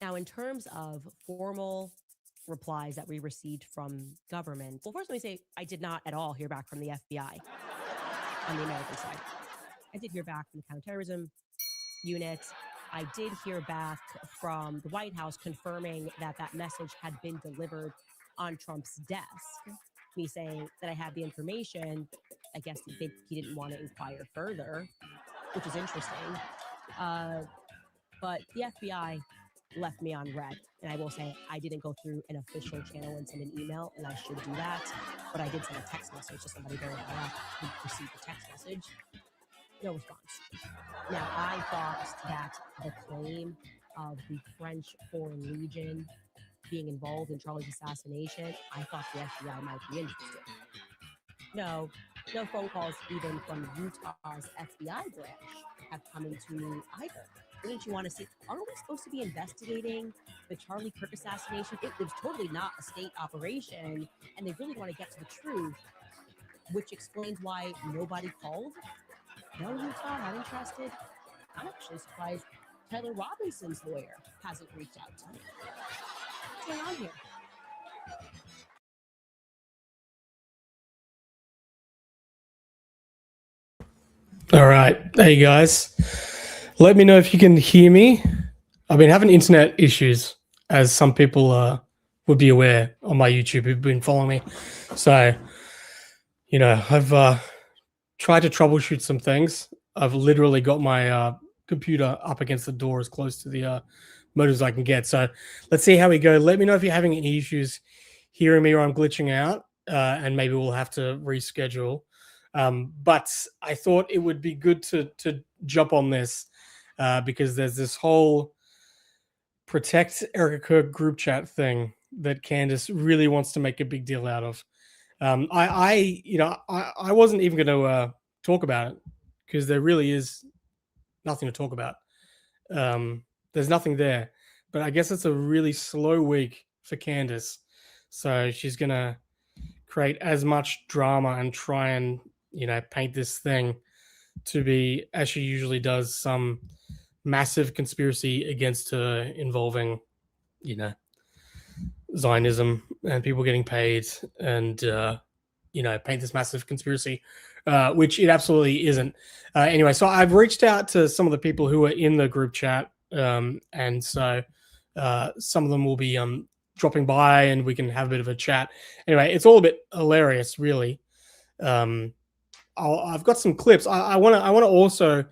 Now, in terms of formal replies that we received from government, well, first let me say I did not at all hear back from the FBI on the American side. I did hear back from the counterterrorism unit. I did hear back from the White House confirming that that message had been delivered on Trump's desk. Me saying that I had the information, but I guess he didn't want to inquire further, which is interesting. But the FBI left me on red. And I will say I didn't go through an official channel and send an email, and I should do that. But I did send a text message to somebody very high up who received the text message. No response. Now, I thought that the claim of the French Foreign Legion being involved in Charlie's assassination, I thought the FBI might be interested. No, no phone calls even from Utah's FBI branch have come into me either. Wouldn't you want to see? Aren't we supposed to be investigating the Charlie Kirk assassination? It was totally not a state operation, and they really want to get to the truth, which explains why nobody called. No, Utah, not interested. I'm actually surprised Taylor Robinson's lawyer hasn't reached out to me. What's going on here? All right. Hey, guys. Let me know if you can hear me. I've been having internet issues, as some people would be aware on my YouTube who've been following me. So, I've tried to troubleshoot some things. I've literally got my computer up against the door as close to the modem as I can get. So let's see how we go. Let me know if you're having any issues hearing me or I'm glitching out, and maybe we'll have to reschedule. But I thought it would be good to jump on this because there's this whole protect Erica Kirk group chat thing that Candace really wants to make a big deal out of. I wasn't even going to talk about it because there really is nothing to talk about. There's nothing there, but I guess it's a really slow week for Candace, so she's going to create as much drama and try and paint this thing to be, as she usually does, some massive conspiracy against her involving Zionism and people getting paid, and paint this massive conspiracy, which it absolutely isn't. Anyway, so I've reached out to some of the people who are in the group chat, and so some of them will be dropping by and we can have a bit of a chat. Anyway, it's all a bit hilarious, really. I've got some clips. I want to also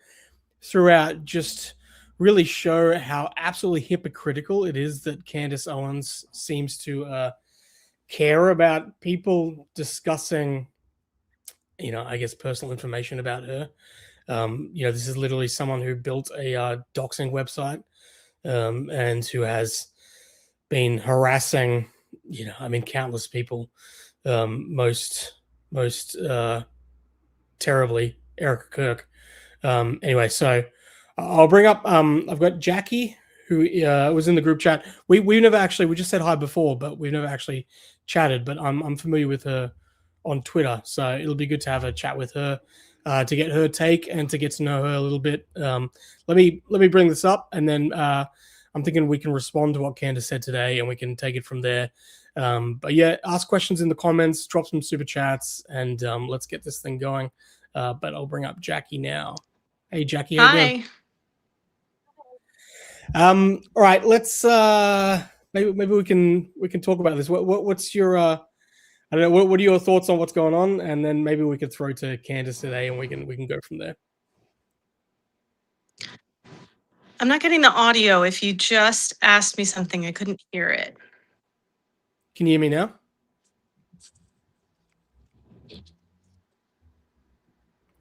throughout just really show how absolutely hypocritical it is that Candace Owens seems to care about people discussing, I guess, personal information about her. This is literally someone who built a doxing website and who has been harassing, countless people, most terribly, Erica Kirk. Anyway, so I'll bring up, I've got Jackie, who was in the group chat. We just said hi before, but we've never actually chatted, but I'm familiar with her on Twitter. So it'll be good to have a chat with her to get her take and to get to know her a little bit. Let me bring this up, and then I'm thinking we can respond to what Candace said today and we can take it from there. But yeah, ask questions in the comments, drop some super chats, and let's get this thing going. But I'll bring up Jackie now. Hey, Jackie. How you doing? All right, let's maybe we can talk about this. What's your I don't know, what are your thoughts on what's going on? And then maybe we could throw to Candace today and we can go from there. I'm not getting the audio. If you just asked me something, I couldn't hear it. Can you hear me now?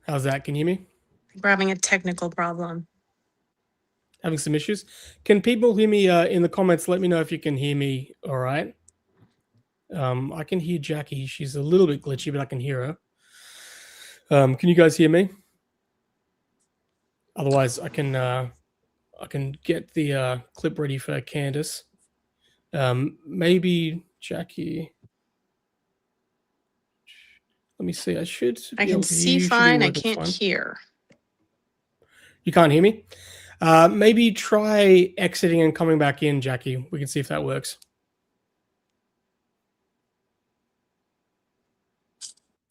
How's that? Can you hear me? We're having a technical problem. Having some issues. Can people hear me in the comments? Let me know if you can hear me. All right. I can hear Jackie. She's a little bit glitchy, but I can hear her. Can you guys hear me? Otherwise, I can get the clip ready for Candace. Maybe Jackie. Let me see. I can see fine. I can't hear. You can't hear me? Maybe try exiting and coming back in, Jackie. We can see if that works.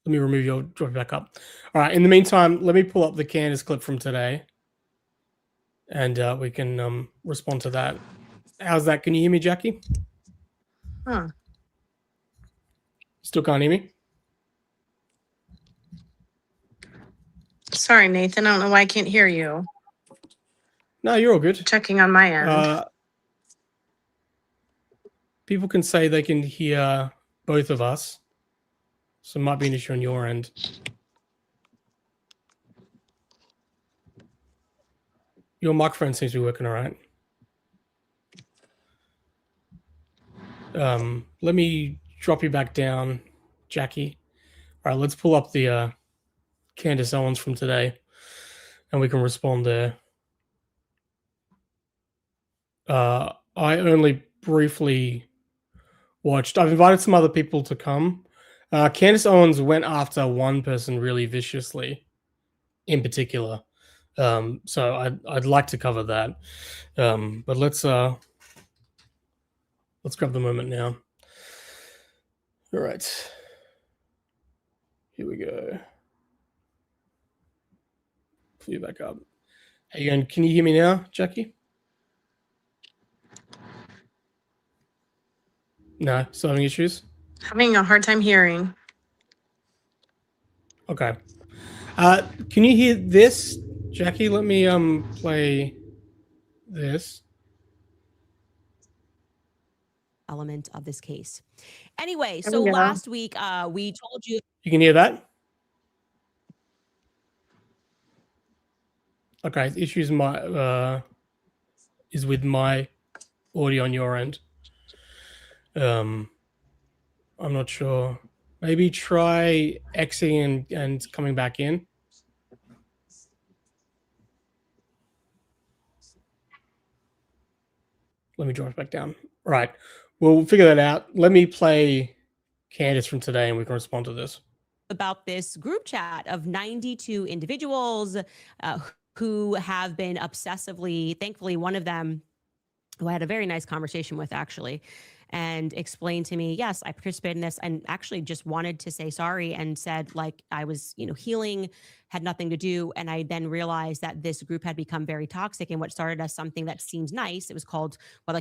Let me remove your drop it back up. All right. In the meantime, let me pull up the Candace clip from today, and we can respond to that. How's that? Can you hear me, Jackie? Huh. Still can't hear me? Sorry, Nathan. I don't know why I can't hear you. No, you're all good. Checking on my end. People can say they can hear both of us, so it might be an issue on your end. Your microphone seems to be working all right. Let me drop you back down, Jackie. All right, let's pull up the Candace Owens from today, and we can respond there. I only briefly watched. I've invited some other people to come. Candace Owens went after one person really viciously, in particular. So I'd like to cover that. But let's grab the moment now. All right. Here we go. Pull you back up. Hey, and can you hear me now, Jackie? No, still having issues? Having a hard time hearing. Okay. Can you hear this, Jackie? Let me play this. Element of this case. Anyway, so last week we told you. You can hear that? Okay, the issue is with my audio on your end. I'm not sure. Maybe try exiting and coming back in. Let me drop it back down. Right. We'll figure that out. Let me play Candace from today and we can respond to this. About this group chat of 92 individuals who have been obsessively, thankfully, one of them who I had a very nice conversation with actually, and explained to me, yes, I participated in this and actually just wanted to say sorry and said like I was, healing, had nothing to do. And I then realized that this group had become very toxic, and what started as something that seems nice, it was called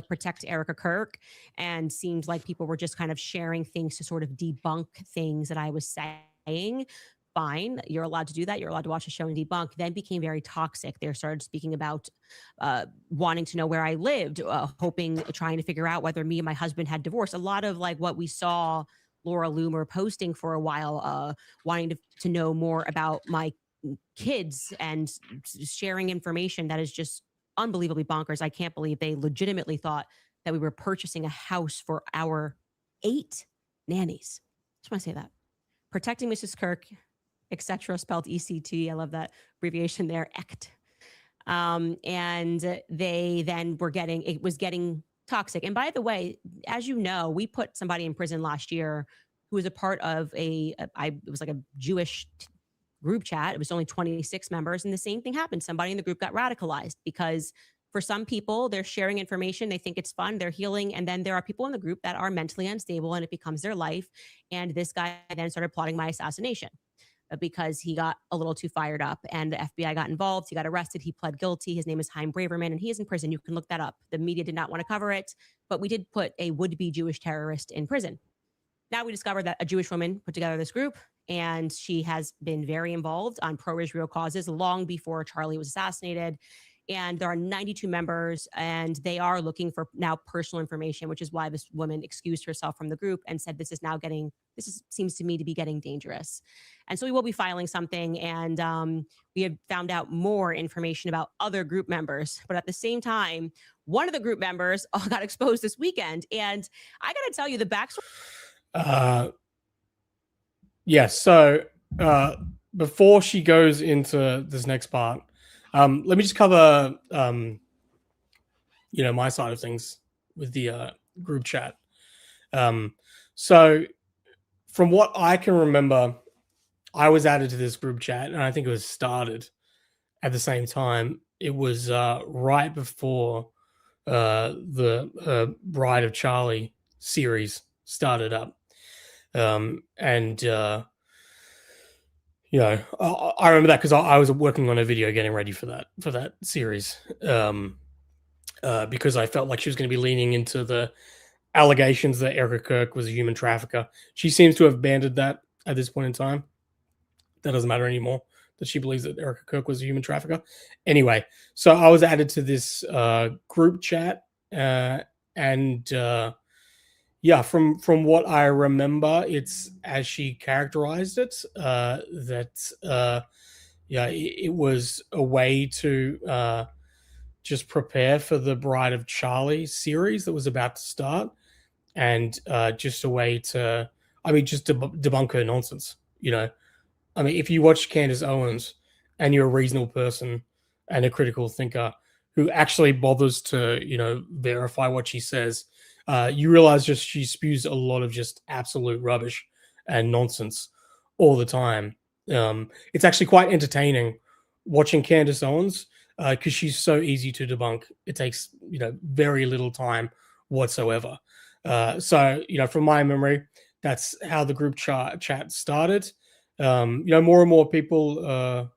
Protect Erica Kirk, and seemed like people were just kind of sharing things to sort of debunk things that I was saying. Fine, you're allowed to do that. You're allowed to watch a show and debunk. Then became very toxic. They started speaking about wanting to know where I lived, trying to figure out whether me and my husband had divorced. A lot of like what we saw Laura Loomer posting for a while, wanting to know more about my kids and sharing information that is just unbelievably bonkers. I can't believe they legitimately thought that we were purchasing a house for our 8 nannies. Just want to say that. Protecting Mrs. Kirk, etc., spelled ECT. I love that abbreviation there, ECT. And they then it was getting toxic. And by the way, as you know, we put somebody in prison last year who was a part of it was like a Jewish group chat. It was only 26 members. And the same thing happened. Somebody in the group got radicalized because for some people, they're sharing information. They think it's fun. They're healing. And then there are people in the group that are mentally unstable and it becomes their life. And this guy then started plotting my assassination because he got a little too fired up and the FBI got involved. He got arrested. He pled guilty. His name is Chaim Braverman and he is in prison. You can look that up. The media did not want to cover it, but we did put a would-be Jewish terrorist in prison. Now we discovered that a Jewish woman put together this group and she has been very involved on pro-Israel causes long before Charlie was assassinated. And there are 92 members and they are looking for now personal information, which is why this woman excused herself from the group and said, seems to me to be getting dangerous. And so we will be filing something and we have found out more information about other group members. But at the same time, one of the group members got exposed this weekend. And I got to tell you the backstory. Yes. So before she goes into this next part, let me just cover, my side of things with the group chat. So from what I can remember, I was added to this group chat and I think it was started at the same time. it was right before the Bride of Charlie series started up. And you know, I remember that because I was working on a video getting ready for that series. Because I felt like she was going to be leaning into the allegations that Erica Kirk was a human trafficker. She seems to have abandoned that at this point in time. That doesn't matter anymore, that she believes that Erica Kirk was a human trafficker. Anyway, so I was added to this group chat, and yeah, from what I remember, it's as she characterized it, that yeah, it was a way to just prepare for the Bride of Charlie series that was about to start, and just a way to, I mean, just to debunk her nonsense. You know, I mean, if you watch Candace Owens and you're a reasonable person and a critical thinker who actually bothers to, you know, verify what she says, you realize just she spews a lot of just absolute rubbish and nonsense all the time. It's actually quite entertaining watching Candace Owens because she's so easy to debunk. It takes, you know, very little time whatsoever. So, you know, from my memory, that's how the group chat started. You know, more and more people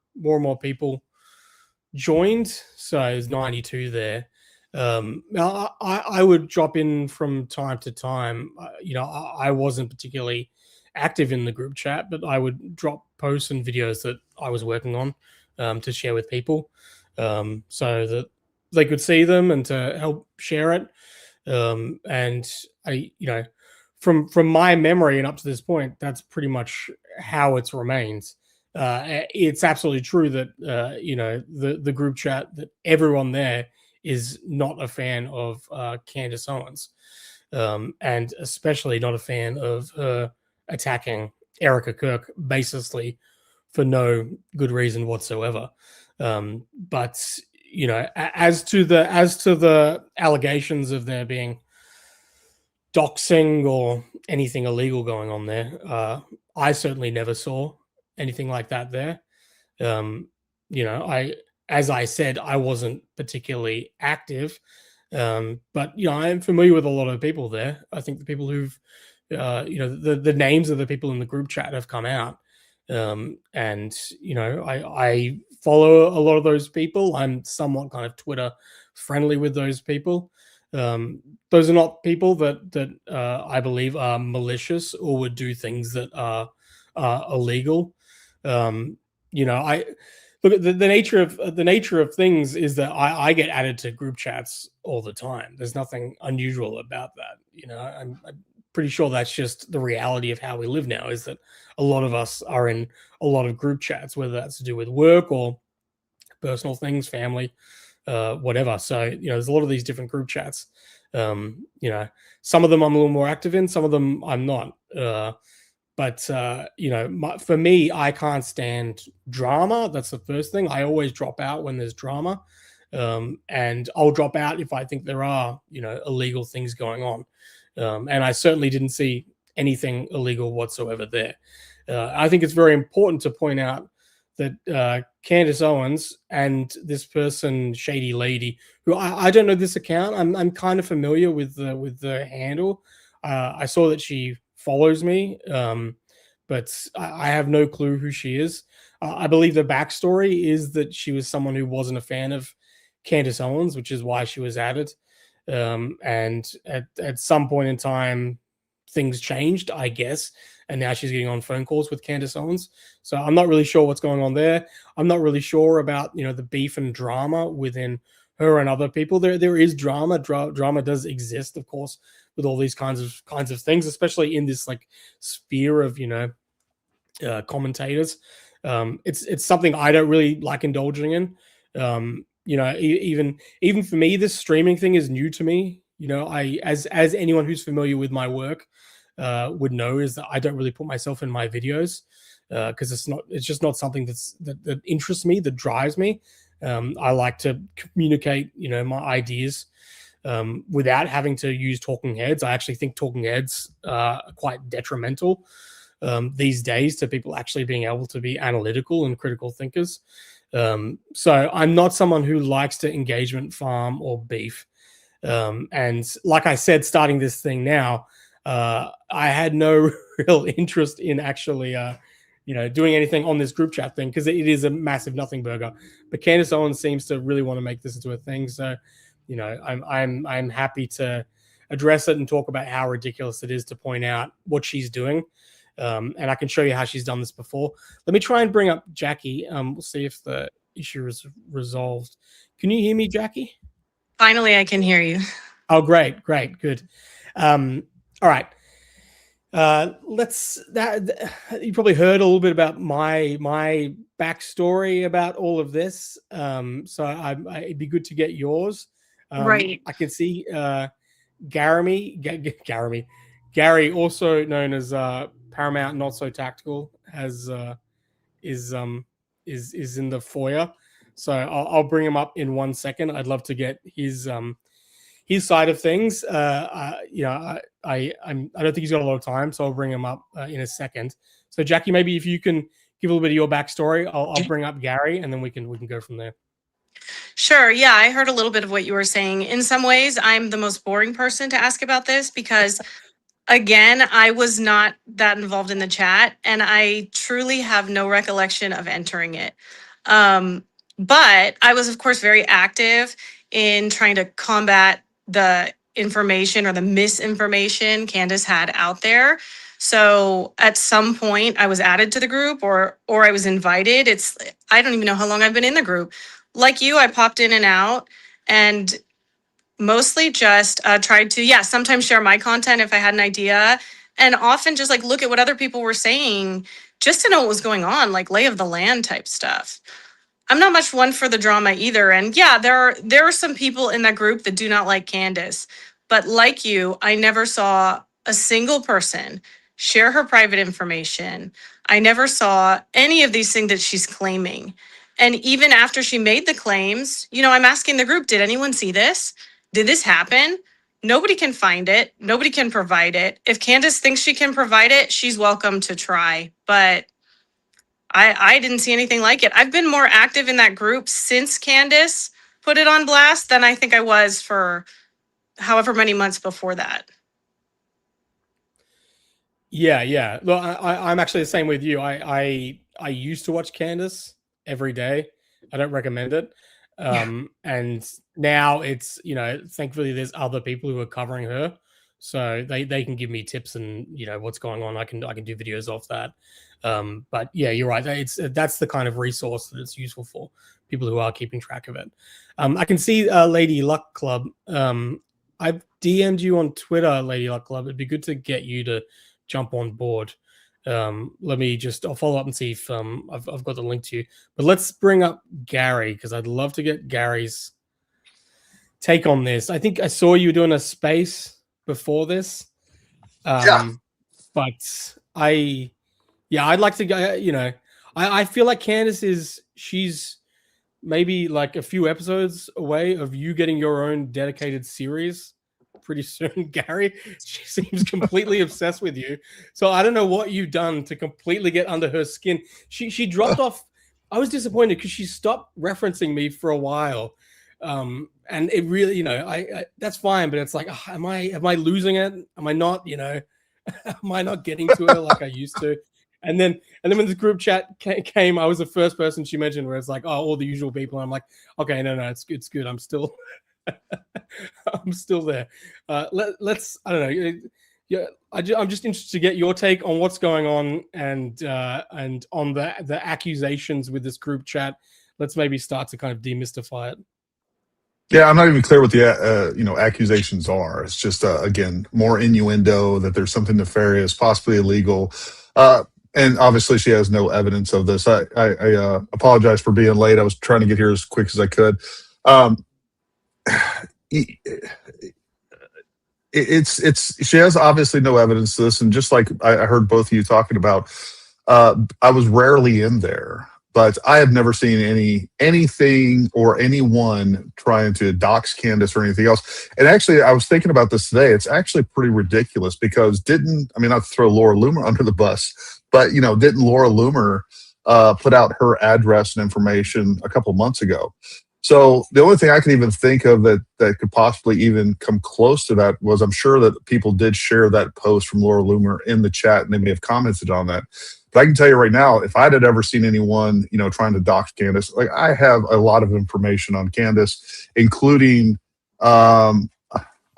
joined. So there's 92 there. Now I would drop in from time to time. You know, I wasn't particularly active in the group chat, but I would drop posts and videos that I was working on to share with people, so that they could see them and to help share it. And I, you know, from my memory and up to this point, that's pretty much how it's remained. It's absolutely true that you know, the group chat, that everyone there is not a fan of Candace Owens, and especially not a fan of her attacking Erica Kirk baselessly for no good reason whatsoever. But you know, as to the allegations of there being doxing or anything illegal going on there, I certainly never saw anything like that there. You know, as I said, I wasn't particularly active, but you know, I'm familiar with a lot of people there. I think the people who've, you know, the names of the people in the group chat have come out, and you know, I follow a lot of those people. I'm somewhat kind of Twitter friendly with those people. Those are not people that I believe are malicious or would do things that are illegal. You know, I look at the nature of things is that I get added to group chats all the time. There's nothing unusual about that. You know, I'm pretty sure that's just the reality of how we live now, is that a lot of us are in a lot of group chats, whether that's to do with work or personal things, family, whatever. So, you know, there's a lot of these different group chats. You know, some of them I'm a little more active in, some of them I'm not. But you know, for me, I can't stand drama. That's the first thing. I always drop out when there's drama, and I'll drop out if I think there are, you know, illegal things going on. And I certainly didn't see anything illegal whatsoever there. I think it's very important to point out that Candace Owens and this person, Shady Lady, who I don't know this account. I'm kind of familiar with the handle. I saw that she follows me, but I have no clue who she is. I believe the backstory is that she was someone who wasn't a fan of Candace Owens, which is why she was added. And at some point in time, things changed, I guess, and now she's getting on phone calls with Candace Owens. So I'm not really sure what's going on there. I'm not really sure about, you know, the beef and drama within her and other people. There is drama. Drama does exist, of course, with all these kinds of things, especially in this like sphere of, you know, commentators. It's something I don't really like indulging in. You know, even for me, this streaming thing is new to me. You know, as anyone who's familiar with my work would know, is that I don't really put myself in my videos because it's just not something that interests me, that drives me. I like to communicate, you know, my ideas without having to use talking heads. I actually think talking heads are quite detrimental these days to people actually being able to be analytical and critical thinkers. So I'm not someone who likes to engagement farm or beef. And like I said, starting this thing now, I had no real interest in actually, doing anything on this group chat thing because it is a massive nothing burger. But Candace Owens seems to really want to make this into a thing. So, I'm happy to address it and talk about how ridiculous it is to point out what she's doing. And I can show you how she's done this before. Let me try and bring up Jackie. We'll see if the issue is resolved. Can you hear me, Jackie? Finally, I can hear you. Oh, great, good. All right. You probably heard a little bit about my backstory about all of this. So it'd be good to get yours. Right. I can see Gary, also known as Paramount Not So Tactical, is in the foyer. So I'll bring him up in 1 second. I'd love to get his side of things. I don't think he's got a lot of time, so I'll bring him up in a second. So Jackie, maybe if you can give a little bit of your backstory, I'll bring up Gary, and then we can go from there. Sure. Yeah, I heard a little bit of what you were saying. In some ways, I'm the most boring person to ask about this because, again, I was not that involved in the chat, and I truly have no recollection of entering it. But I was, of course, very active in trying to combat the information or the misinformation Candace had out there. So at some point I was added to the group or I was invited. I don't even know how long I've been in the group. Like you, I popped in and out and mostly just tried to, sometimes share my content if I had an idea, and often just like look at what other people were saying just to know what was going on, like lay of the land type stuff. I'm not much one for the drama either. And yeah, there are some people in that group that do not like Candace. But like you, I never saw a single person share her private information. I never saw any of these things that she's claiming. And even after she made the claims, I'm asking the group, did anyone see this? Did this happen? Nobody can find it. Nobody can provide it. If Candace thinks she can provide it, she's welcome to try. But I didn't see anything like it. I've been more active in that group since Candace put it on blast than I think I was for however many months before that. Yeah. Well, I'm actually the same with you. I used to watch Candace every day. I don't recommend it. And now it's, thankfully there's other people who are covering her. So they can give me tips and, what's going on. I can do videos off that. But yeah, you're right. That's the kind of resource that it's useful for people who are keeping track of it. I can see Lady Luck Club. I've DM'd you on Twitter, Lady Luck Club. It'd be good to get you to jump on board. I'll follow up and see if I've got the link to you. But let's bring up Gary because I'd love to get Gary's take on this. I think I saw you doing a space before this. But I'd like to go, I feel like Candace she's maybe like a few episodes away of you getting your own dedicated series pretty soon, Gary. She seems completely obsessed with you. So I don't know what you've done to completely get under her skin. She dropped off. I was disappointed because she stopped referencing me for a while. And it really, I that's fine, but it's like, am I losing it? Am I not, am I not getting to her like I used to? And then when the group chat came, I was the first person she mentioned where it's like, oh, all the usual people. And I'm like, okay, no, it's good. I'm still, I'm still there. Let's, I don't know. Yeah, I'm just interested to get your take on what's going on and on the accusations with this group chat. Let's maybe start to kind of demystify it. Yeah, I'm not even clear what the accusations are. It's just again more innuendo that there's something nefarious, possibly illegal, and obviously she has no evidence of this. I apologize for being late. I was trying to get here as quick as I could. She has obviously no evidence of this, and just like I heard both of you talking about, I was rarely in there. But I have never seen anything or anyone trying to dox Candace or anything else. And actually, I was thinking about this today. It's actually pretty ridiculous because not to throw Laura Loomer under the bus, but didn't Laura Loomer put out her address and information a couple months ago. So the only thing I could even think of that could possibly even come close to that was, I'm sure that people did share that post from Laura Loomer in the chat, and they may have commented on that. But I can tell you right now, if I had ever seen anyone, trying to dox Candace, like, I have a lot of information on Candace, including, I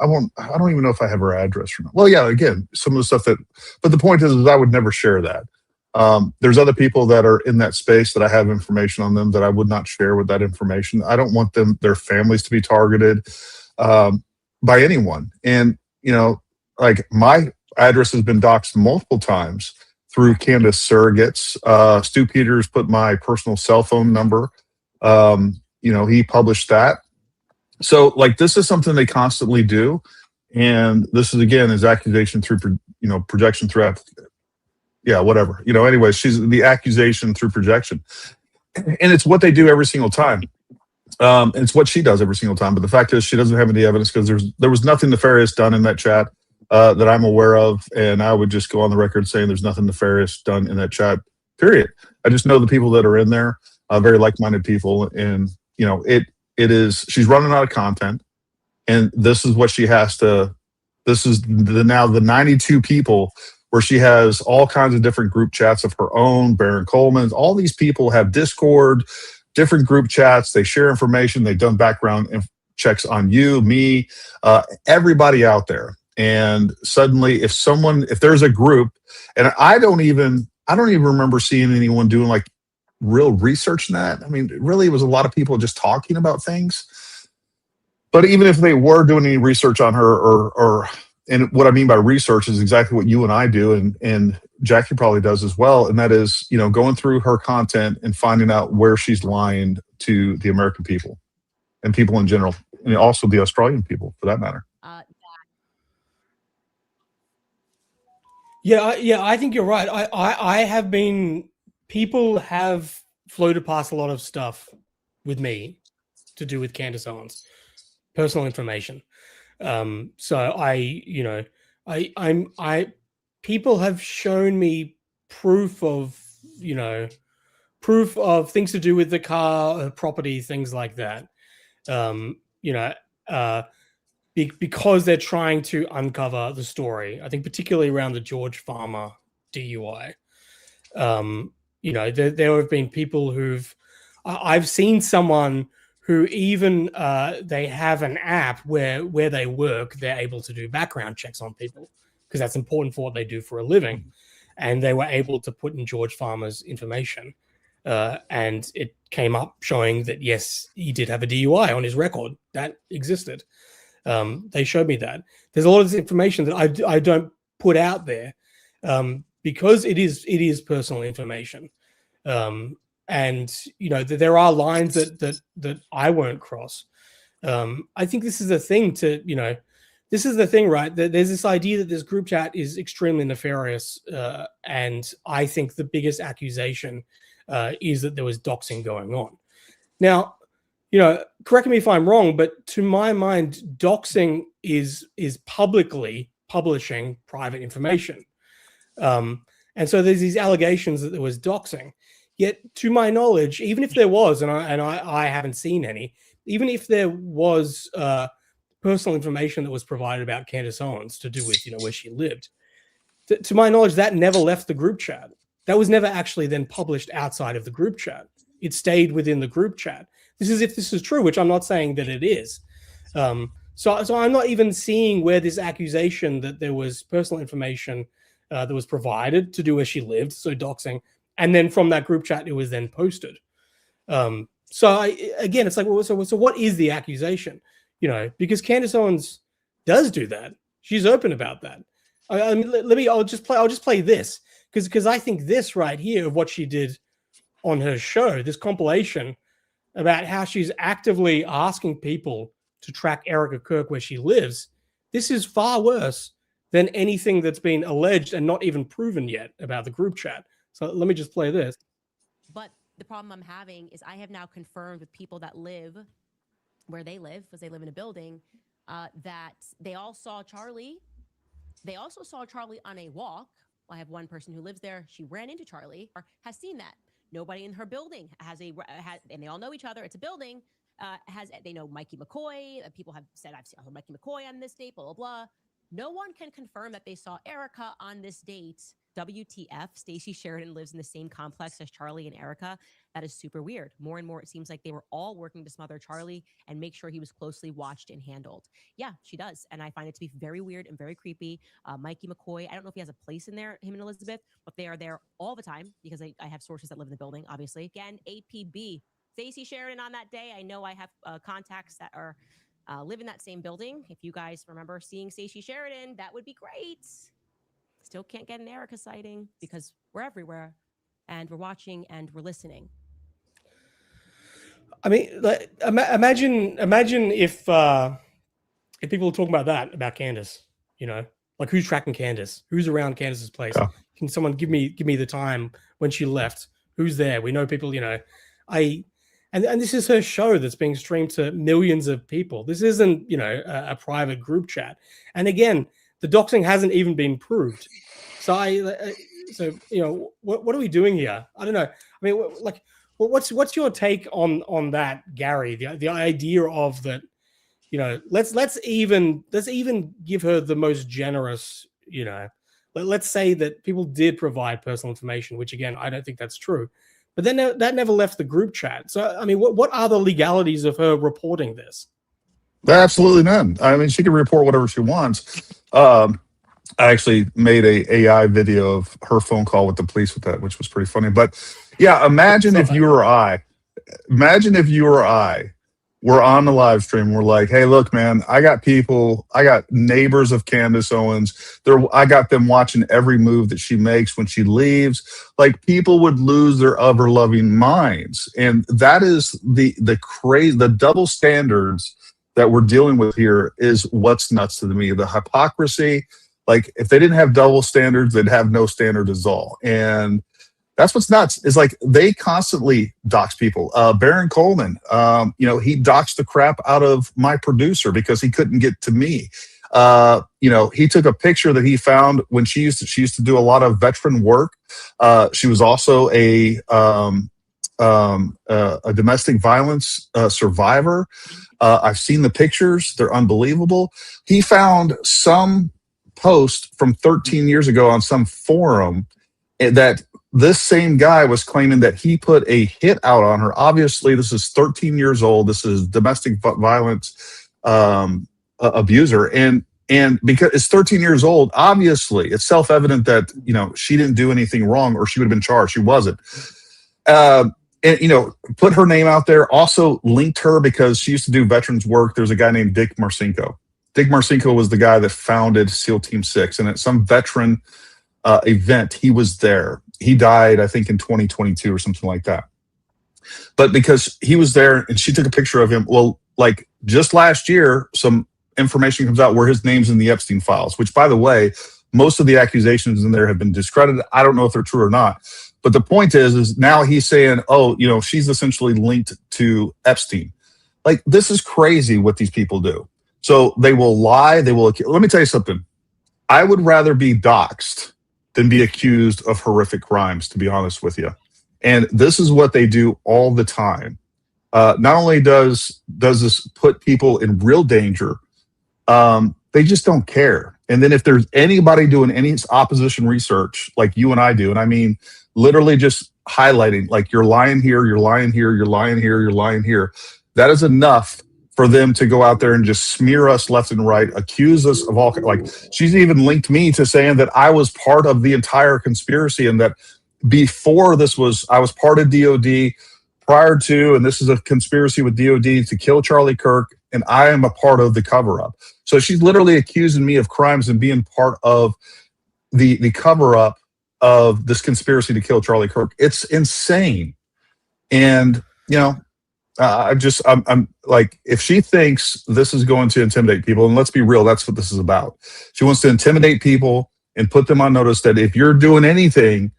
don't even know if I have her address or not. Well, yeah, again, some of the stuff but the point is I would never share that. There's other people that are in that space that I have information on them that I would not share with that information. I don't want their families to be targeted by anyone. And, like, my address has been doxed multiple times through Candace surrogates. Stu Peters put my personal cell phone number. He published that. So, like, this is something they constantly do. And this is, again, is accusation through, projection through, whatever. Anyway, she's the accusation through projection. And it's what they do every single time. And it's what she does every single time. But the fact is, she doesn't have any evidence, because there was nothing nefarious done in that chat that I'm aware of. And I would just go on the record saying there's nothing nefarious done in that chat, period. I just know the people that are in there, very like-minded people. And, she's running out of content. And this is what she has to, this is now the 92 people where she has all kinds of different group chats of her own, Baron Coleman's. All these people have Discord, different group chats. They share information. They've done background checks on you, me, everybody out there. And suddenly, if there's a group, and I don't even remember seeing anyone doing like real research in that. I mean, really, it was a lot of people just talking about things. But even if they were doing any research on her, and what I mean by research is exactly what you and I do, and Jackie probably does as well, and that is, going through her content and finding out where she's lying to the American people and people in general, and also the Australian people, for that matter. Yeah, I think you're right. I have been, people have floated past a lot of stuff with me to do with Candace Owens, personal information. So people have shown me proof of things to do with the car, property, things like that. Because they're trying to uncover the story. I think particularly around the George Farmer DUI. There have been people I've seen someone who even they have an app where they work, they're able to do background checks on people, because that's important for what they do for a living. And they were able to put in George Farmer's information. And it came up showing that, yes, he did have a DUI on his record. That existed. They showed me that. There's a lot of this information that I don't put out there because it is personal information. And there are lines that I won't cross. I think this is the thing this is the thing, right? There's this idea that this group chat is extremely nefarious. And I think the biggest accusation is that there was doxing going on. Now, correct me if I'm wrong, but to my mind, doxing is publicly publishing private information. And so there's these allegations that there was doxing. Yet, to my knowledge, even if there was, and I haven't seen any, even if there was personal information that was provided about Candace Owens to do with where she lived, to my knowledge, that never left the group chat. That was never actually then published outside of the group chat. It stayed within the group chat. This is if this is true, which I'm not saying that it is. So I'm not even seeing where this accusation that there was personal information that was provided to do where she lived, so doxing, and then from that group chat, it was then posted. Again, it's like, well, so what is the accusation? Because Candace Owens does do that. She's open about that. I'll just play this because I think this right here of what she did on her show, this compilation about how she's actively asking people to track Erica Kirk where she lives. This is far worse than anything that's been alleged and not even proven yet about the group chat. So let me just play this. But the problem I'm having is I have now confirmed with people that live where they live, because they live in a building, that they all saw Charlie. They also saw Charlie on a walk. I have one person who lives there. She ran into Charlie or has seen that. Nobody in her building has and they all know each other. It's a building. They know Mikey McCoy. People have said, I've seen Mikey McCoy on this date, blah, blah, blah. No one can confirm that they saw Erica on this date. WTF, Stacey Sheridan lives in the same complex as Charlie and Erica. That is super weird. More and more, it seems like they were all working to smother Charlie and make sure he was closely watched and handled. Yeah, she does. And I find it to be very weird and very creepy. Mikey McCoy, I don't know if he has a place in there, him and Elizabeth, but they are there all the time because I have sources that live in the building, obviously. Again, APB. Stacey Sheridan on that day. I know I have contacts that are live in that same building. If you guys remember seeing Stacey Sheridan, that would be great. Still can't get an Erica sighting because we're everywhere and we're watching and we're listening. I mean, like, imagine if people were talking about that, about Candace, you know, like who's tracking Candace, who's around Candace's place. Yeah. Can someone give me the time when she left? Who's there? We know people, you know, and this is her show that's being streamed to millions of people. This isn't, you know, a private group chat. And again, the doxing hasn't even been proved. So so you know, what are we doing here? I don't know. I mean, like, what's your take on that, Gary? The idea of that, you know, let's even give her the most generous, you know, let's say that people did provide personal information, which again, I don't think that's true. But then that never left the group chat. So, I mean, what are the legalities of her reporting this? Absolutely none. I mean, she can report whatever she wants. I actually made a AI video of her phone call with the police with that, which was pretty funny. But yeah, imagine if you or I were on the live stream. We're like, hey, look, man, I got neighbors of Candace Owens. I got them watching every move that she makes when she leaves. Like, people would lose their ever-loving minds. And that is the double standards that we're dealing with here is what's nuts to me. The hypocrisy. Like, if they didn't have double standards, they'd have no standards at all. And that's what's nuts. Is like they constantly dox people. Baron Coleman, you know, he doxed the crap out of my producer because he couldn't get to me. You know, he took a picture that he found when she used to do a lot of veteran work. She was also a domestic violence survivor. I've seen the pictures; they're unbelievable. He found some post from 13 years ago on some forum that this same guy was claiming that he put a hit out on her. Obviously, this is 13 years old. This is domestic violence abuser. And because it's 13 years old, obviously, it's self-evident that, you know, she didn't do anything wrong or she would have been charged. She wasn't. And, you know, put her name out there. Also linked her because she used to do veterans work. There's a guy named Dick Marcinko. Dick Marcinko was the guy that founded SEAL Team 6. And at some veteran event, he was there. He died, I think, in 2022 or something like that. But because he was there and she took a picture of him, well, like just last year, some information comes out where his name's in the Epstein files, which, by the way, most of the accusations in there have been discredited. I don't know if they're true or not. But the point is now he's saying, oh, you know, she's essentially linked to Epstein. Like, this is crazy what these people do. So they will lie. Let me tell you something. I would rather be doxxed than be accused of horrific crimes, to be honest with you. And this is what they do all the time. Not only does this put people in real danger, they just don't care. And then if there's anybody doing any opposition research like you and I do, and I mean literally just highlighting, like, you're lying here, you're lying here, you're lying here, you're lying here, that is enough for them to go out there and just smear us left and right, accuse us of all, like, she's even linked me to saying that I was part of the entire conspiracy and that before this I was part of DOD prior to, and this is a conspiracy with DOD to kill Charlie Kirk, and I am a part of the cover-up. So she's literally accusing me of crimes and being part of the cover-up of this conspiracy to kill Charlie Kirk. It's insane. And, you know, I'm like, if she thinks this is going to intimidate people, and let's be real, that's what this is about. She wants to intimidate people and put them on notice that if you're doing anything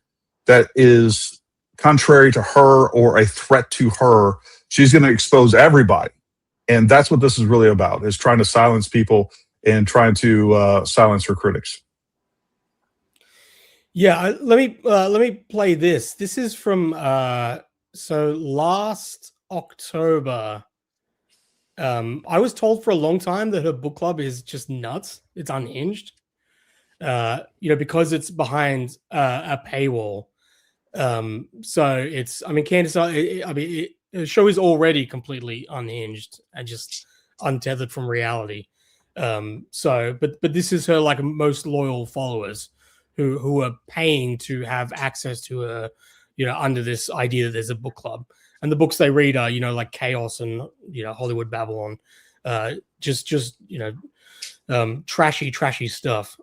that is contrary to her or a threat to her, she's going to expose everybody. And that's what this is really about, is trying to silence people and trying to silence her critics. Yeah, let me play this. This is from so last October. I was told for a long time that her book club is just nuts. It's unhinged. Because it's behind a paywall. So it's, I mean, Candace, the show is already completely unhinged and just untethered from reality. But this is her like most loyal followers who are paying to have access to her, under this idea that there's a book club, and the books they read are, like Chaos and Hollywood Babylon, trashy stuff.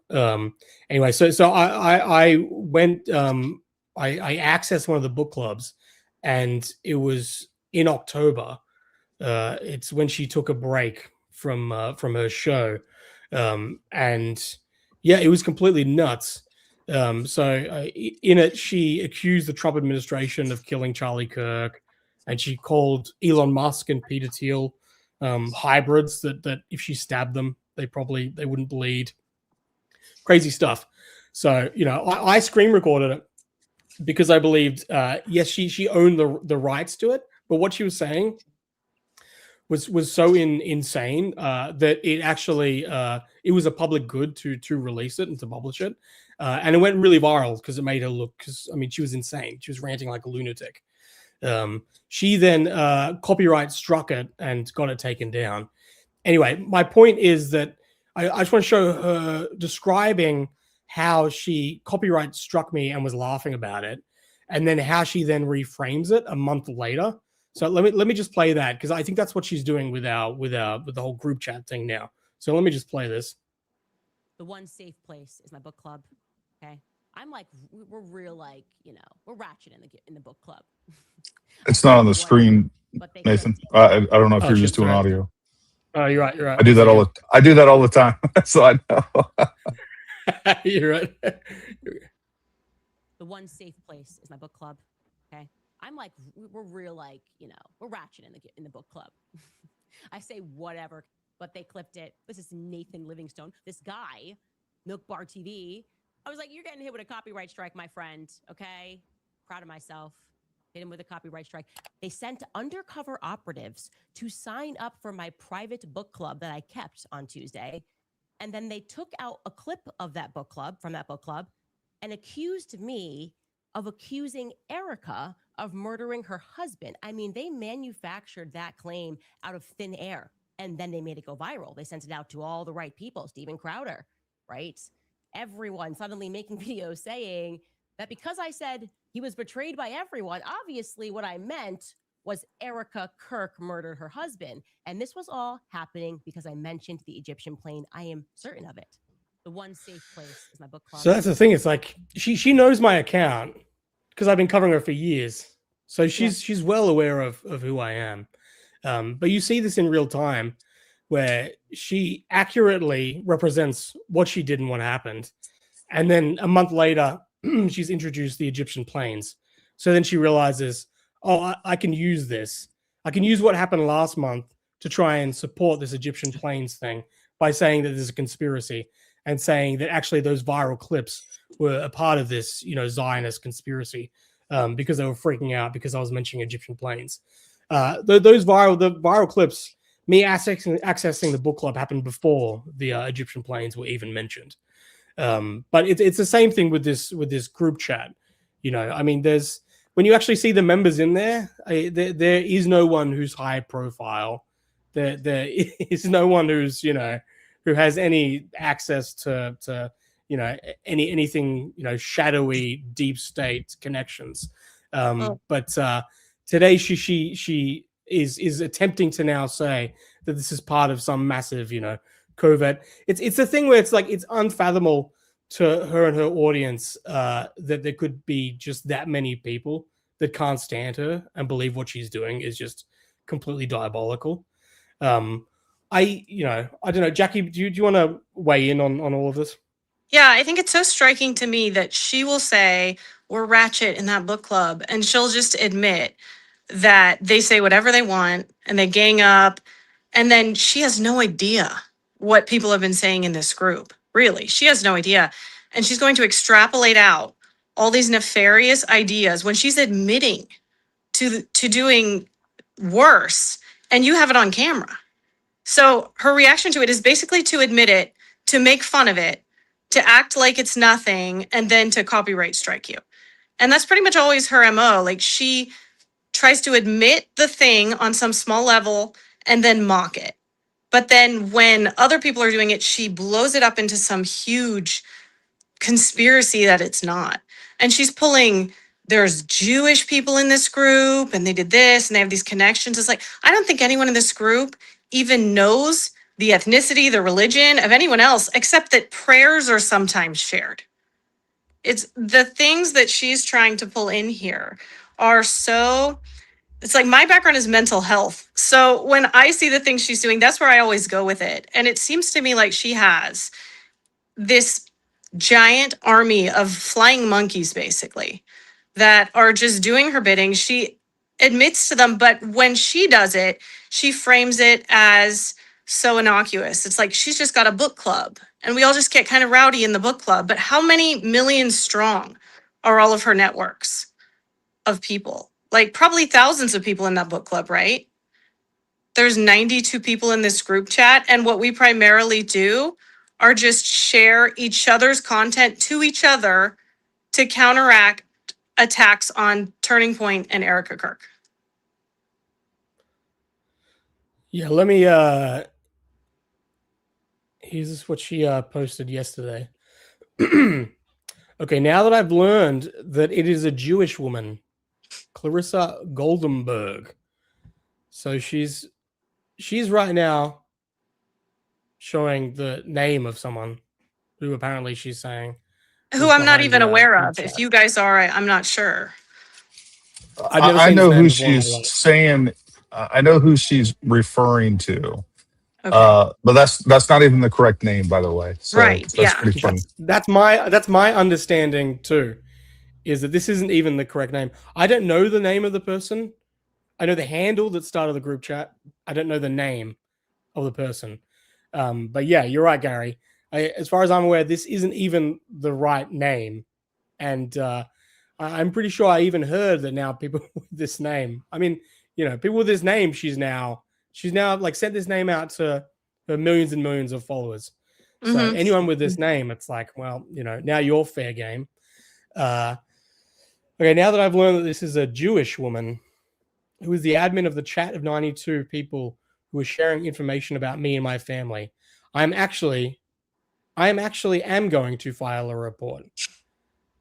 Anyway, so I went, I accessed one of the book clubs, and it was in October. It's when she took a break from her show, and yeah, it was completely nuts. In it, she accused the Trump administration of killing Charlie Kirk, and she called Elon Musk and Peter Thiel hybrids that if she stabbed them, they wouldn't bleed. Crazy stuff. So I screen recorded it because I believed yes, she owned the rights to it, but what she was saying was so insane that it actually it was a public good to release it and to publish it, and it went really viral because it made her look, because I mean she was insane. She was ranting like a lunatic. She then copyright struck it and got it taken down. Anyway, my point is that I just want to show her describing how she copyright struck me and was laughing about it, and then how she then reframes it a month later. So let me just play that, because I think that's what she's doing with the whole group chat thing now. So let me just play this. The one safe place is my book club. Okay, I'm like, we're real, like, we're ratchet in the book club. It's not on the screen, Nathan. I don't know if you're just doing audio. Oh, you're right. I do that all the time. So I know. You're right. The one safe place is my book club. Okay, I'm like, we're real, like, we're ratchet in the book club. I say whatever, but they clipped it. This is Nathan Livingstone, this guy, MilkBarTV. I was like, you're getting hit with a copyright strike, my friend. Okay, proud of myself. Hit him with a copyright strike. They sent undercover operatives to sign up for my private book club that I kept on Tuesday. And then they took out a clip of that book club, from that book club, and accused me of accusing Erica of murdering her husband. I mean, they manufactured that claim out of thin air, and then they made it go viral. They sent it out to all the right people, Steven Crowder, right? Everyone suddenly making videos saying that because I said he was betrayed by everyone, obviously what I meant was Erica Kirk murdered her husband. And this was all happening because I mentioned the Egyptian plane. I am certain of it. The one safe place is my book club. So that's the thing. It's like she knows my account because I've been covering her for years. So she's well aware of who I am. But you see this in real time, where she accurately represents what she did and what happened. And then a month later, she's introduced the Egyptian planes. So then she realizes, oh, I can use this. I can use what happened last month to try and support this Egyptian planes thing by saying that there's a conspiracy, and saying that actually those viral clips were a part of this, Zionist conspiracy, because they were freaking out because I was mentioning Egyptian planes. The viral clips, me accessing the book club, happened before the Egyptian planes were even mentioned. But it's the same thing with this group chat. I mean, when you actually see the members in there is no one who's high profile. There is no one who's who has any access to anything shadowy deep state connections. But today she is attempting to now say that this is part of some massive covert. It's a thing where it's like it's unfathomable to her and her audience that there could be just that many people that can't stand her and believe what she's doing is just completely diabolical. I don't know, Jackie, do you want to weigh in on all of this? Yeah, I think it's so striking to me that she will say, we're ratchet in that book club, and she'll just admit that they say whatever they want and they gang up, and then she has no idea what people have been saying in this group. Really, she has no idea. And she's going to extrapolate out all these nefarious ideas when she's admitting to doing worse, and you have it on camera. So her reaction to it is basically to admit it, to make fun of it, to act like it's nothing, and then to copyright strike you. And that's pretty much always her MO. Like, she tries to admit the thing on some small level and then mock it. But then when other people are doing it, she blows it up into some huge conspiracy that it's not. And she's pulling, there's Jewish people in this group and they did this and they have these connections. It's like, I don't think anyone in this group even knows the ethnicity, the religion of anyone else, except that prayers are sometimes shared. It's the things that she's trying to pull in here are so, it's like, my background is mental health. So when I see the things she's doing, that's where I always go with it. And it seems to me like she has this giant army of flying monkeys, basically, that are just doing her bidding. She admits to them, but when she does it, she frames it as so innocuous. It's like she's just got a book club and we all just get kind of rowdy in the book club. But how many millions strong are all of her networks of people? Like, probably thousands of people in that book club, right? There's 92 people in this group chat. And what we primarily do are just share each other's content to each other to counteract attacks on Turning Point and Erica Kirk. Yeah, let me here's what she posted yesterday. Okay, now that I've learned that it is a Jewish woman, Clarissa Goldenberg. So she's right now showing the name of someone who apparently she's saying Who I'm not behind even the, aware group of. If chat. you guys are, I'm not sure. I've never I seen know this name who before in my she's life. saying. I know who she's referring to. Okay. But that's not even the correct name, by the way. So Right, that's yeah. pretty funny. That's my understanding too, is that this isn't even the correct name. I don't know the name of the person. I know the handle that started the group chat. I don't know the name of the person. But yeah, you're right, Gary. As far as I'm aware, this isn't even the right name. And I'm pretty sure I even heard that now people with this name, I mean, people with this name, she's now like sent this name out to her millions and millions of followers. So anyone with this name, it's like, well, now you're fair game. Okay, now that I've learned that this is a Jewish woman who is the admin of the chat of 92 people who are sharing information about me and my family, I am actually going to file a report.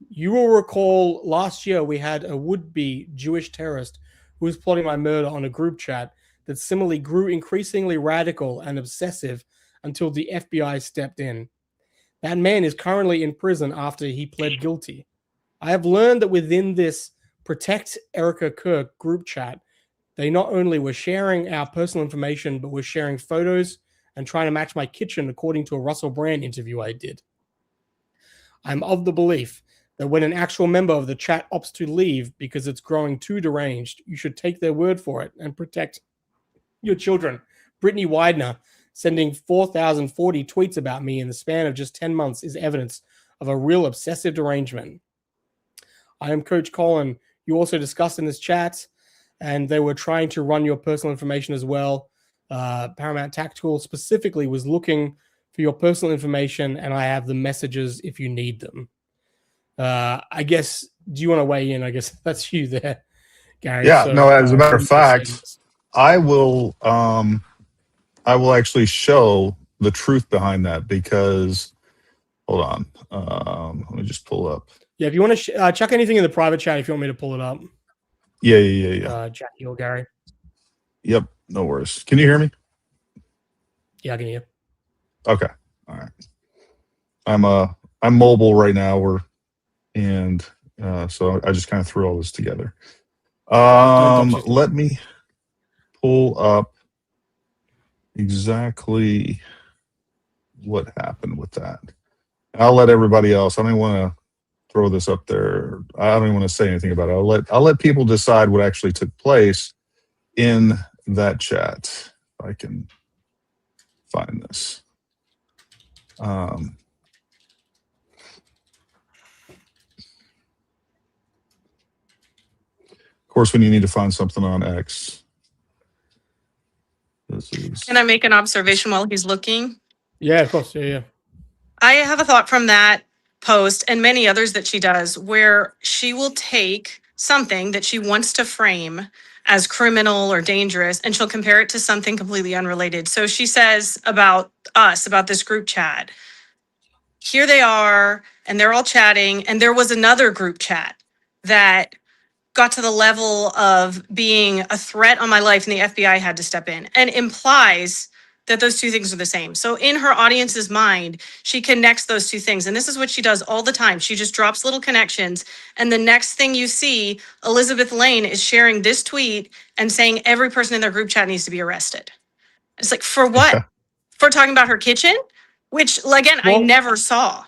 You will recall last year we had a would-be Jewish terrorist who was plotting my murder on a group chat that similarly grew increasingly radical and obsessive until the FBI stepped in. That man is currently in prison after he pled guilty. I have learned that within this Protect Erica Kirk group chat, they not only were sharing our personal information, but were sharing photos and trying to match my kitchen according to a Russell Brand interview I did. I'm of the belief that when an actual member of the chat opts to leave because it's growing too deranged, you should take their word for it and protect your children. Brittany Widener sending 4,040 tweets about me in the span of just 10 months is evidence of a real obsessive derangement. I am Coach Colin. You also discussed in this chat, and they were trying to run your personal information as well. Paramount Tactical specifically was looking for your personal information, and I have the messages if you need them. I guess, do you want to weigh in? I guess that's you there, Gary. Yeah, So, no, as a matter of what do you say to fact, this? I will actually show the truth behind that because hold on. Let me just pull up. Yeah, if you want to chuck anything in the private chat, if you want me to pull it up. Yeah. Jackie or Gary. Yep, no worries. Can you hear me? Yeah, I can hear. Okay. All right. I'm mobile right now. So I just kind of threw all this together. Let me pull up exactly what happened with that. I'll let everybody else. I don't want to throw this up there. I don't even want to say anything about it. I'll let people decide what actually took place in that chat. If I can find this. course, when you need to find something on X. This is. Can I make an observation while he's looking? Yeah, of course. Yeah. I have a thought from that post and many others that she does where she will take something that she wants to frame as criminal or dangerous and she'll compare it to something completely unrelated. So she says about us, about this group chat. Here they are, and they're all chatting, and there was another group chat that got to the level of being a threat on my life, and the FBI had to step in, and implies that those two things are the same. So in her audience's mind, she connects those two things. And this is what she does all the time. She just drops little connections. And the next thing you see, Elizabeth Lane is sharing this tweet and saying every person in their group chat needs to be arrested. It's like, for what? For talking about her kitchen? Which, again, I Well, never saw.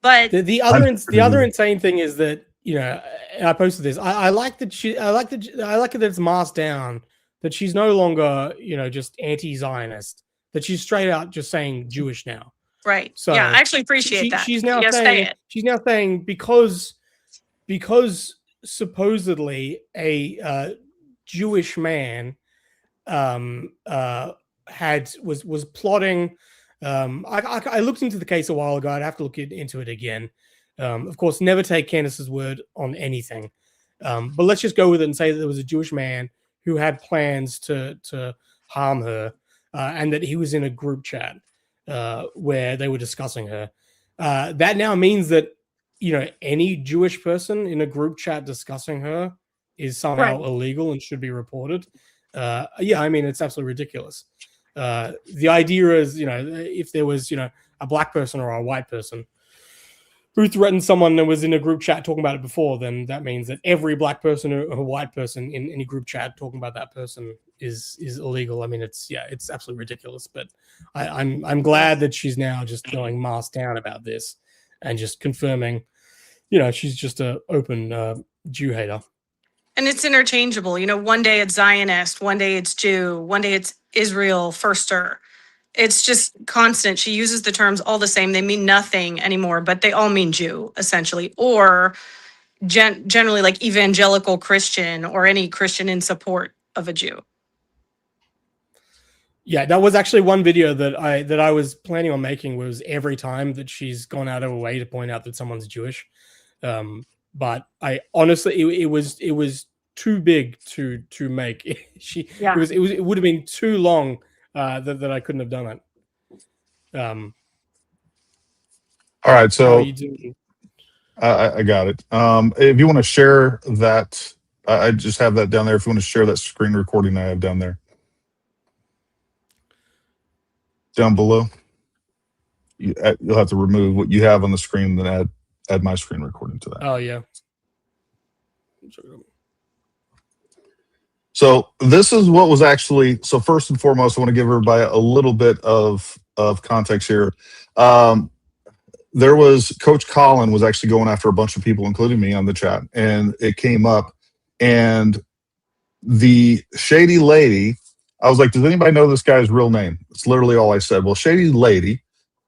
But the other insane thing is that, you know, and I posted this. I like that it's masked down, that she's no longer, you know, just anti-Zionist, that she's straight out just saying Jewish now. right. So yeah, I actually appreciate that. She's now Yes, say saying it. she's now saying because supposedly a Jewish man was plotting. I looked into the case a while ago. I'd have to look into it again. Of course, never take Candace's word on anything. But let's just go with it and say that there was a Jewish man who had plans to harm her, and that he was in a group chat where they were discussing her. That now means that, you know, any Jewish person in a group chat discussing her is somehow illegal and should be reported. Yeah, I mean, it's absolutely ridiculous. The idea is, you know, if there was, you know, a black person or a white person who threatened someone that was in a group chat talking about it before, then that means that every black person or a white person in any group chat talking about that person is illegal. I mean, it's absolutely ridiculous. But I'm glad that she's now just going masked down about this and just confirming, you know, she's just a open Jew hater. And it's interchangeable. You know, one day it's Zionist, one day it's Jew, one day it's Israel firster. It's just constant. She uses the terms all the same. They mean nothing anymore, but they all mean Jew, essentially, or generally like evangelical Christian or any Christian in support of a Jew. Yeah, that was actually one video that I was planning on making, was every time that she's gone out of her way to point out that someone's Jewish. But I honestly, it was too big to make. It would have been too long that I couldn't have done it. All right, so how are you doing? I got it. If you want to share that, I just have that down there. If you want to share that screen recording I have down there, down below, you'll have to remove what you have on the screen, then add my screen recording to that. Oh yeah. So this is what was actually. So first and foremost, I want to give everybody a little bit of context here. There was Coach Colin was actually going after a bunch of people, including me, on the chat, and it came up. And the shady lady, I was like, does anybody know this guy's real name? It's literally all I said. Well, shady lady,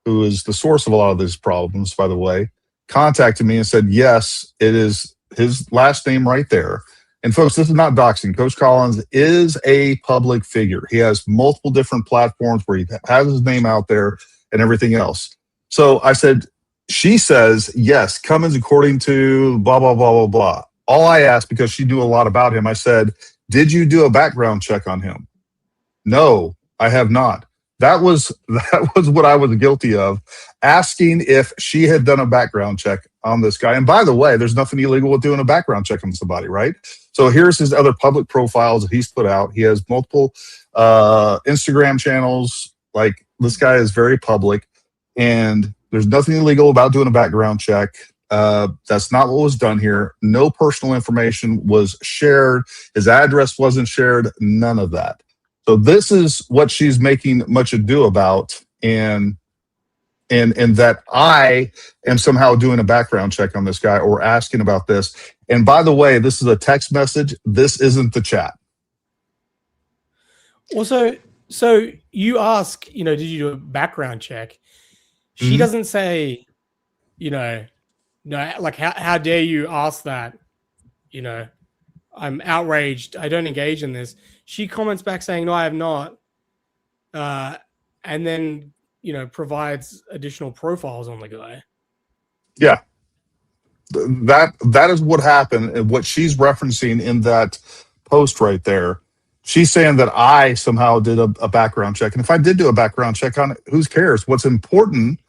who is the source of a lot of these problems, by the way, contacted me and said, yes, it is his last name right there. And folks, this is not doxing. Coach Collins is a public figure. He has multiple different platforms where he has his name out there and everything else. So I said, she says, yes, Cummins according to blah, blah, blah, blah, blah. All I asked, because she knew a lot about him, I said, did you do a background check on him? No, I have not. That was what I was guilty of, asking if she had done a background check on this guy. And by the way, there's nothing illegal with doing a background check on somebody, right? So here's his other public profiles that he's put out. He has multiple Instagram channels. Like, this guy is very public, and there's nothing illegal about doing a background check. That's not what was done here. No personal information was shared. His address wasn't shared. None of that. So this is what she's making much ado about, and that I am somehow doing a background check on this guy or asking about this. And by the way, this is a text message. This isn't the chat. Also, so you ask, you know, did you do a background check? She doesn't say, you know, no, like how dare you ask that, you know, I'm outraged. I don't engage in this. She comments back saying, no, I have not. And then, provides additional profiles on the guy. Yeah. That is what happened, and what she's referencing in that post right there. She's saying that I somehow did a background check, and if I did do a background check on it, who cares? What's important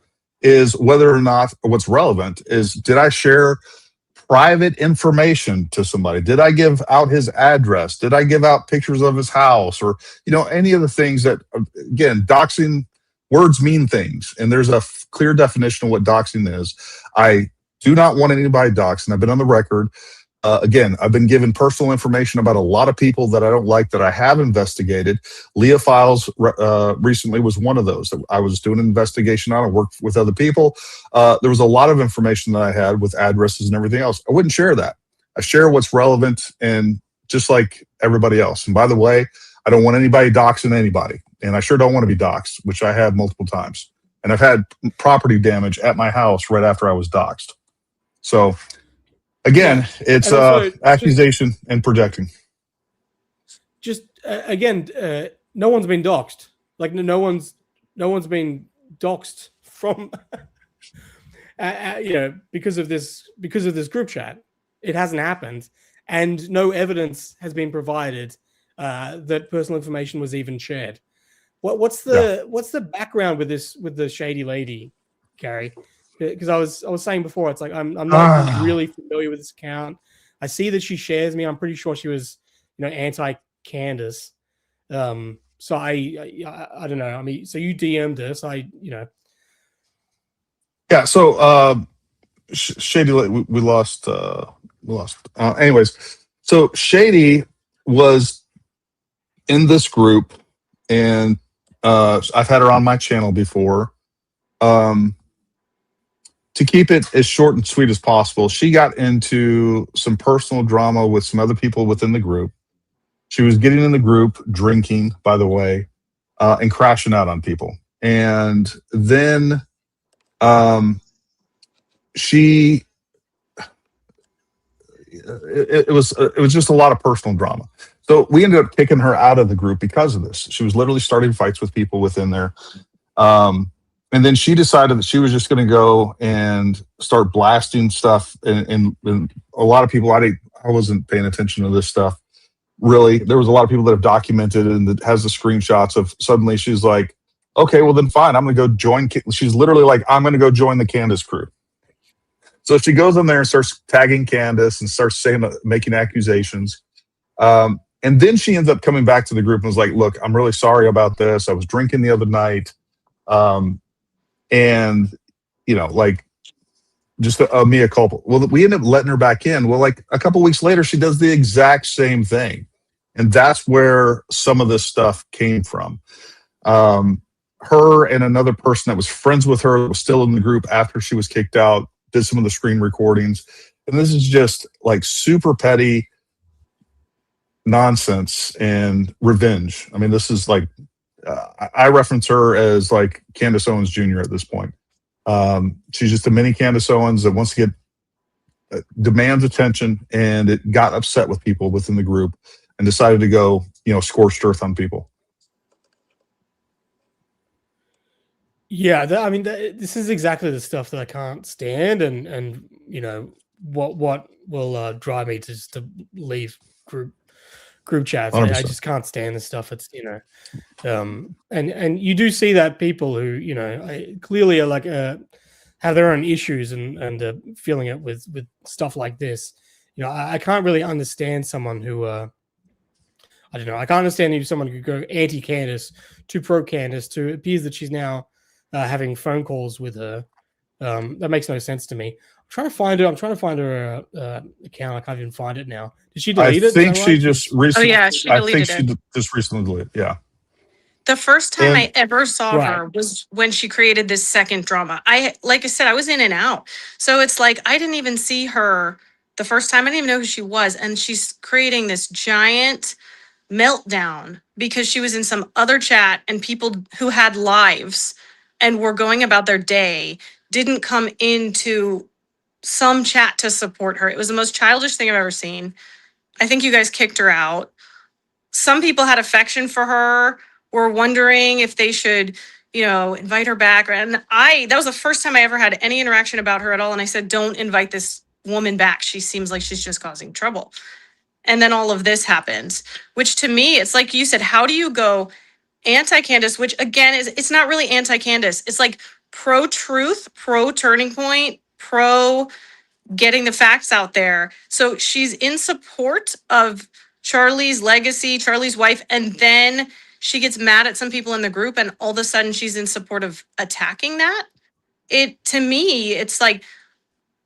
is whether or not, or what's relevant is, did I share private information to somebody? Did I give out his address? Did I give out pictures of his house, or any of the things that, again, doxing, words mean things, and there's a clear definition of what doxing is. I do not want anybody doxed, and I've been on the record. Again, I've been given personal information about a lot of people that I don't like, that I have investigated. Leah Files recently was one of those that I was doing an investigation on. I worked with other people. There was a lot of information that I had with addresses and everything else. I wouldn't share that. I share what's relevant, and just like everybody else. And by the way, I don't want anybody doxing anybody, and I sure don't want to be doxed, which I have multiple times. And I've had property damage at my house right after I was doxed. So again, it's accusation and projecting. Just again, no one's been doxed. Like no one's been doxed from because of this group chat. It hasn't happened, and no evidence has been provided that personal information was even shared. What's the background with the shady lady, Gary? Because I was saying before, it's like I'm not really familiar with this account. I see that she shares me. I'm pretty sure she was, anti Candace. So I don't know. I mean, so you DM'd her. So Yeah. So Shady, we lost. Anyways, so Shady was in this group, and I've had her on my channel before. To keep it as short and sweet as possible, she got into some personal drama with some other people within the group. She was getting in the group, drinking, by the way, and crashing out on people. And then it was just a lot of personal drama. So we ended up kicking her out of the group because of this. She was literally starting fights with people within there. And then she decided that she was just going to go and start blasting stuff. And a lot of people, I wasn't paying attention to this stuff. Really, there was a lot of people that have documented and that has the screenshots of, suddenly she's like, okay, well then fine, I'm going to go join. She's literally like, I'm going to go join the Candace crew. So she goes in there and starts tagging Candace and starts making accusations. And then she ends up coming back to the group and was like, look, I'm really sorry about this. I was drinking the other night. And like, just a mea culpa. Well, we ended up letting her back in. Well, like a couple weeks later, she does the exact same thing, and that's where some of this stuff came from. Her and another person that was friends with her, that was still in the group after she was kicked out, did some of the screen recordings, and this is just like super petty nonsense and revenge. I mean, this is like, I reference her as like Candace Owens Jr. at this point. She's just a mini Candace Owens that wants to get demands attention, and it got upset with people within the group and decided to go, scorched earth on people. Yeah, this is exactly the stuff that I can't stand, and what will drive me to leave group chats. I just can't stand this stuff. It's and you do see that people who clearly are like have their own issues and feeling it with stuff like this. I can't really understand someone who I don't know. I can't understand if someone could go anti-Candace to pro-Candace to it appears that she's now having phone calls with her. That makes no sense to me. I'm trying to find her. I'm trying to find her account. I can't even find it now. Did she delete it? I think she just recently. Oh yeah, she deleted it. Just recently deleted. Yeah. The first time I ever saw her was when she created this second drama. Like I said, I was in and out. So it's like I didn't even see her the first time. I didn't even know who she was. And she's creating this giant meltdown because she was in some other chat, and people who had lives and were going about their day didn't come into some chat to support her. It was the most childish thing I've ever seen. I think you guys kicked her out. Some people had affection for her, were wondering if they should, invite her back. And that was the first time I ever had any interaction about her at all. And I said, don't invite this woman back. She seems like she's just causing trouble. And then all of this happens, which to me, it's like you said, how do you go anti-Candace, which again it's not really anti-Candace. It's like pro-truth, pro-turning point, pro getting the facts out there. So she's in support of Charlie's legacy, Charlie's wife, and then she gets mad at some people in the group and all of a sudden she's in support of attacking that. To me, it's like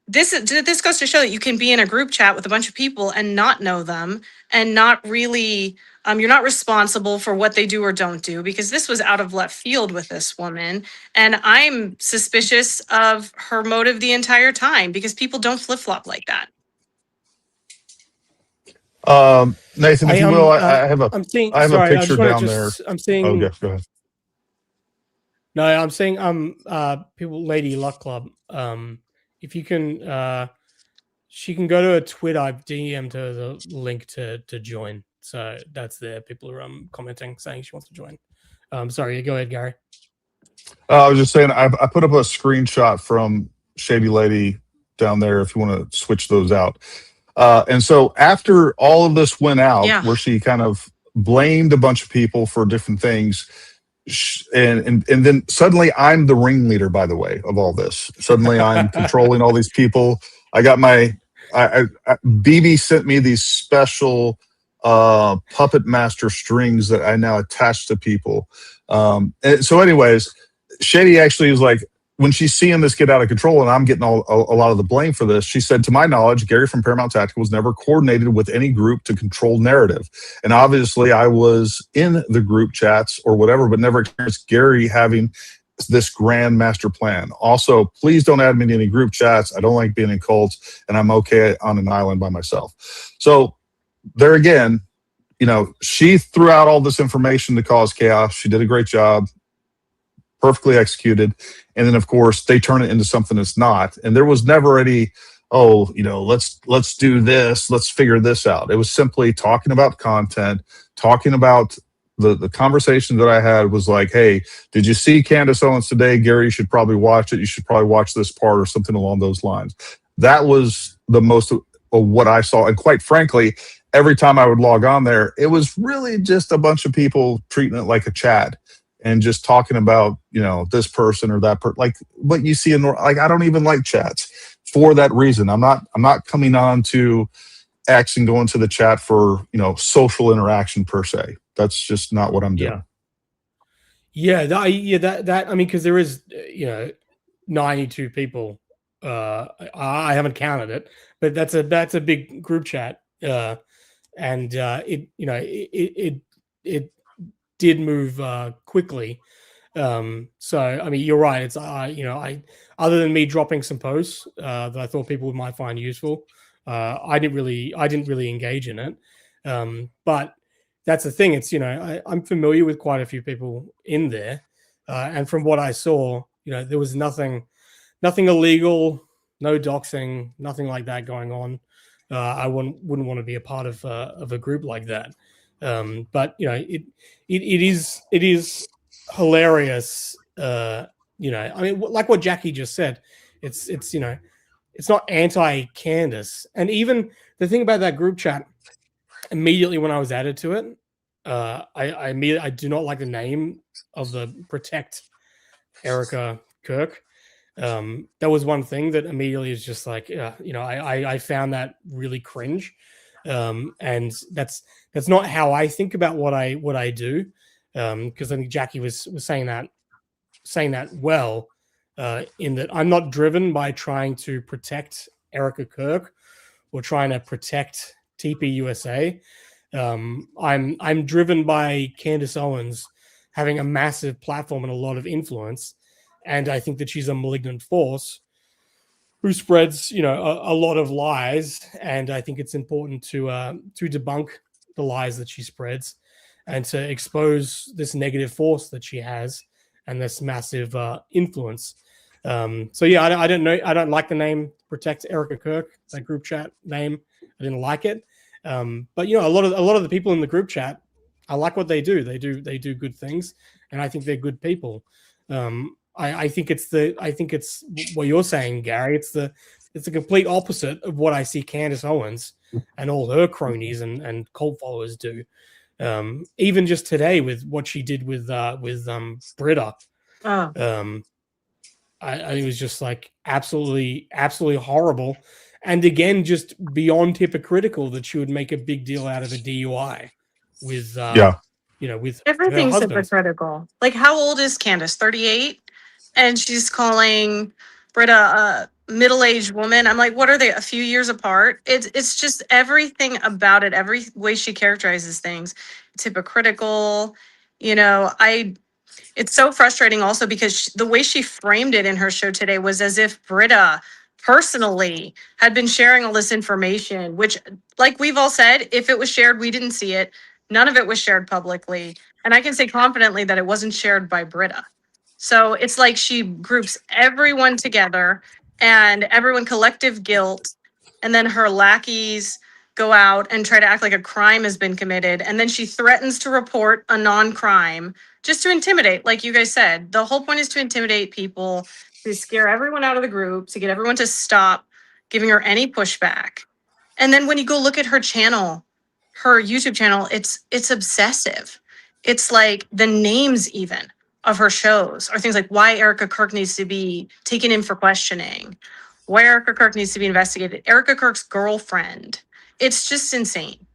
this goes to show that you can be in a group chat with a bunch of people and not know them and not really you're not responsible for what they do or don't do, because this was out of left field with this woman. And I'm suspicious of her motive the entire time because people don't flip-flop like that. Nathan, if you will, I have a picture down there. I'm seeing. Oh, yes, go ahead. No, I'm saying people, Lady Luck Club. If you can, she can go to a Twitter. I've DM'd her the link to join. So that's there. People are commenting saying she wants to join. Sorry, go ahead, Gary. I was just saying I put up a screenshot from Shady Lady down there if you want to switch those out. And so after all of this went out, where she kind of blamed a bunch of people for different things, and then suddenly I'm the ringleader, by the way, of all this. Suddenly I'm controlling all these people. I got BB sent me these special puppet master strings that I now attach to people. And so anyways, Shady actually is like, when she's seeing this get out of control and I'm getting a lot of the blame for this, she said, to my knowledge, Gary from Paramount Tactical was never coordinated with any group to control narrative. And obviously I was in the group chats or whatever, but never experienced Gary having this grand master plan. Also, please don't add me to any group chats. I don't like being in cults, and I'm okay on an island by myself. So there again, she threw out all this information to cause chaos. She did a great job, perfectly executed. And then, of course, they turn it into something it's not. And there was never any, let's do this, let's figure this out. It was simply talking about content, talking about the conversation that I had was like, hey, did you see Candace Owens today? Gary, you should probably watch it. You should probably watch this part or something along those lines. That was the most of what I saw. And quite frankly, every time I would log on there, it was really just a bunch of people treating it like a chat and just talking about, this person or that person, like what you see in, like, I don't even like chats for that reason. I'm not coming on to X and going to the chat for, social interaction per se. That's just not what I'm doing. That I mean, because there is, 92 people. I haven't counted it, but that's a big group chat. And it did move quickly. So I mean, you're right. It's other than me dropping some posts that I thought people might find useful, I didn't really engage in it. But that's the thing. It's I'm familiar with quite a few people in there, and from what I saw, there was nothing illegal, no doxing, nothing like that going on. I wouldn't want to be a part of a group like that. But it is hilarious. I mean, like what Jackie just said, it's not anti-Candace. And even the thing about that group chat, immediately when I was added to it, I do not like the name of the Protect Erica Kirk. That was one thing that immediately is just like, I found that really cringe. And that's not how I think about what I do. Because I think Jackie was saying that well, in that I'm not driven by trying to protect Erica Kirk or trying to protect TP USA. I'm driven by Candace Owens having a massive platform and a lot of influence. And I think that she's a malignant force who spreads, a lot of lies. And I think it's important to debunk the lies that she spreads and to expose this negative force that she has and this massive influence. So yeah, I don't know. I don't like the name Protect Erica Kirk, that group chat name. I didn't like it. But you know, a lot of the people in the group chat, I like what they do. They do good things, and I think they're good people. I think it's what you're saying, Gary. It's the complete opposite of what I see Candace Owens and all her cronies and cult followers do. Even just today with what she did with Britta, Oh. it was just like absolutely horrible, and again just beyond hypocritical that she would make a big deal out of a DUI with Yeah. with her Everything's husband. hypocritical. Like, how old is Candace? 38? And she's calling Britta a middle-aged woman. I'm like, what are they? A few years apart? It's just everything about it. Every way she characterizes things, it's hypocritical. It's so frustrating also because the way she framed it in her show today was as if Britta personally had been sharing all this information, which, like we've all said, if it was shared, we didn't see it. None of it was shared publicly. And I can say confidently that it wasn't shared by Britta. So it's like she groups everyone together and everyone collective guilt. And then her lackeys go out and try to act like a crime has been committed. And then she threatens to report a non-crime just to intimidate. Like you guys said, the whole point is to intimidate people, to scare everyone out of the group, to get everyone to stop giving her any pushback. And then when you go look at her channel, her YouTube channel, it's obsessive. It's like the names even of her shows are things like why Erica Kirk needs to be taken in for questioning, why Erica Kirk needs to be investigated, Erica Kirk's girlfriend. It's just insane.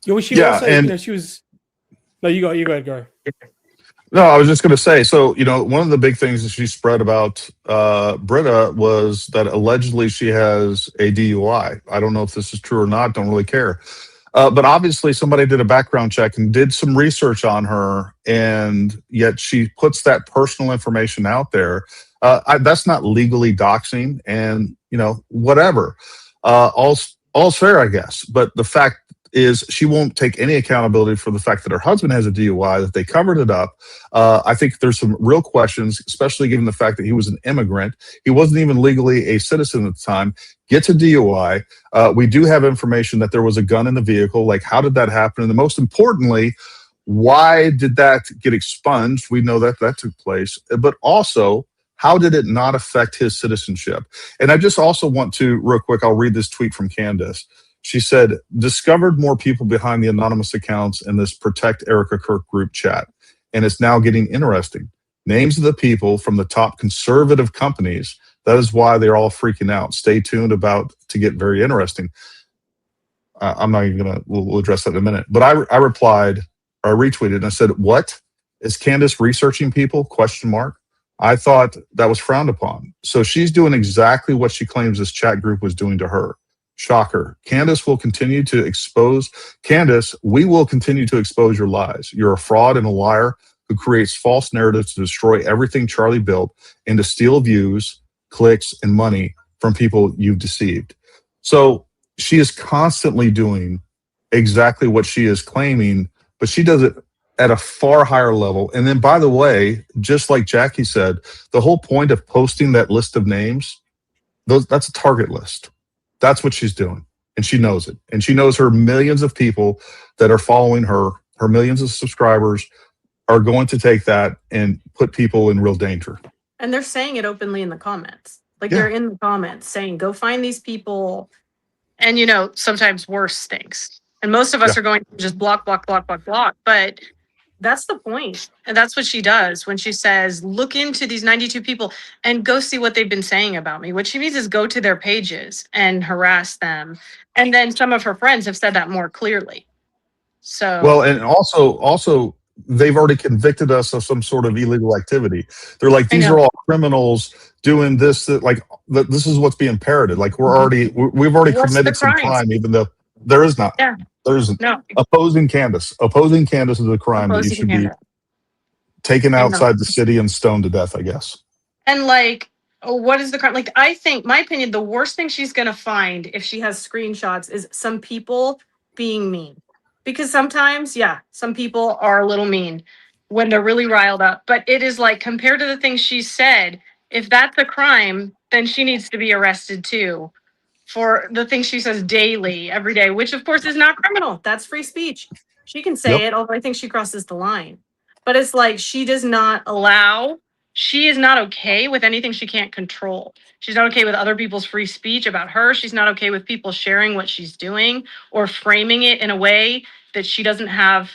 She Yeah, also, and she was. No, you go ahead, go. no, I was just going to say. So, one of the big things that she spread about Britta was that allegedly she has a DUI. I don't know if this is true or not. Don't really care. But obviously, somebody did a background check and did some research on her, and yet she puts that personal information out there. That's not legally doxing, and whatever. All's fair, I guess. But the fact is, she won't take any accountability for the fact that her husband has a DUI, that they covered it up. I think there's some real questions, especially given the fact that he was an immigrant. He wasn't even legally a citizen at the time, gets a DUI. We do have information that there was a gun in the vehicle. Like, how did that happen? And most importantly, why did that get expunged? We know that took place. But also, how did it not affect his citizenship? And I just also want to, real quick, I'll read this tweet from Candace. She said, discovered more people behind the anonymous accounts in this Protect Erica Kirk group chat. And it's now getting interesting. Names of the people from the top conservative companies. That is why they're all freaking out. Stay tuned to get very interesting. I'm not even going to, we'll address that in a minute. But I replied, or I retweeted, and I said, what? Is Candace researching people? ? I thought that was frowned upon. So she's doing exactly what she claims this chat group was doing to her. Shocker. Candace, we will continue to expose your lies. You're a fraud and a liar who creates false narratives to destroy everything Charlie built and to steal views, clicks, and money from people you've deceived. So she is constantly doing exactly what she is claiming, but she does it at a far higher level. And then, by the way, just like Jackie said, the whole point of posting that list of names, that's a target list. That's what she's doing. And she knows it. And she knows her millions of people that are following her millions of subscribers are going to take that and put people in real danger. And they're saying it openly in the comments. Like, they're in the comments saying, go find these people. And, sometimes worse things. And most of us are going to just block. But that's the point. And that's what she does when she says, look into these 92 people and go see what they've been saying about me. What she means is go to their pages and harass them. And then some of her friends have said that more clearly. So, well, and also they've already convicted us of some sort of illegal activity. They're like, these are all criminals doing this, this is what's being parroted. Like, we've already committed some crime, even though there is not. Yeah. There isn't. No. Opposing Candace is a crime that you should be taken outside the city and stoned to death, I guess. And what is the crime? Like, I think, my opinion, the worst thing she's going to find if she has screenshots is some people being mean. Because sometimes, some people are a little mean when they're really riled up. But it is like, compared to the things she said, if that's a crime, then she needs to be arrested too for the things she says daily, every day, which of course is not criminal. That's free speech. She can say Yep. it, although I think she crosses the line. But it's like she does not allow, she is not okay with anything she can't control. She's not okay with other people's free speech about her. She's not okay with people sharing what she's doing or framing it in a way that she doesn't have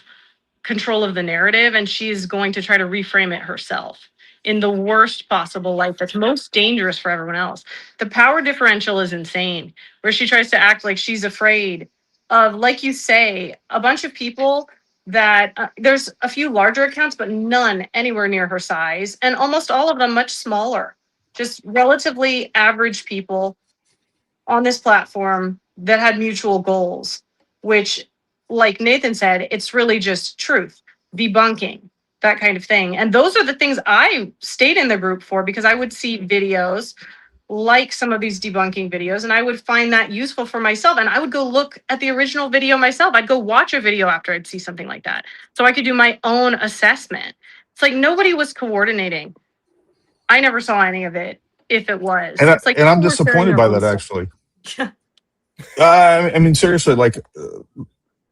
control of the narrative, and she's going to try to reframe it herself in the worst possible light that's most dangerous for everyone else. The power differential is insane, where she tries to act like she's afraid of, like you say, a bunch of people that there's a few larger accounts, but none anywhere near her size, and almost all of them much smaller, just relatively average people on this platform that had mutual goals, which, like Nathan said, it's really just truth, debunking, that kind of thing. And those are the things I stayed in the group for, because I would see videos like some of these debunking videos, and I would find that useful for myself. And I would go look at the original video myself. I'd go watch a video after I'd see something like that, so I could do my own assessment. It's like nobody was coordinating. I never saw any of it. If it was, And it's like I'm people were sharing disappointed their by own that, stuff. actually. I mean, seriously, like,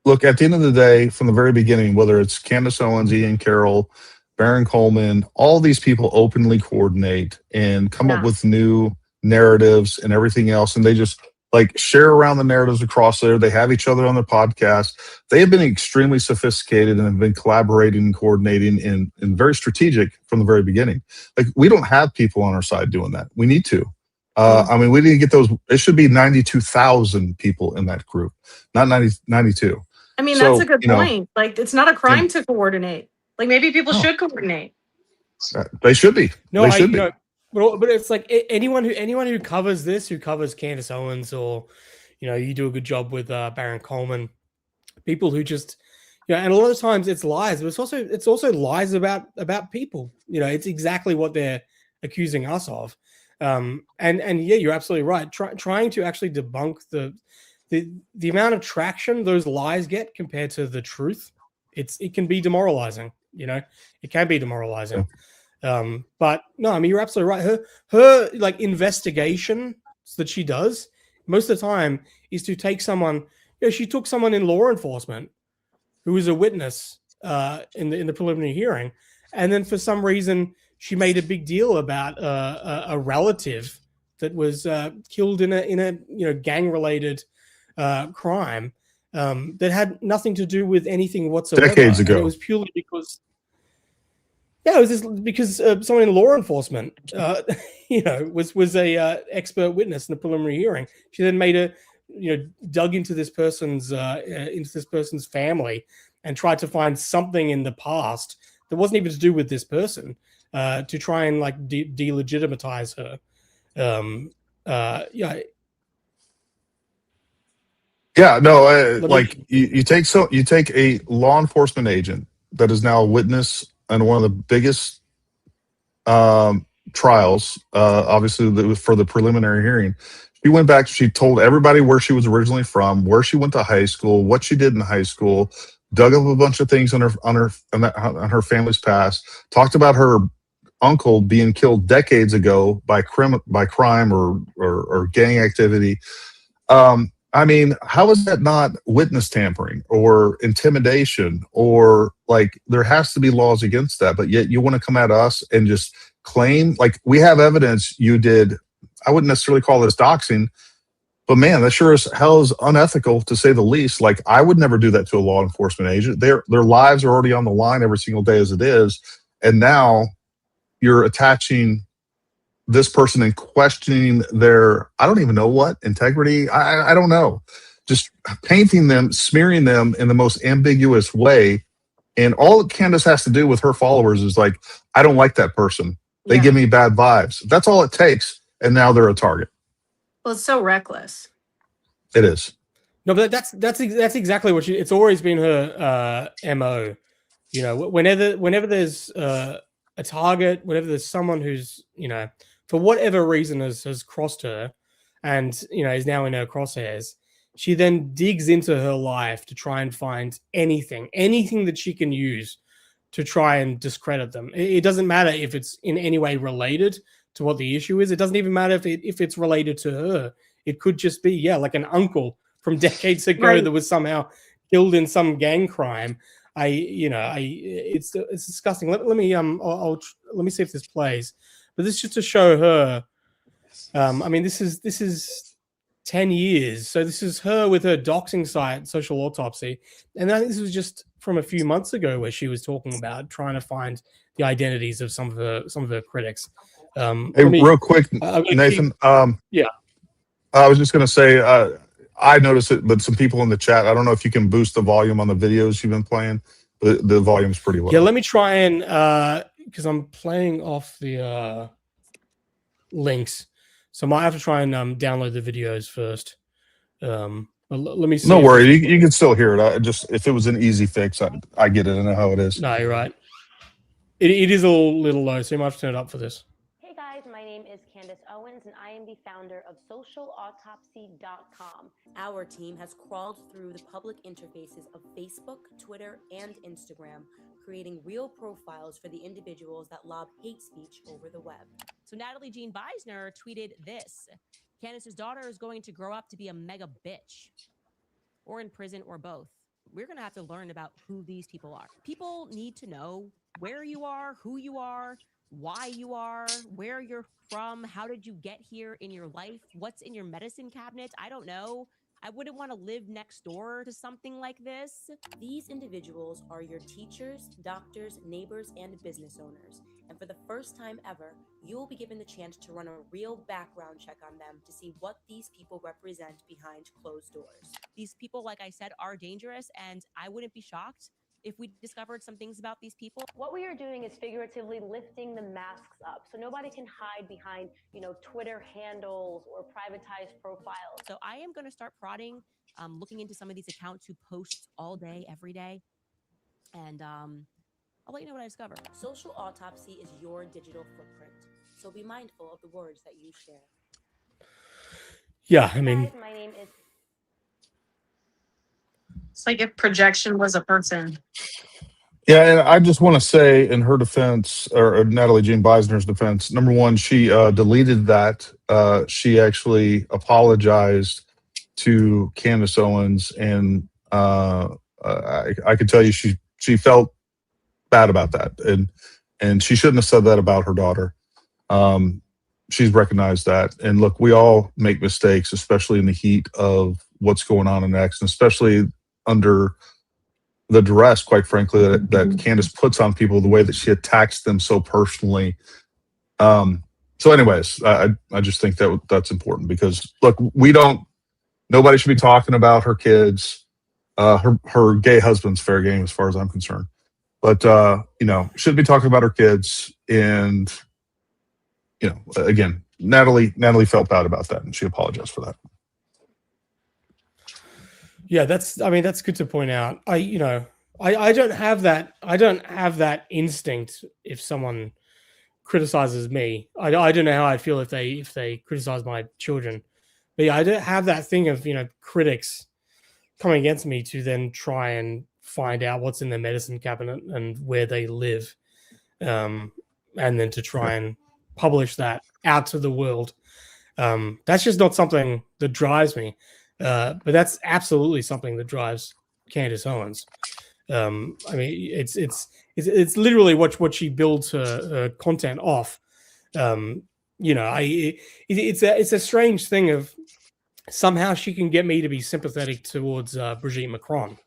look, at the end of the day, from the very beginning, whether it's Candace Owens, Ian Carroll, Baron Coleman, all these people openly coordinate and come up Yeah. with new narratives and everything else. And they just like share around the narratives across there. They have each other on their podcast. They have been extremely sophisticated and have been collaborating and coordinating and very strategic from the very beginning. Like, we don't have people on our side doing that. We need to. I mean, we need to get those. It should be 92,000 people in that group, not 92. I mean, So, that's a good you know, point. Like, it's not a crime to coordinate. Like, maybe people No. should coordinate. They should be. No, They should be. But it's like anyone who covers this, who covers Candace Owens, or you do a good job with Baron Coleman. People who just, and a lot of times it's lies, but it's also lies about people. It's exactly what they're accusing us of. And yeah, you're absolutely right. Trying to actually debunk the amount of traction those lies get compared to the truth, it can be demoralizing. It can be demoralizing. But no, I mean, you're absolutely right. Her like investigation that she does most of the time is to take someone. She took someone in law enforcement who was a witness in the preliminary hearing, and then for some reason she made a big deal about a relative that was killed in a gang related crime that had nothing to do with anything whatsoever. Decades ago. And it was purely because. Yeah, it was just because someone in law enforcement, was a expert witness in the preliminary hearing. She then dug into this person's family and tried to find something in the past that wasn't even to do with this person to try and like delegitimize her. Yeah, no, you take a law enforcement agent that is now a witness on one of the biggest trials, obviously for the preliminary hearing. She went back. She told everybody where she was originally from, where she went to high school, what she did in high school, dug up a bunch of things on her family's past, talked about her uncle being killed decades ago by crime or gang activity. I mean, how is that not witness tampering or intimidation, or like there has to be laws against that, but yet you want to come at us and just claim like we have evidence you did. I wouldn't necessarily call this doxing, but man, that sure as hell is unethical to say the least. Like, I would never do that to a law enforcement agent. Their lives are already on the line every single day as it is. And now you're attaching this person and questioning their, I don't even know what, integrity. I don't know. Just painting them, smearing them in the most ambiguous way. And all Candace has to do with her followers is like, I don't like that person. They give me bad vibes. That's all it takes. And now they're a target. Well, it's so reckless. It is. No, but that's exactly what it's always been her MO. Whenever there's a target, whenever there's someone who's, for whatever reason has crossed her and, is now in her crosshairs, she then digs into her life to try and find anything that she can use to try and discredit them. It doesn't matter if it's in any way related to what the issue is. It doesn't even matter if it's related to her. It could just be, yeah, like an uncle from decades ago Right. that was somehow killed in some gang crime. It's disgusting. Let me let me see if this plays. But this is just to show her. I mean, this is 10 years. So this is her with her doxing site, Social Autopsy, and I think this was just from a few months ago where she was talking about trying to find the identities of some of her critics. Hey, real quick, Nathan. Yeah. I was just going to say, I noticed it, but some people in the chat, I don't know if you can boost the volume on the videos you've been playing, but the volume's pretty low. Yeah, let me try and, because I'm playing off the links, so I might have to try and download the videos first. Let me see. No worry, you can still hear it. If it was an easy fix, I get it. I know how it is. No, you're right. It is a little low, so you might have to turn it up for this. Hey guys, my name is Candace Owens and I am the founder of socialautopsy.com. Our team has crawled through the public interfaces of Facebook, Twitter, and Instagram, creating real profiles for the individuals that lob hate speech over the web. So Natalie Jean Beisner tweeted this: Candace's daughter is going to grow up to be a mega bitch, or in prison, or both. We're going to have to learn about who these people are. People need to know where you are, who you are, why you are, where you're from, how did you get here in your life, what's in your medicine cabinet. I don't know. I wouldn't want to live next door to something like this. These individuals are your teachers, doctors, neighbors, and business owners. And for the first time ever, you will be given the chance to run a real background check on them to see what these people represent behind closed doors. These people, like I said, are dangerous, and I wouldn't be shocked if we discovered some things about these people. What we are doing is figuratively lifting the masks up so nobody can hide behind, Twitter handles or privatized profiles. So I am going to start prodding, looking into some of these accounts who post all day, every day. And I'll let you know what I discover. Social Autopsy is your digital footprint, so be mindful of the words that you share. Yeah, I mean, Guys, my name is... It's like if projection was a person. Yeah, and I just want to say in her defense, or Natalie Jean Beisner's defense, number one, she deleted that. She actually apologized to Candace Owens, and I could tell you she felt bad about that, and she shouldn't have said that about her daughter. She's recognized that, and look, we all make mistakes, especially in the heat of what's going on in X, and especially under the duress, quite frankly, that Candace puts on people, the way that she attacks them so personally. So anyways, I just think that's important, because look, nobody should be talking about her kids. Her gay husband's fair game as far as I'm concerned, but shouldn't be talking about her kids. And again, Natalie felt bad about that, and she apologized for that. yeah, that's good to point out. I don't have that instinct if someone criticizes me. I don't know how I'd feel if they criticize my children. But yeah, I don't have that thing of critics coming against me to then try and find out what's in their medicine cabinet and where they live, and then to try and publish that out to the world. That's just not something that drives me. But that's absolutely something that drives Candace Owens. I mean, it's literally what she builds her content off. It's a strange thing of somehow she can get me to be sympathetic towards Brigitte Macron.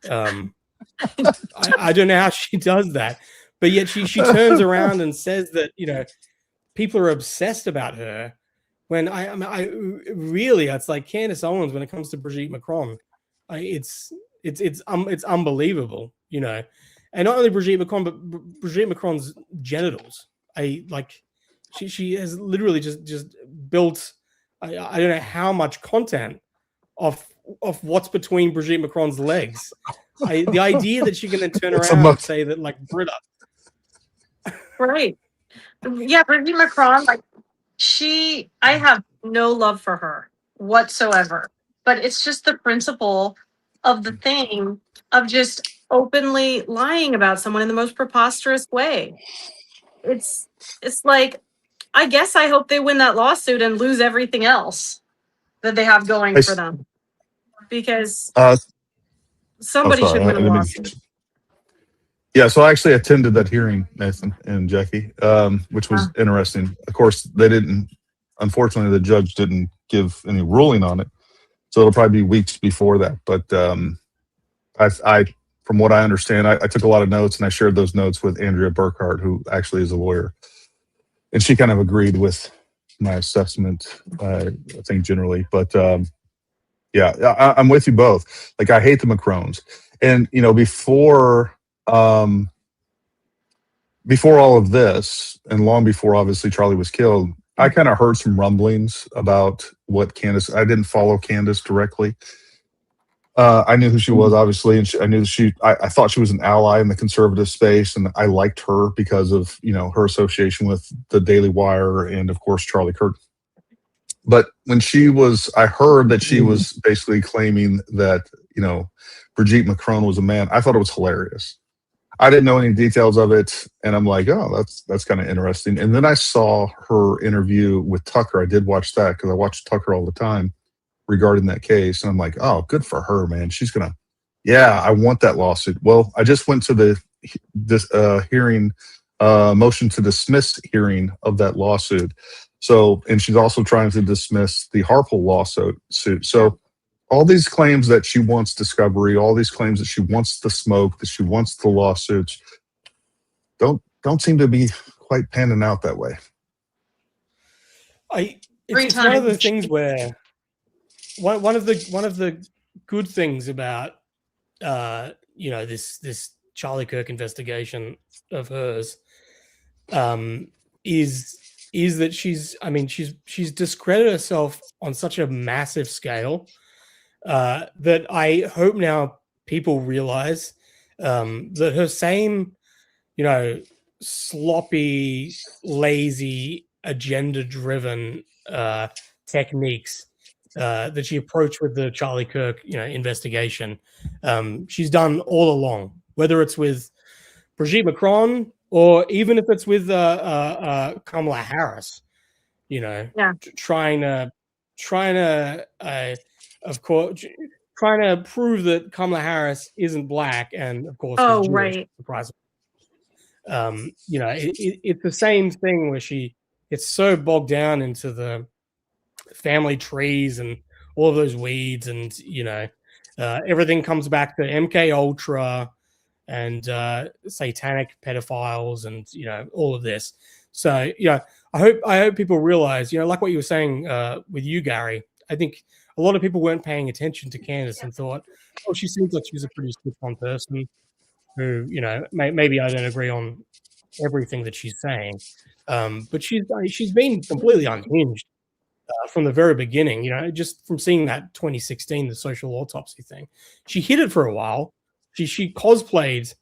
I don't know how she does that, but yet she turns around and says that people are obsessed about her. When I really, it's like Candace Owens when it comes to Brigitte Macron. It's unbelievable, and not only Brigitte Macron, but Brigitte Macron's genitals. She has literally just built. I don't know how much content of what's between Brigitte Macron's legs. The idea that she can then turn around and say that like Britta. Right. Yeah, Brigitte Macron, I have no love for her whatsoever. But it's just the principle of the thing of just openly lying about someone in the most preposterous way. It's like, I guess I hope they win that lawsuit and lose everything else. that they have going I for s- them? Because oh, somebody sorry. should win a I didn't mean lawsuit. Yeah, so I actually attended that hearing, Nathan and Jackie, which was interesting. Of course, they didn't. Unfortunately, the judge didn't give any ruling on it, so it'll probably be weeks before that. But I from what I understand, I took a lot of notes and I shared those notes with Andrea Burkhart, who actually is a lawyer, and she kind of agreed with my assessment. I think generally, but yeah, I'm with you both. Like I hate the Macrones, and um, before all of this, and long before obviously Charlie was killed, I kind of heard some rumblings about what Candace. I didn't follow Candace directly. I knew who she was, obviously, and I knew she. I thought she was an ally in the conservative space, and I liked her because of her association with the Daily Wire and, of course, Charlie Kirk. But when I heard that she was basically claiming that Brigitte Macron was a man. I thought it was hilarious. I didn't know any details of it, and I'm like, oh, that's kind of interesting. And then I saw her interview with Tucker. I did watch that because I watch Tucker all the time regarding that case, and I'm like, oh, good for her, man. She's gonna, yeah, I want that lawsuit. Well, I just went to this hearing, motion to dismiss hearing of that lawsuit. So, and she's also trying to dismiss the Harpel lawsuit. So all these claims that she wants discovery, all these claims that she wants the smoke, that she wants the lawsuits, don't seem to be quite panning out that way. It's one of the things where one of the good things about this Charlie Kirk investigation of hers is that she's discredited herself on such a massive scale that I hope now people realize that her same, sloppy, lazy, agenda-driven techniques that she approached with the Charlie Kirk, investigation, she's done all along, whether it's with Brigitte Macron or even if it's with Kamala Harris, trying to of course, trying to prove that Kamala Harris isn't black and, of course, is Jewish. Right. Surprise. It's the same thing where it's so bogged down into the family trees and all of those weeds, and everything comes back to MK Ultra and satanic pedophiles and all of this. So I hope people realize, like what you were saying with you, Gary. I think a lot of people weren't paying attention to Candace and thought, oh, she seems like she's a pretty stiff-on person who, maybe I don't agree on everything that she's saying, but she's been completely unhinged from the very beginning. Just from seeing that 2016 the social autopsy thing, she hid it for a while. She cosplayed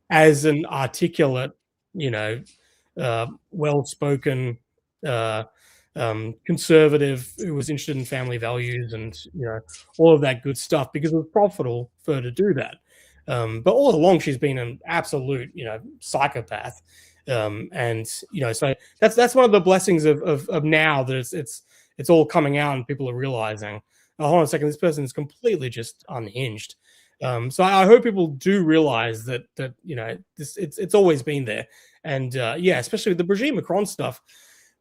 as an articulate, well-spoken conservative who was interested in family values and all of that good stuff because it was profitable for her to do that. But all along she's been an absolute psychopath, and so that's one of the blessings of now that it's all coming out and people are realizing, oh, hold on a second, this person is completely just unhinged. So I hope people do realize that it's always been there, and especially with the Brigitte Macron stuff.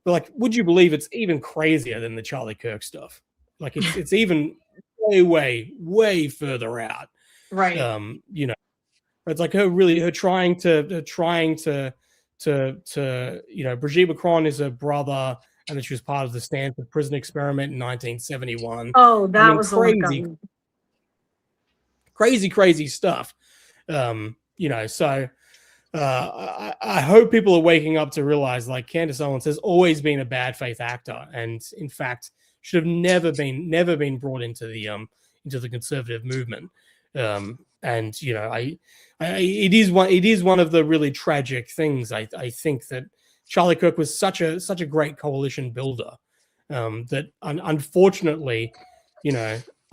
But like, would you believe it's even crazier than the Charlie Kirk stuff? Like it's even way further out. Right. It's like her trying to Brigitte Macron is her brother, and that she was part of the Stanford prison experiment in 1971. Oh, that was crazy stuff. So I hope people are waking up to realize, like, Candace Owens has always been a bad faith actor, and in fact should have never been brought into the conservative movement. And it is one of the really tragic things. I think that Charlie Kirk was such a great coalition builder that unfortunately,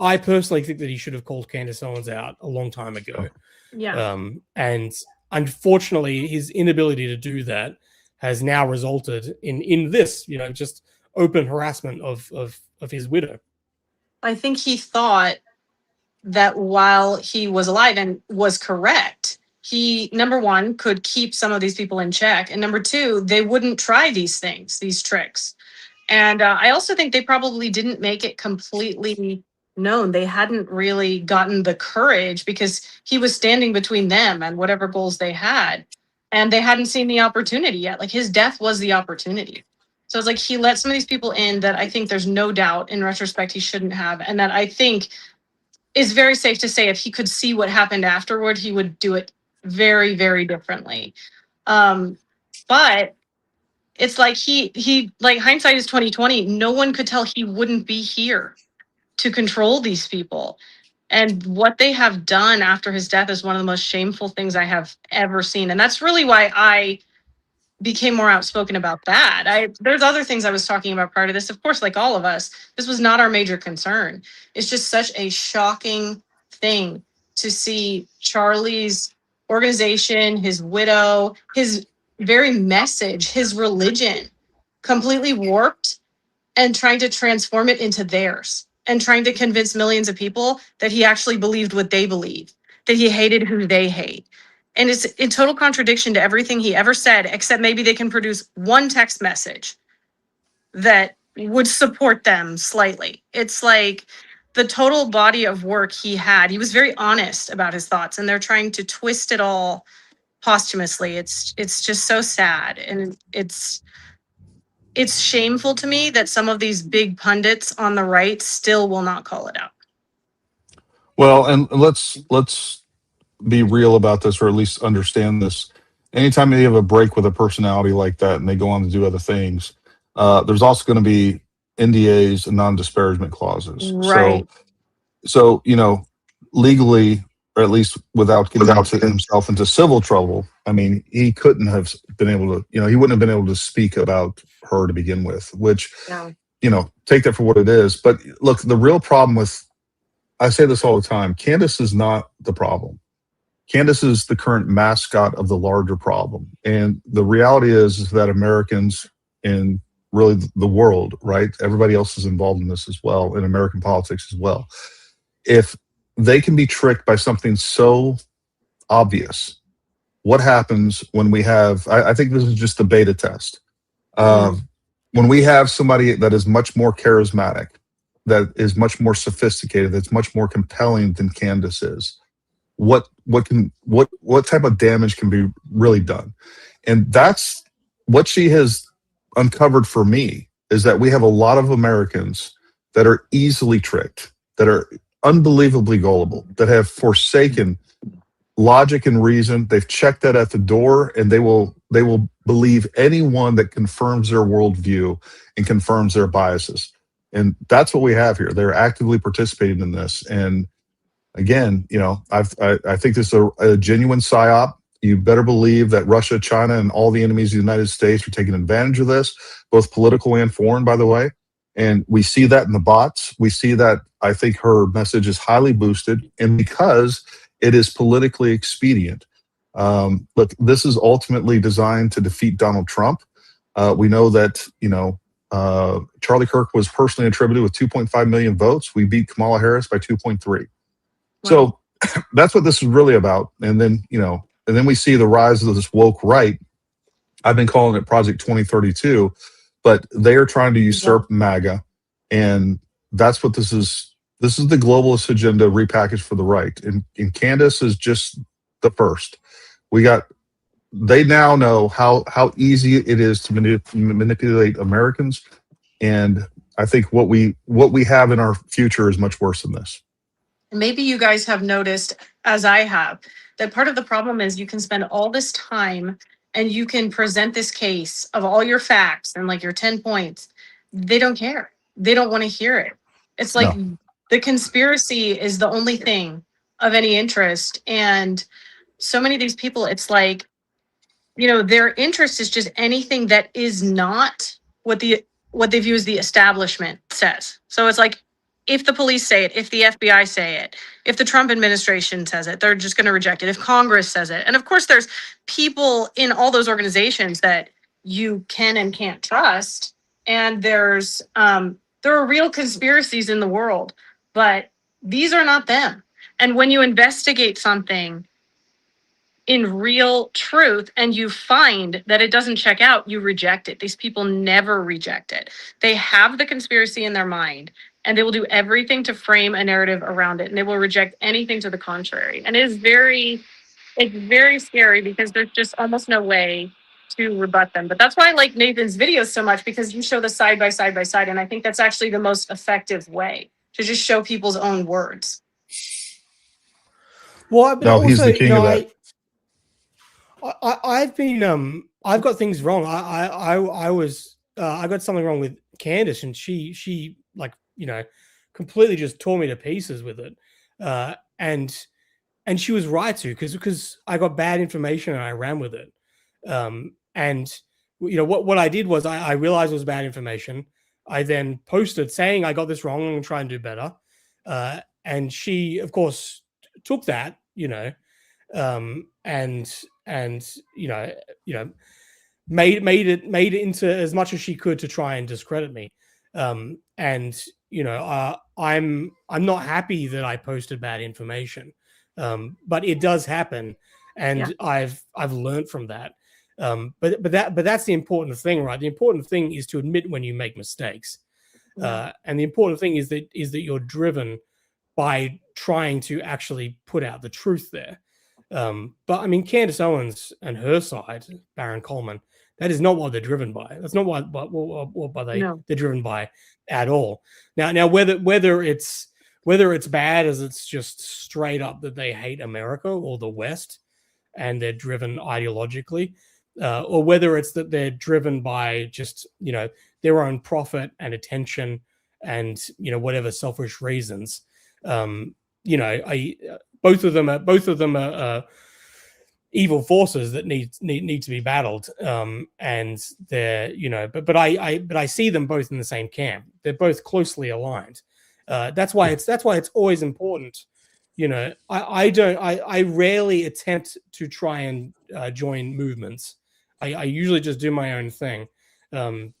I personally think that he should have called Candace Owens out a long time ago. Yeah. And unfortunately, his inability to do that has now resulted in this, just open harassment of his widow. I think he thought that while he was alive and was correct, he, number one, could keep some of these people in check. And number two, they wouldn't try these things, these tricks. And I also think they probably didn't make it completely known. They hadn't really gotten the courage because he was standing between them and whatever goals they had. And they hadn't seen the opportunity yet. Like his death was the opportunity. So it's like he let some of these people in that I think there's no doubt in retrospect he shouldn't have. And that I think is very safe to say if he could see what happened afterward, he would do it very, very differently. But it's like he like hindsight is 2020. No one could tell he wouldn't be here to control these people. And what they have done after his death is one of the most shameful things I have ever seen. And that's really why I became more outspoken about that. There's other things I was talking about prior to this. Of course, like all of us, this was not our major concern. It's just such a shocking thing to see Charlie's organization, his widow, his very message, his religion completely warped and trying to transform it into theirs and trying to convince millions of people that he actually believed what they believe, that he hated who they hate. And it's in total contradiction to everything he ever said, except maybe they can produce one text message that would support them slightly. It's like the total body of work he had. He was very honest about his thoughts, and they're trying to twist it all posthumously. It's just so sad, and it's shameful to me that some of these big pundits on the right still will not call it out. Well, and let's be real about this, or at least understand this. Anytime you have a break with a personality like that and they go on to do other things, there's also going to be NDAs and non-disparagement clauses. Right. So legally, or at least without getting himself into civil trouble, I mean, he couldn't have been able to, he wouldn't have been able to speak about her to begin with, which, take that for what it is. But look, the real problem with, I say this all the time, Candace is not the problem. Candace is the current mascot of the larger problem. And the reality is that Americans in really the world, right? Everybody else is involved in this as well, in American politics as well. If they can be tricked by something so obvious, what happens when we have, I think this is just the beta test. When we have somebody that is much more charismatic, that is much more sophisticated, that's much more compelling than Candace is, what type of damage can be really done? And that's what she has uncovered for me, is that we have a lot of Americans that are easily tricked, that are unbelievably gullible, that have forsaken logic and reason. They've checked that at the door, and they will believe anyone that confirms their worldview and confirms their biases. And that's what we have here. They're actively participating in this. And again, I think this is a genuine psyop. You better believe that Russia, China, and all the enemies of the United States are taking advantage of this, both political and foreign, by the way. And we see that in the bots. We see that I think her message is highly boosted, and because it is politically expedient. Look, this is ultimately designed to defeat Donald Trump. We know that, Charlie Kirk was personally attributed with 2.5 million votes. We beat Kamala Harris by 2.3. Wow. So that's what this is really about. And then, and then we see the rise of this woke right. I've been calling it Project 2032, but they are trying to usurp MAGA. And that's what this is. This is the globalist agenda repackaged for the right. And Candace is just the first. They now know how easy it is to manipulate Americans. And I think what we have in our future is much worse than this. Maybe you guys have noticed, as I have, that part of the problem is you can spend all this time and you can present this case of all your facts and like your 10 points. They don't care. They don't want to hear it. It's like the conspiracy is the only thing of any interest. And so many of these people, it's like, their interest is just anything that is not what they view as the establishment says. So it's like, if the police say it, if the FBI say it, if the Trump administration says it, they're just going to reject it. If Congress says it. And of course, there's people in all those organizations that you can and can't trust. And there are real conspiracies in the world but these are not them. And when you investigate something in real truth and you find that it doesn't check out, you reject it. These people never reject it. They have the conspiracy in their mind and they will do everything to frame a narrative around it, and they will reject anything to the contrary. And it's very scary because there's just almost no way to rebut them. But that's why I like Nathan's videos so much, because you show the side by side by side. And I think that's actually the most effective way to just show people's own words. Well, but No, also, he's the king of that. I've been I've got things wrong. I got something wrong with Candace, and she like, you know, completely just tore me to pieces with it. And she was right to, because I got bad information and I ran with it. And you know what I did was I realized it was bad information. I then posted saying I got this wrong and try and do better. And she, of course, took that, you know, and you know, made it into as much as she could to try and discredit me. And you know, I'm not happy that I posted bad information, but it does happen, and yeah. I've learned from that. But that's the important thing, right? The important thing is to admit when you make mistakes, and the important thing is that you're driven by trying to actually put out the truth there. But I mean, Candace Owens and her side, Baron Coleman, that is not what they're driven by. That's not what they're driven by at all. Now whether it's bad as it's just straight up that they hate America or the West and they're driven ideologically, or whether it's that they're driven by just, you know, their own profit and attention and, you know, whatever selfish reasons, you know, both of them are evil forces that need to be battled. And they're, you know, but I see them both in the same camp. They're both closely aligned. That's why it's always important. You know, I rarely attempt to try and join movements. I usually just do my own thing,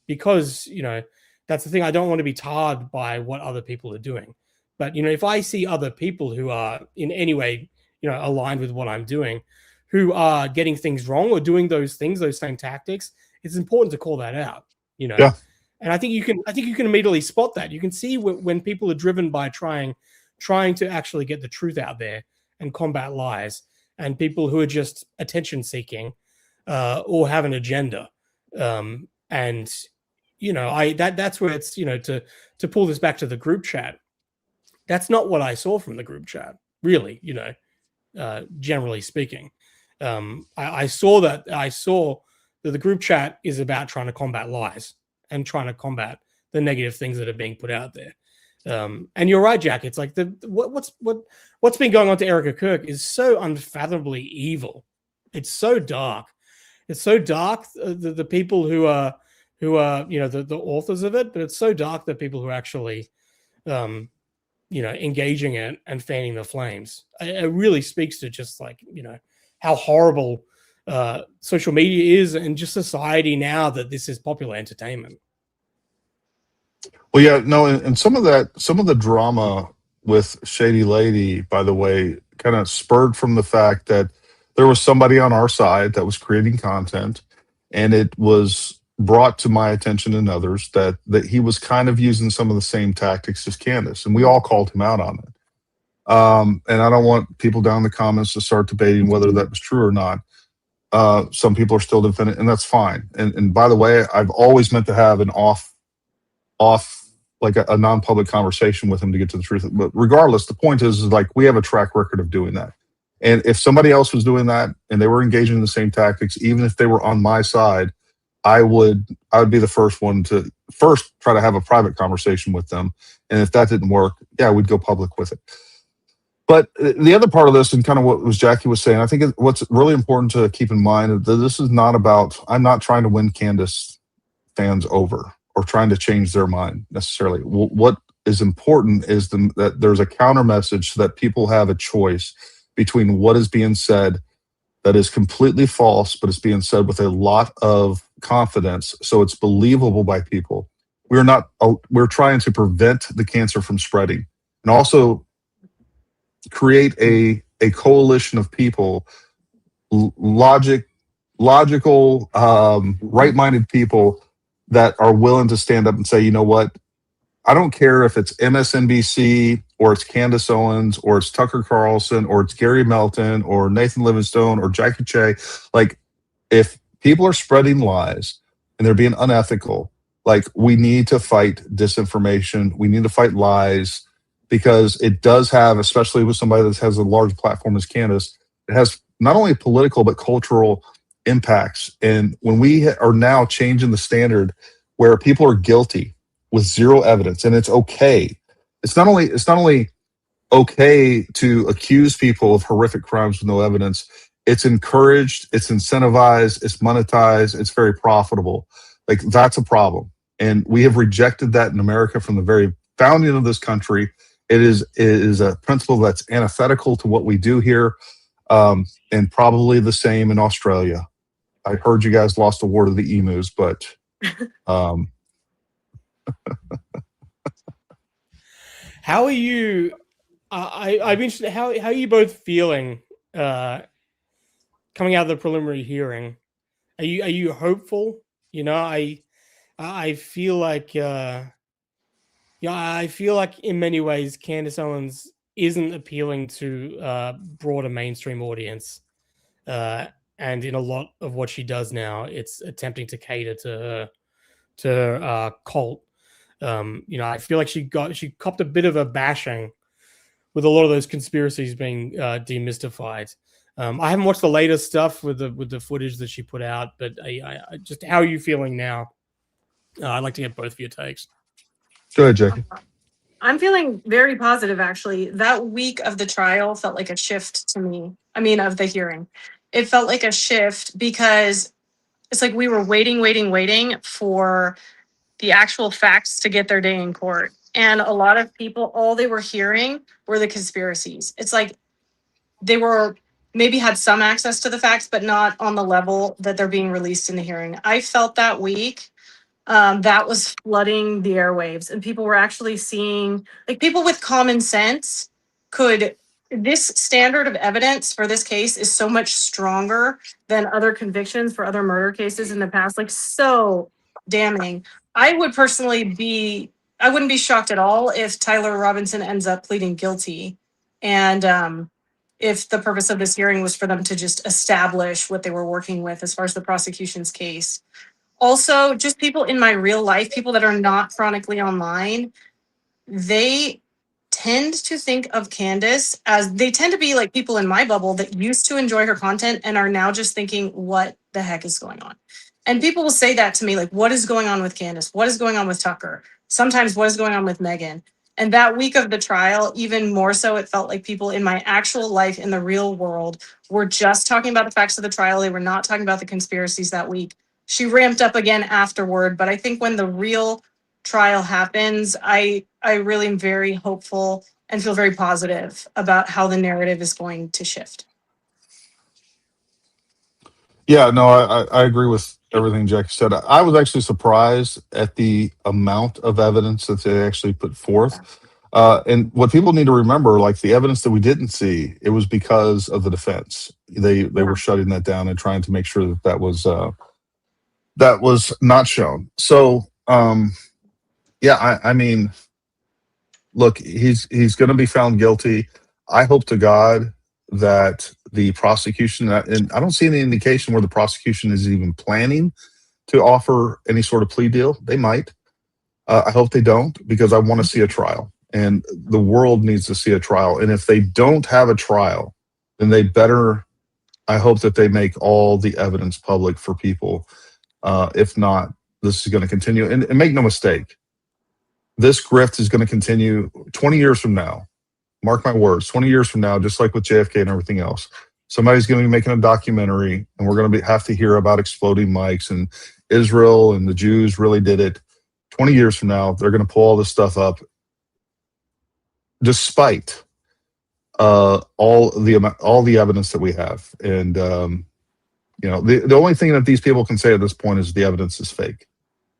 because, you know, that's the thing. I don't want to be tarred by what other people are doing. But, you know, if I see other people who are in any way, you know, aligned with what I'm doing, who are getting things wrong or doing those things, those same tactics, it's important to call that out, you know. Yeah. And I think you can immediately spot that. You can see when people are driven by trying to actually get the truth out there and combat lies, and people who are just attention seeking, or have an agenda. And, you know, that's where it's, you know, to pull this back to the group chat. That's not what I saw from the group chat, really, you know, generally speaking. I saw that the group chat is about trying to combat lies and trying to combat the negative things that are being put out there. And you're right, Jack. It's like what's been going on to Erica Kirk is so unfathomably evil. It's so dark. It's so dark. The people who are you know, the authors of it, but it's so dark that people who are actually you know, engaging it and fanning the flames. It really speaks to just, like, you know, how horrible social media is and just society now that this is popular entertainment. Well, yeah, no, and some of the drama with Shady Lady, by the way, kind of spurred from the fact that there was somebody on our side that was creating content, and it was brought to my attention and others that he was kind of using some of the same tactics as Candace, and we all called him out on it. And I don't want people down in the comments to start debating whether that was true or not. Some people are still defending, and that's fine. And by the way, I've always meant to have an off like a non-public conversation with him to get to the truth. But regardless, the point is like, we have a track record of doing that. And if somebody else was doing that and they were engaging in the same tactics, even if they were on my side, I would be the first one to try to have a private conversation with them. And if that didn't work, yeah, we'd go public with it. But the other part of this, and kind of what Jackie was saying, I think what's really important to keep in mind is that this is not about, I'm not trying to win Candace fans over or trying to change their mind necessarily. What is important is that there's a counter message so that people have a choice between what is being said that is completely false, but it's being said with a lot of confidence, so it's believable by people. We're trying to prevent the cancer from spreading. and also create a coalition of people, logical, right-minded people that are willing to stand up and say, you know what? I don't care if it's MSNBC or it's Candace Owens or it's Tucker Carlson or it's Gary Melton or Nathan Livingstone or Jackie Che. Like, if people are spreading lies and they're being unethical, like, we need to fight disinformation. We need to fight lies, because it does have, especially with somebody that has a large platform as Candace, it has not only political but cultural impacts. And when we are now changing the standard where people are guilty with zero evidence, and it's okay. It's not only okay to accuse people of horrific crimes with no evidence. It's encouraged, it's incentivized, it's monetized, it's very profitable. Like, that's a problem. And we have rejected that in America from the very founding of this country. It is a principle that's antithetical to what we do here, and probably the same in Australia. I heard you guys lost a war to the emus, but how are you? I'm interested. How are you both feeling coming out of the preliminary hearing? Are you hopeful? You know, I feel like I feel like in many ways Candace Owens isn't appealing to broader mainstream audience, and in a lot of what she does now, it's attempting to cater to her cult. You know, I feel like she copped a bit of a bashing with a lot of those conspiracies being demystified. I haven't watched the latest stuff with the footage that she put out, but I just, how are you feeling now? I'd like to get both of your takes. Go ahead, Jackie. I'm feeling very positive, actually. That week of the trial felt like a shift to me. I mean, of the hearing. It felt like a shift because it's like we were waiting for the actual facts to get their day in court. And a lot of people, all they were hearing were the conspiracies. It's like they were maybe had some access to the facts, but not on the level that they're being released in the hearing. I felt that week that was flooding the airwaves, and people were actually seeing, like, people with common sense could, this standard of evidence for this case is so much stronger than other convictions for other murder cases in the past, like, so damning. I would personally I wouldn't be shocked at all if Tyler Robinson ends up pleading guilty. And if the purpose of this hearing was for them to just establish what they were working with as far as the prosecution's case. Also, just people in my real life, people that are not chronically online, they tend to think of Candace as, they tend to be like people in my bubble that used to enjoy her content and are now just thinking, what the heck is going on? And people will say that to me, like, what is going on with Candace? What is going on with Tucker? Sometimes, what is going on with Megan? And that week of the trial, even more so, it felt like people in my actual life in the real world were just talking about the facts of the trial. They were not talking about the conspiracies that week. She ramped up again afterward, but I think when the real trial happens, I really am very hopeful and feel very positive about how the narrative is going to shift. Yeah, no, I agree with everything Jackie said. I was actually surprised at the amount of evidence that they actually put forth. And what people need to remember, like, the evidence that we didn't see, it was because of the defense. They were shutting that down and trying to make sure that was not shown. So, yeah, I mean, look, he's going to be found guilty. I hope to God that the prosecution, and I don't see any indication where the prosecution is even planning to offer any sort of plea deal. They might. I hope they don't, because I want to see a trial, and the world needs to see a trial. And if they don't have a trial, then they better, I hope that they make all the evidence public for people. If not, this is going to continue. And make no mistake, this grift is going to continue 20 years from now. Mark my words, 20 years from now, just like with JFK and everything else, somebody's going to be making a documentary, and we're going to have to hear about exploding mics and Israel and the Jews really did it. 20 years from now, they're going to pull all this stuff up, despite all the evidence that we have. And you know, the only thing that these people can say at this point is the evidence is fake.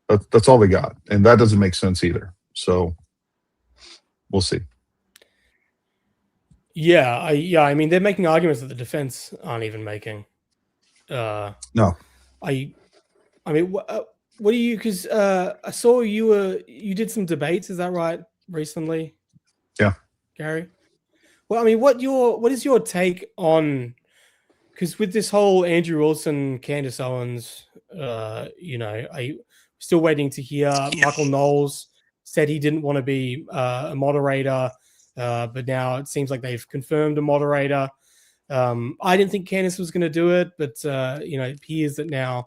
That's all they got, and that doesn't make sense either. So we'll see. Yeah, I mean, they're making arguments that the defense aren't even making. No. I mean, what do you? Because I saw you did some debates. Is that right? Recently, Yeah. Gary. Well, I mean, what is your take on? Because with this whole Andrew Wilson, Candace Owens, I still waiting to hear. Michael Knowles said he didn't want to be a moderator, but now it seems like they've confirmed a moderator. I didn't think Candace was going to do it, but it appears that now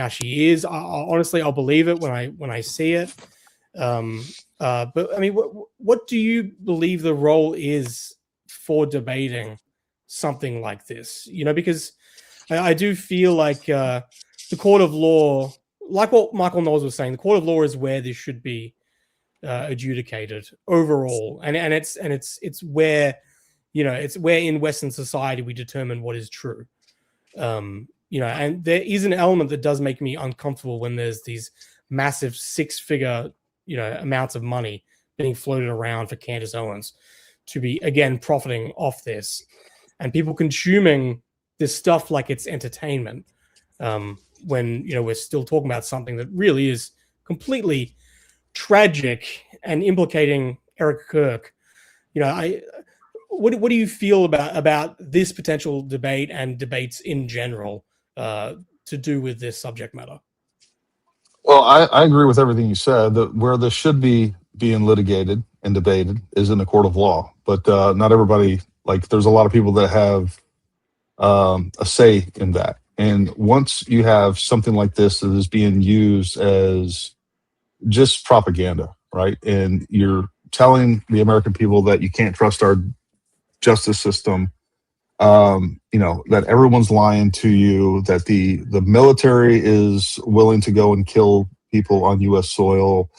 she is. Honestly, I'll believe it when I see it. But I mean, what do you believe the role is for debating something like this? Because I do feel like the court of law, like what Michael Knowles was saying, the court of law is where this should be adjudicated overall, and it's where it's where in Western society we determine what is true. And there is an element that does make me uncomfortable when there's these massive six-figure amounts of money being floated around for Candace Owens to be, again, profiting off this, and people consuming this stuff like it's entertainment, when we're still talking about something that really is completely tragic and implicating Eric Kirk. What do you feel about this potential debate and debates in general to do with this subject matter? Well, I agree with everything you said. That where this should be being litigated and debated is in the court of law, but not everybody. Like, there's a lot of people that have a say in that. And once you have something like this that is being used as just propaganda, right? And you're telling the American people that you can't trust our justice system, that everyone's lying to you, that the military is willing to go and kill people on U.S. soil,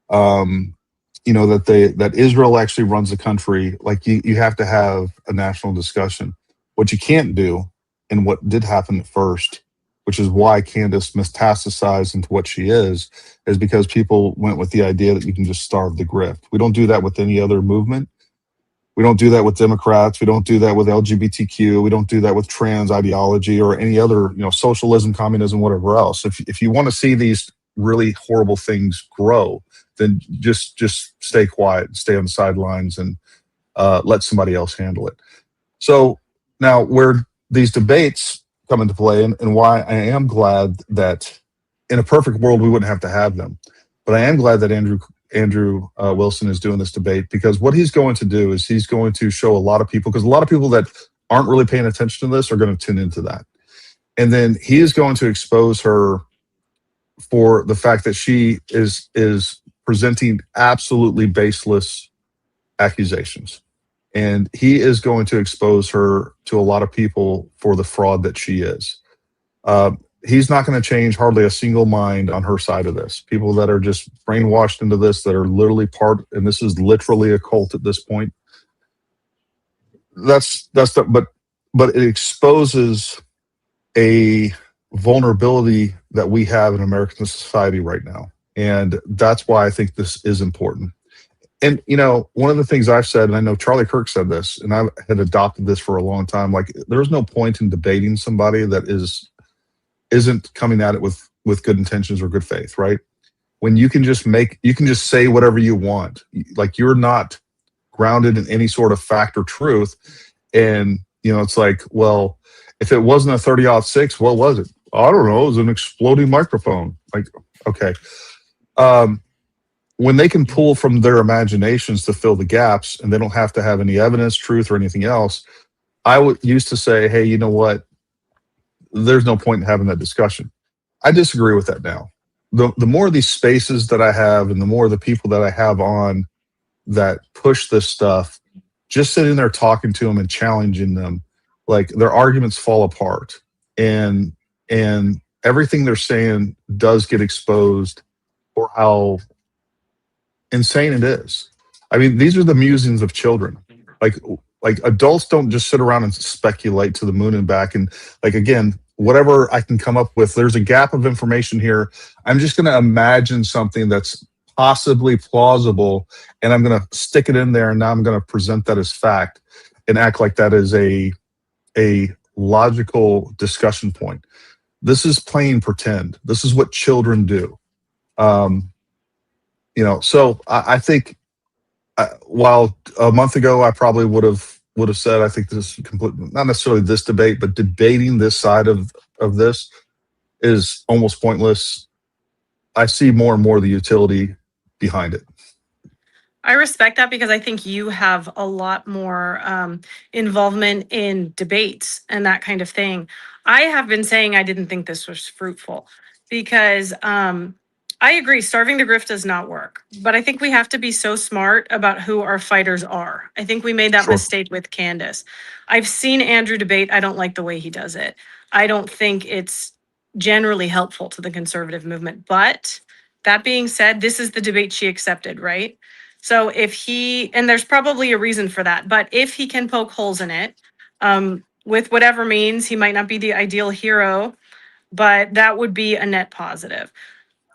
that Israel actually runs the country. Like, you have to have a national discussion. What you can't do, and what did happen at first, which is why Candace metastasized into what she is because people went with the idea that you can just starve the grift. We don't do that with any other movement. We don't do that with Democrats. We don't do that with LGBTQ. We don't do that with trans ideology or any other, socialism, communism, whatever else. If you want to see these really horrible things grow, then just stay quiet, stay on the sidelines, and let somebody else handle it. So now, where these debates come into play, and why I am glad that in a perfect world we wouldn't have to have them, but I am glad that Andrew Wilson is doing this debate, because what he's going to do is he's going to show a lot of people, because a lot of people that aren't really paying attention to this are going to tune into that. And then he is going to expose her for the fact that she is presenting absolutely baseless accusations. And he is going to expose her to a lot of people for the fraud that she is. He's not going to change hardly a single mind on her side of this. People that are just brainwashed into this, that are literally and this is literally a cult at this point. But it exposes a vulnerability that we have in American society right now. And that's why I think this is important. And, one of the things I've said, and I know Charlie Kirk said this, and I had adopted this for a long time, like, there's no point in debating somebody that isn't coming at it with good intentions or good faith, right? When you can just say whatever you want, like, you're not grounded in any sort of fact or truth. And, it's like, well, if it wasn't a 30-06, what was it? I don't know. It was an exploding microphone. Like, okay. When they can pull from their imaginations to fill the gaps, and they don't have to have any evidence, truth, or anything else, I used to say, hey, you know what? There's no point in having that discussion. I disagree with that now. The more of these spaces that I have, and the more of the people that I have on that push this stuff, just sitting there talking to them and challenging them, like, their arguments fall apart, and everything they're saying does get exposed for how insane it is. I mean, these are the musings of children. Like adults don't just sit around and speculate to the moon and back. And, like, again, whatever I can come up with, there's a gap of information here. I'm just going to imagine something that's possibly plausible, and I'm going to stick it in there, and now I'm going to present that as fact. and act like that is a logical discussion point. This is playing pretend. This is what children do. So I think while a month ago I probably would have said I think this is completely, not necessarily this debate, but debating this side of this is almost pointless. I see more and more the utility behind it. I respect that because I think you have a lot more involvement in debates and that kind of thing. I have been saying I didn't think this was fruitful because I agree, starving the grift does not work. But I think we have to be so smart about who our fighters are. I think we made that mistake with Candace. I've seen Andrew debate. I don't like the way he does it. I don't think it's generally helpful to the conservative movement. But that being said, this is the debate she accepted, right? So if he, and there's probably a reason for that, but if he can poke holes in it, with whatever means, he might not be the ideal hero, but that would be a net positive.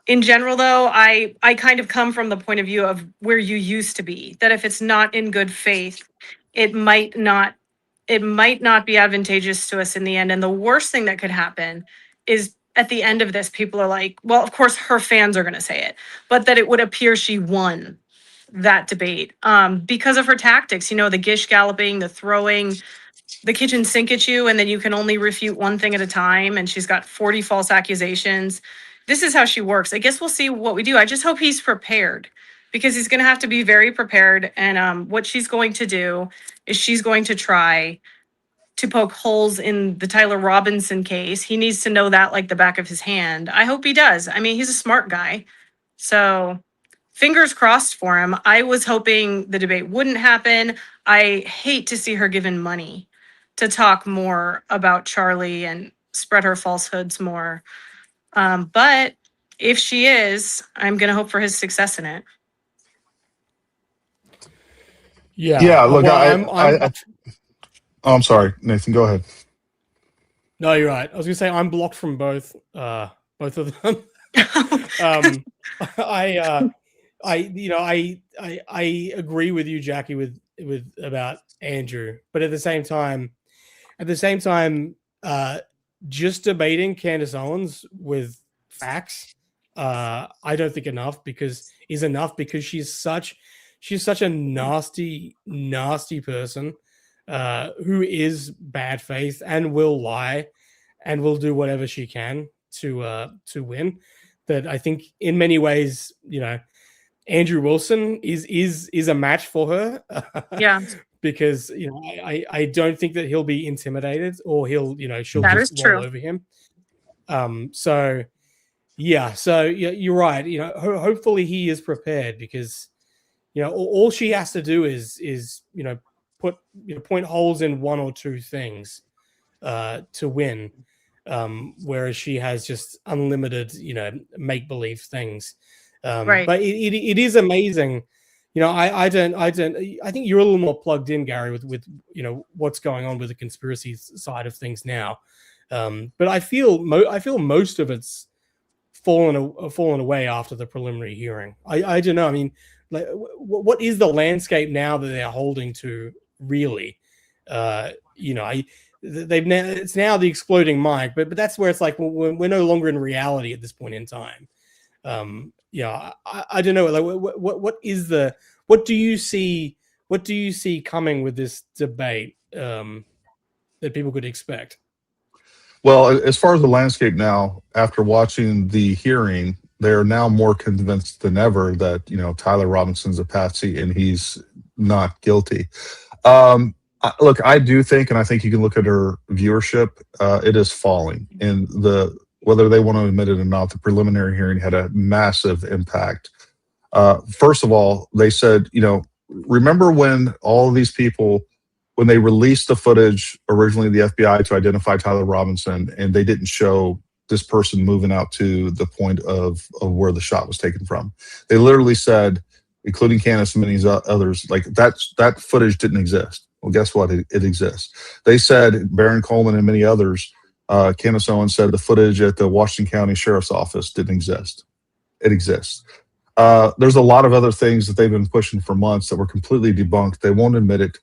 In general, though, I kind of come from the point of view of where you used to be, that if it's not in good faith, it might not be advantageous to us in the end. And the worst thing that could happen is at the end of this, people are like, well, of course her fans are going to say it, but that it would appear she won that debate because of her tactics, the gish galloping, the throwing the kitchen sink at you, and then you can only refute one thing at a time. And she's got 40 false accusations. This is how she works. I guess we'll see what we do. I just hope he's prepared because he's going to have to be very prepared. And what she's going to do is she's going to try to poke holes in the Tyler Robinson case. He needs to know that like the back of his hand. I hope he does. I mean, he's a smart guy. So fingers crossed for him. I was hoping the debate wouldn't happen. I hate to see her given money to talk more about Charlie and spread her falsehoods more. But if she is, I'm going to hope for his success in it. Yeah. Look, I'm sorry, Nathan. Go ahead. No, you're right. I was going to say I'm blocked from both of them. I agree with you, Jackie, with about Andrew, but at the same time, just debating Candace Owens with facts, I don't think is enough because she's such a nasty person who is bad faith and will lie and will do whatever she can to win. That I think in many ways, Andrew Wilson is a match for her. Yeah. Because I don't think that he'll be intimidated or she'll that just roll over him. So you're right. Hopefully he is prepared because all she has to do is point holes in one or two things to win, whereas she has just unlimited make believe things. Right. But it is amazing. I think you're a little more plugged in, Gary, with what's going on with the conspiracy side of things now. But I feel most of it's fallen away after the preliminary hearing. I don't know. I mean, like, what is the landscape now that they're holding to really? It's now the exploding mic, but that's where it's like we're no longer in reality at this point in time. I don't know. Like, what do you see coming with this debate that people could expect? Well, as far as the landscape now, after watching the hearing, they're now more convinced than ever that Tyler Robinson's a patsy and he's not guilty. Look, I do think, and I think you can look at her viewership, it is falling. And whether they want to admit it or not, the preliminary hearing had a massive impact. First of all, they said, remember when all of these people, when they released the footage, originally the FBI to identify Tyler Robinson, and they didn't show this person moving out to the point of where the shot was taken from. They literally said, including Candace and many others, like that footage didn't exist. Well, guess what? It exists. They said, Baron Coleman and many others, Candace Owens said the footage at the Washington County Sheriff's Office didn't exist. It exists. There's a lot of other things that they've been pushing for months that were completely debunked. They won't admit it.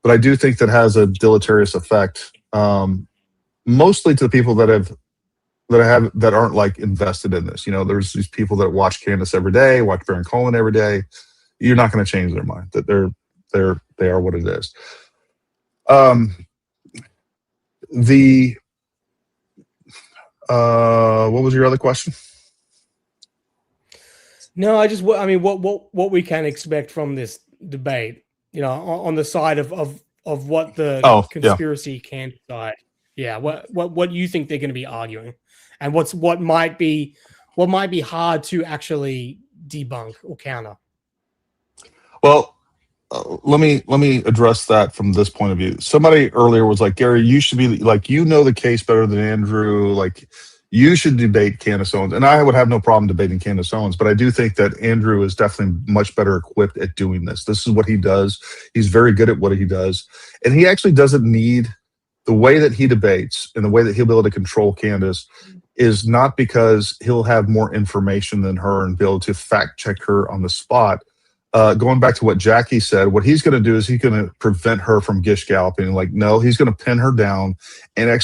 but I do think that has a deleterious effect, mostly to the people that aren't like invested in this. There's these people that watch Candace every day, watch Baron Cohen every day. You're not going to change their mind that they are what it is. What was your other question? No, I mean, what we can expect from this debate, on the side of what the conspiracy can decide. Yeah, what you think they're going to be arguing, and what might be hard to actually debunk or counter. Well, let me address that from this point of view. Somebody earlier was like, Gary, you should be like, the case better than Andrew. Like, you should debate Candace Owens. And I would have no problem debating Candace Owens, but I do think that Andrew is definitely much better equipped at doing this. This is what he does. He's very good at what he does. And he actually doesn't need the way that he debates and the way that he'll be able to control Candace is not because he'll have more information than her and be able to fact check her on the spot. Going back to what Jackie said, what he's going to do is he's going to prevent her from gish galloping. Like, no, he's going to pin her down. And I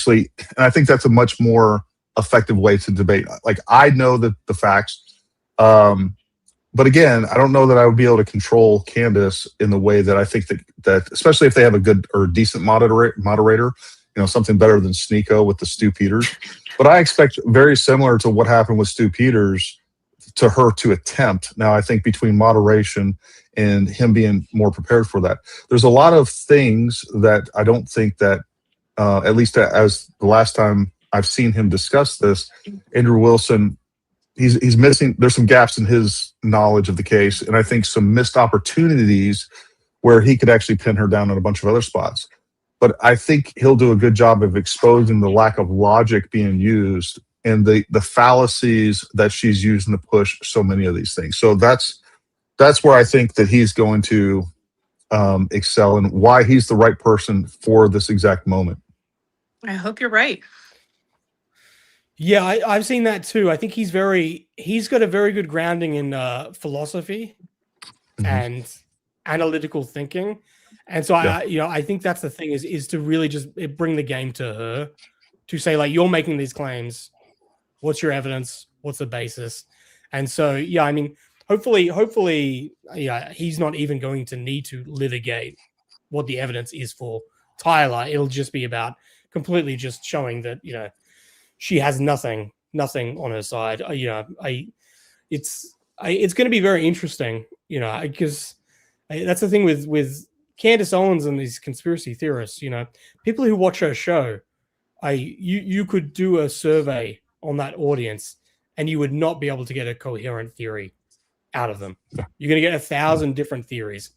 think that's a much more effective way to debate. Like, I know the facts. But again, I don't know that I would be able to control Candace in the way that I think that especially if they have a good or decent moderator, something better than Sneeko with the Stu Peters. But I expect very similar to what happened with Stu Peters to her to attempt. Now, I think between moderation and him being more prepared for that, there's a lot of things that I don't think that, at least as the last time I've seen him discuss this, Andrew Wilson, he's missing. There's some gaps in his knowledge of the case, and I think some missed opportunities where he could actually pin her down in a bunch of other spots. But I think he'll do a good job of exposing the lack of logic being used and the fallacies that she's using to push so many of these things. So that's where I think that he's going to excel and why he's the right person for this exact moment. I hope you're right. Yeah, I've seen that too. I think he's got a very good grounding in philosophy and analytical thinking. And so I think that's the thing is to really just bring the game to her to say, like, you're making these claims. What's your evidence? What's the basis? And so, I mean, hopefully, he's not even going to need to litigate what the evidence is for Tyler. It'll just be about completely just showing that, she has nothing on her side. It's going to be very interesting, because that's the thing with Candace Owens and these conspiracy theorists. People who watch her show, you could do a survey on that audience, and you would not be able to get a coherent theory out of them. You're going to get 1,000 different theories.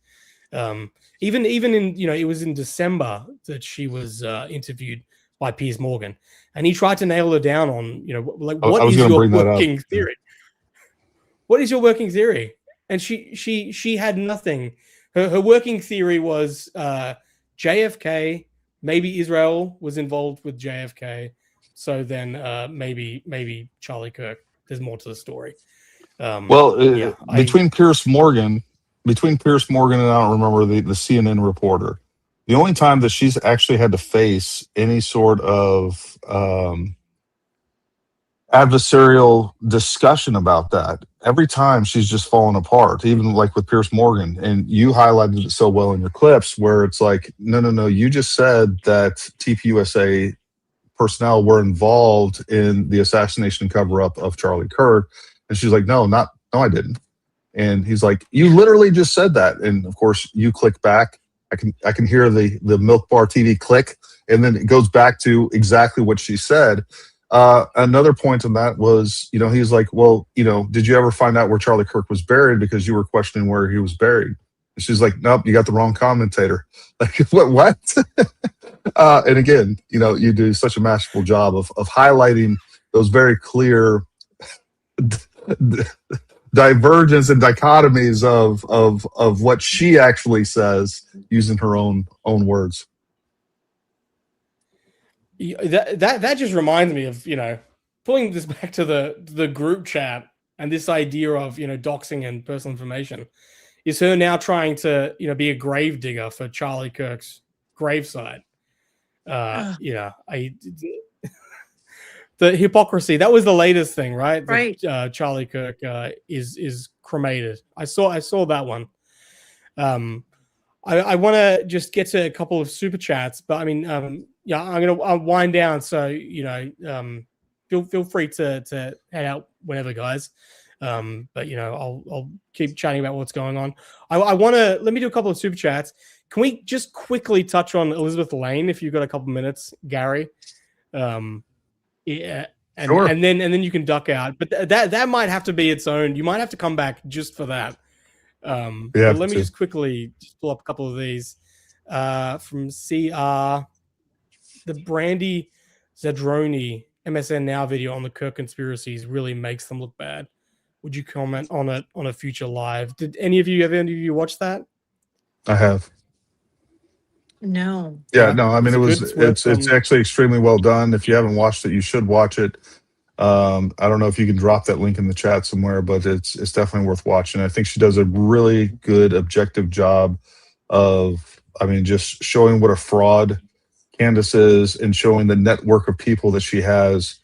Even in it was in December that she was interviewed by Piers Morgan, and he tried to nail her down on what is your working theory? What is your working theory? And she had nothing. Her working theory was JFK. Maybe Israel was involved with JFK. So then maybe Charlie Kirk. There's more to the story. Between Piers Morgan and I don't remember the CNN reporter, the only time that she's actually had to face any sort of adversarial discussion about that, every time she's just fallen apart, even like with Piers Morgan. And you highlighted it so well in your clips where it's like, no, you just said that TPUSA personnel were involved in the assassination and cover-up of Charlie Kirk. And she's like, no, I didn't. And he's like, you literally just said that. And of course you click back. I can hear the MilkBarTV click, and then it goes back to exactly what she said. Another point on that was, he's like, well, did you ever find out where Charlie Kirk was buried because you were questioning where he was buried? And she's like, nope, you got the wrong commentator. Like, what? And again, you do such a masterful job of highlighting those very clear divergence and dichotomies of what she actually says using her own words. That just reminds me of pulling this back to the group chat and this idea of doxing and personal information is her now trying to be a grave digger for Charlie Kirk's gravesite. The hypocrisy, that was the latest thing, right? Right. Charlie Kirk is cremated. I saw that one. I want to just get to a couple of super chats, but I mean, yeah, I'm gonna wind down. So feel free to head out whenever, guys. But I'll keep chatting about what's going on. I want to let me do a couple of super chats. Can we just quickly touch on Elizabeth Lane if you've got a couple minutes, Gary? Yeah, Sure. and then you can duck out. But that might have to be its own. You might have to come back just for that. But let me just quickly pull up a couple of these from CR. The Brandy Zadroni MSN Now video on the Kirk conspiracies really makes them look bad. Would you comment on it on a future live? Did any of you watch that? I have. No. Yeah, no, I mean, it's actually extremely well done. If you haven't watched it, you should watch it. I don't know if you can drop that link in the chat somewhere, but it's definitely worth watching. I think she does a really good objective job of, I mean, just showing what a fraud Candace is and showing the network of people that she has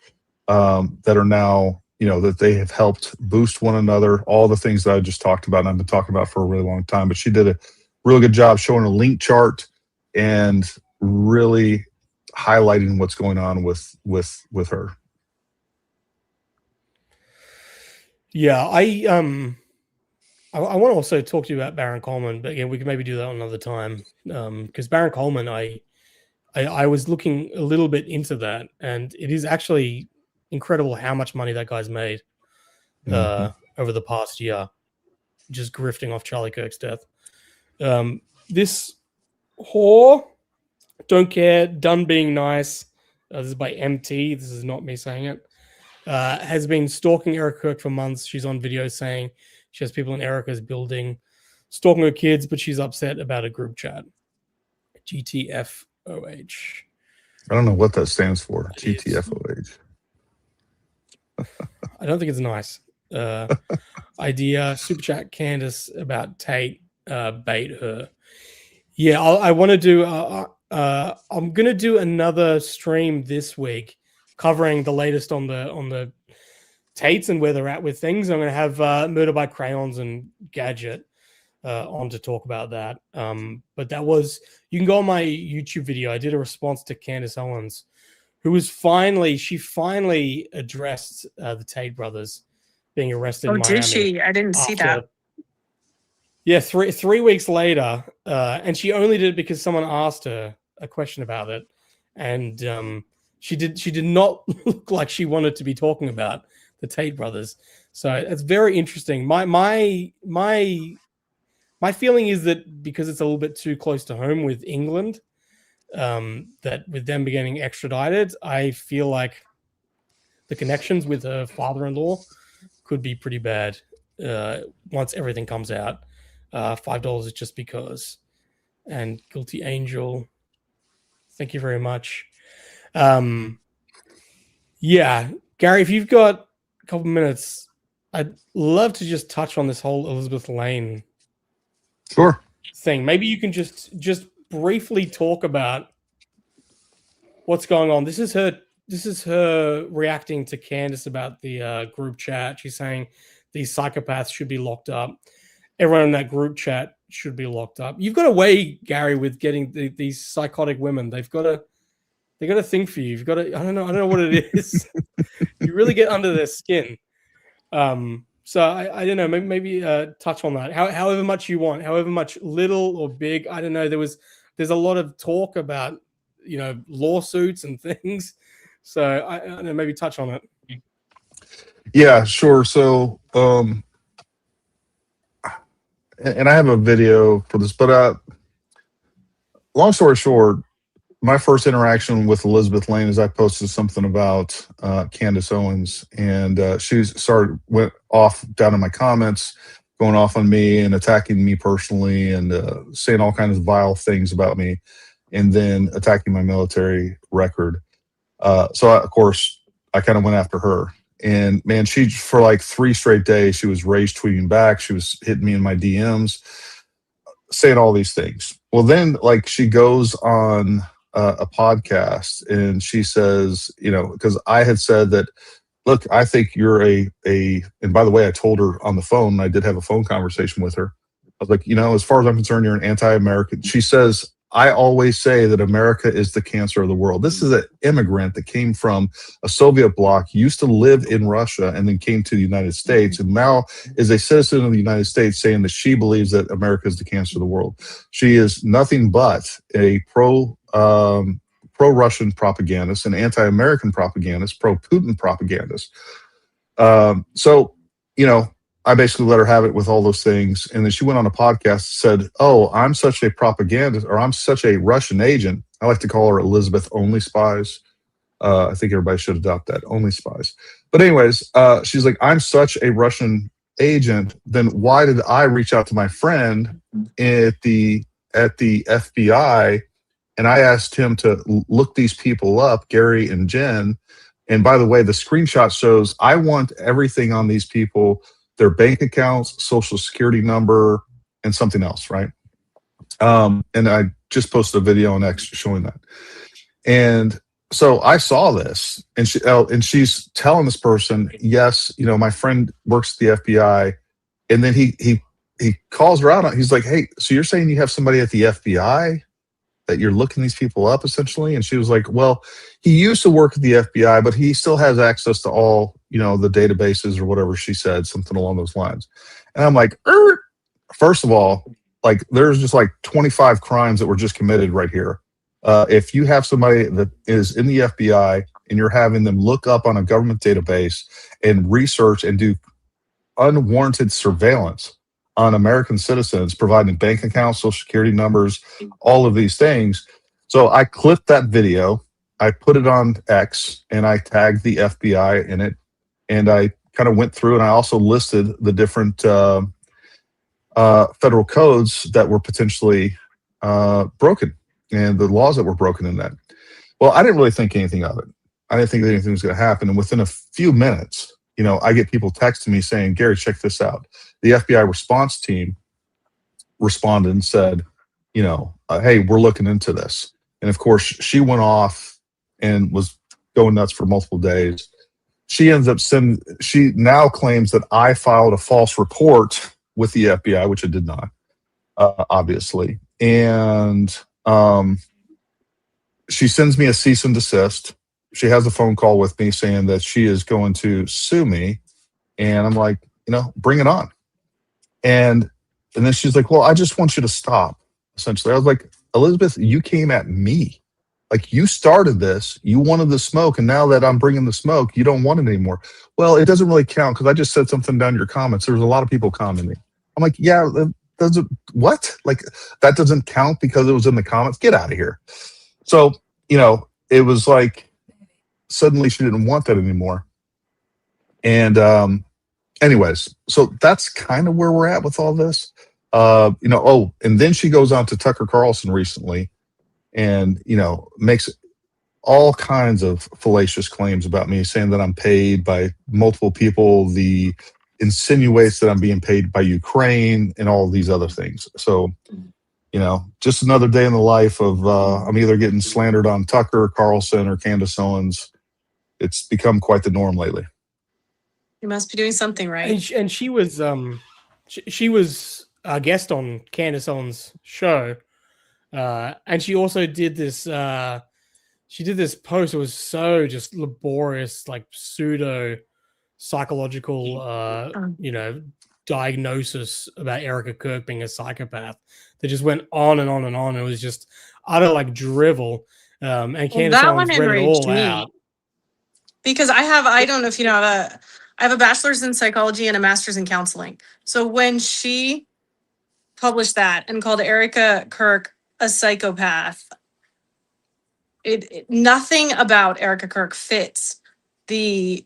that are now, that they have helped boost one another, all the things that I just talked about and I've been talking about for a really long time. But she did a really good job showing a link chart and really highlighting what's going on with her. Yeah, I want to also talk to you about Baron Coleman, but again, we can maybe do that another time. Because Baron Coleman, I was looking a little bit into that, and it is actually incredible how much money that guy's made over the past year, just grifting off Charlie Kirk's death. This whore, don't care, done being nice. This is by MT. This is not me saying it. Has been stalking Eric Kirk for months. She's on video saying she has people in Erica's building stalking her kids, but she's upset about a group chat. GTFOH. I don't know what that stands for. GTFOH. I don't think it's nice. Idea, super chat Candace about Tate, bait her. Yeah, I want to do, I'm going to do another stream this week covering the latest on the Tates and where they're at with things. I'm going to have Murder by Crayons and Gadget on to talk about that. But that was, you can go on my YouTube video. I did a response to Candace Owens, who was finally addressed the Tate brothers being arrested in Miami. Did she? I didn't see that. Yeah, three weeks later, and she only did it because someone asked her a question about it, and she did not look like she wanted to be talking about the Tate brothers. So it's very interesting. My feeling is that because it's a little bit too close to home with England, that with them getting extradited, I feel like the connections with her father-in-law could be pretty bad once everything comes out. $5 is just because. And Guilty Angel, thank you very much. Yeah, Gary, if you've got a couple minutes, I'd love to just touch on this whole Elizabeth Lane thing. Maybe you can just briefly talk about what's going on. This is her reacting to Candace about the group chat. She's saying these psychopaths should be locked up. Everyone in that group chat should be locked up. You've got a way, Gary, with getting these psychotic women. They got a thing for you. You've got to, I don't know what it is. You really get under their skin. So I don't know, maybe touch on that. However much you want, however much little or big. I don't know. There's a lot of talk about, lawsuits and things. So I don't know, maybe touch on it. Yeah, sure. So, and I have a video for this, but long story short, my first interaction with Elizabeth Lane is I posted something about Candace Owens, and she went off down in my comments, going off on me and attacking me personally and saying all kinds of vile things about me, and then attacking my military record. Of course, I kind of went after her. And man, for like 3 straight days, she was rage tweeting back. She was hitting me in my DMs. saying all these things. Well, then like she goes on a podcast and she says, you know, because I had said that, look, I think you're and by the way, I told her on the phone, I did have a phone conversation with her. I was like, you know, as far as I'm concerned, you're an anti-American. She says, I always say that America is the cancer of the world. This is an immigrant that came from a Soviet bloc, used to live in Russia, and then came to the United States, and now is a citizen of the United States saying that she believes that America is the cancer of the world. She is nothing but a pro-Russian propagandist, an anti-American propagandist, pro-Putin propagandist. So, you know, I basically let her have it with all those things. And then she went on a podcast and said, oh, I'm such a propagandist, or I'm such a Russian agent. I like to call her Elizabeth Only Spies. I think everybody should adopt that, Only Spies. But anyways, she's like, I'm such a Russian agent. Then why did I reach out to my friend at the FBI? And I asked him to look these people up, Gary and Jen. And by the way, the screenshot shows I want everything on these people, their bank accounts, social security number, and something else, right? And I just posted a video on X showing that. And so I saw this, and she's telling this person, yes, you know, my friend works at the FBI. And then he calls her out on, he's like, hey, so you're saying you have somebody at the FBI that you're looking these people up, essentially? And she was like, well, he used to work at the FBI, but he still has access to all, you know, the databases or whatever she said, something along those lines. And I'm like, first of all, like there's just like 25 crimes that were just committed right here. If you have somebody that is in the FBI and you're having them look up on a government database and research and do unwarranted surveillance on American citizens, providing bank accounts, social security numbers, all of these things. So I clipped that video, I put it on X, and I tagged the FBI in it. And I kind of went through, and I also listed the different federal codes that were potentially broken and the laws that were broken in that. Well, I didn't really think anything of it. I didn't think that anything was going to happen. And within a few minutes, you know, I get people texting me saying, Gary, check this out. The FBI response team responded and said, you know, hey, we're looking into this. And of course, she went off and was going nuts for multiple days. She ends up she now claims that I filed a false report with the FBI, which I did not, obviously. And she sends me a cease and desist. She has a phone call with me saying that she is going to sue me. And I'm like, you know, bring it on. And then she's like, well, I just want you to stop, essentially. I was like, Elizabeth, you came at me. Like, you started this. You wanted the smoke. And now that I'm bringing the smoke, you don't want it anymore. Well, it doesn't really count because I just said something down your comments. There was a lot of people commenting. I'm like, yeah, what? Like, that doesn't count because it was in the comments? Get out of here. So, you know, it was like, suddenly she didn't want that anymore. And anyways, so that's kind of where we're at with all this. You know, oh, and then she goes on to Tucker Carlson recently and, you know, makes all kinds of fallacious claims about me, saying that I'm paid by multiple people, insinuates that I'm being paid by Ukraine and all these other things. So, you know, just another day in the life of, I'm either getting slandered on Tucker Carlson or Candace Owens. It's become quite the norm lately. You must be doing something right. And she was she was a guest on Candace Owens' show, and she also did this. She did this post. It was so just laborious, like pseudo psychological, you know, diagnosis about Erica Kirk being a psychopath. That just went on and on and on. It was just utter like drivel. And Candace Owens read it all out. Because I don't know if you know, I have a bachelor's in psychology and a master's in counseling. So when she published that and called Erica Kirk a psychopath, nothing about Erica Kirk fits the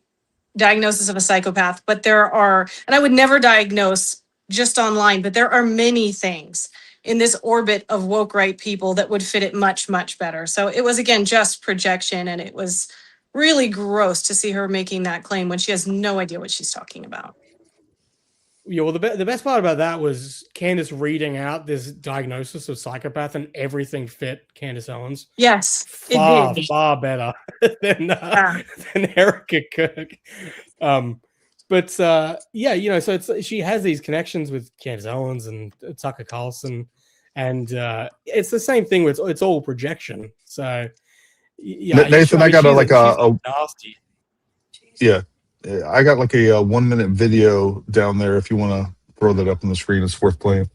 diagnosis of a psychopath. But there are, and I would never diagnose just online, but there are many things in this orbit of woke right people that would fit it much, much better. So it was, again, just projection, and it was really gross to see her making that claim when she has no idea what she's talking about. Yeah, well, the best part about that was Candace reading out this diagnosis of psychopath, and everything fit Candace Owens Yes, it far, did. far better than Yeah. Erica Kirk. But yeah, you know, so she has these connections with Candace Owens and Tucker Carlson, and it's the same thing with it's all projection. So yeah, Nathan, I got she's a nasty. yeah, I got like a 1 minute video down there. If you want to throw that up on the screen, it's worth playing.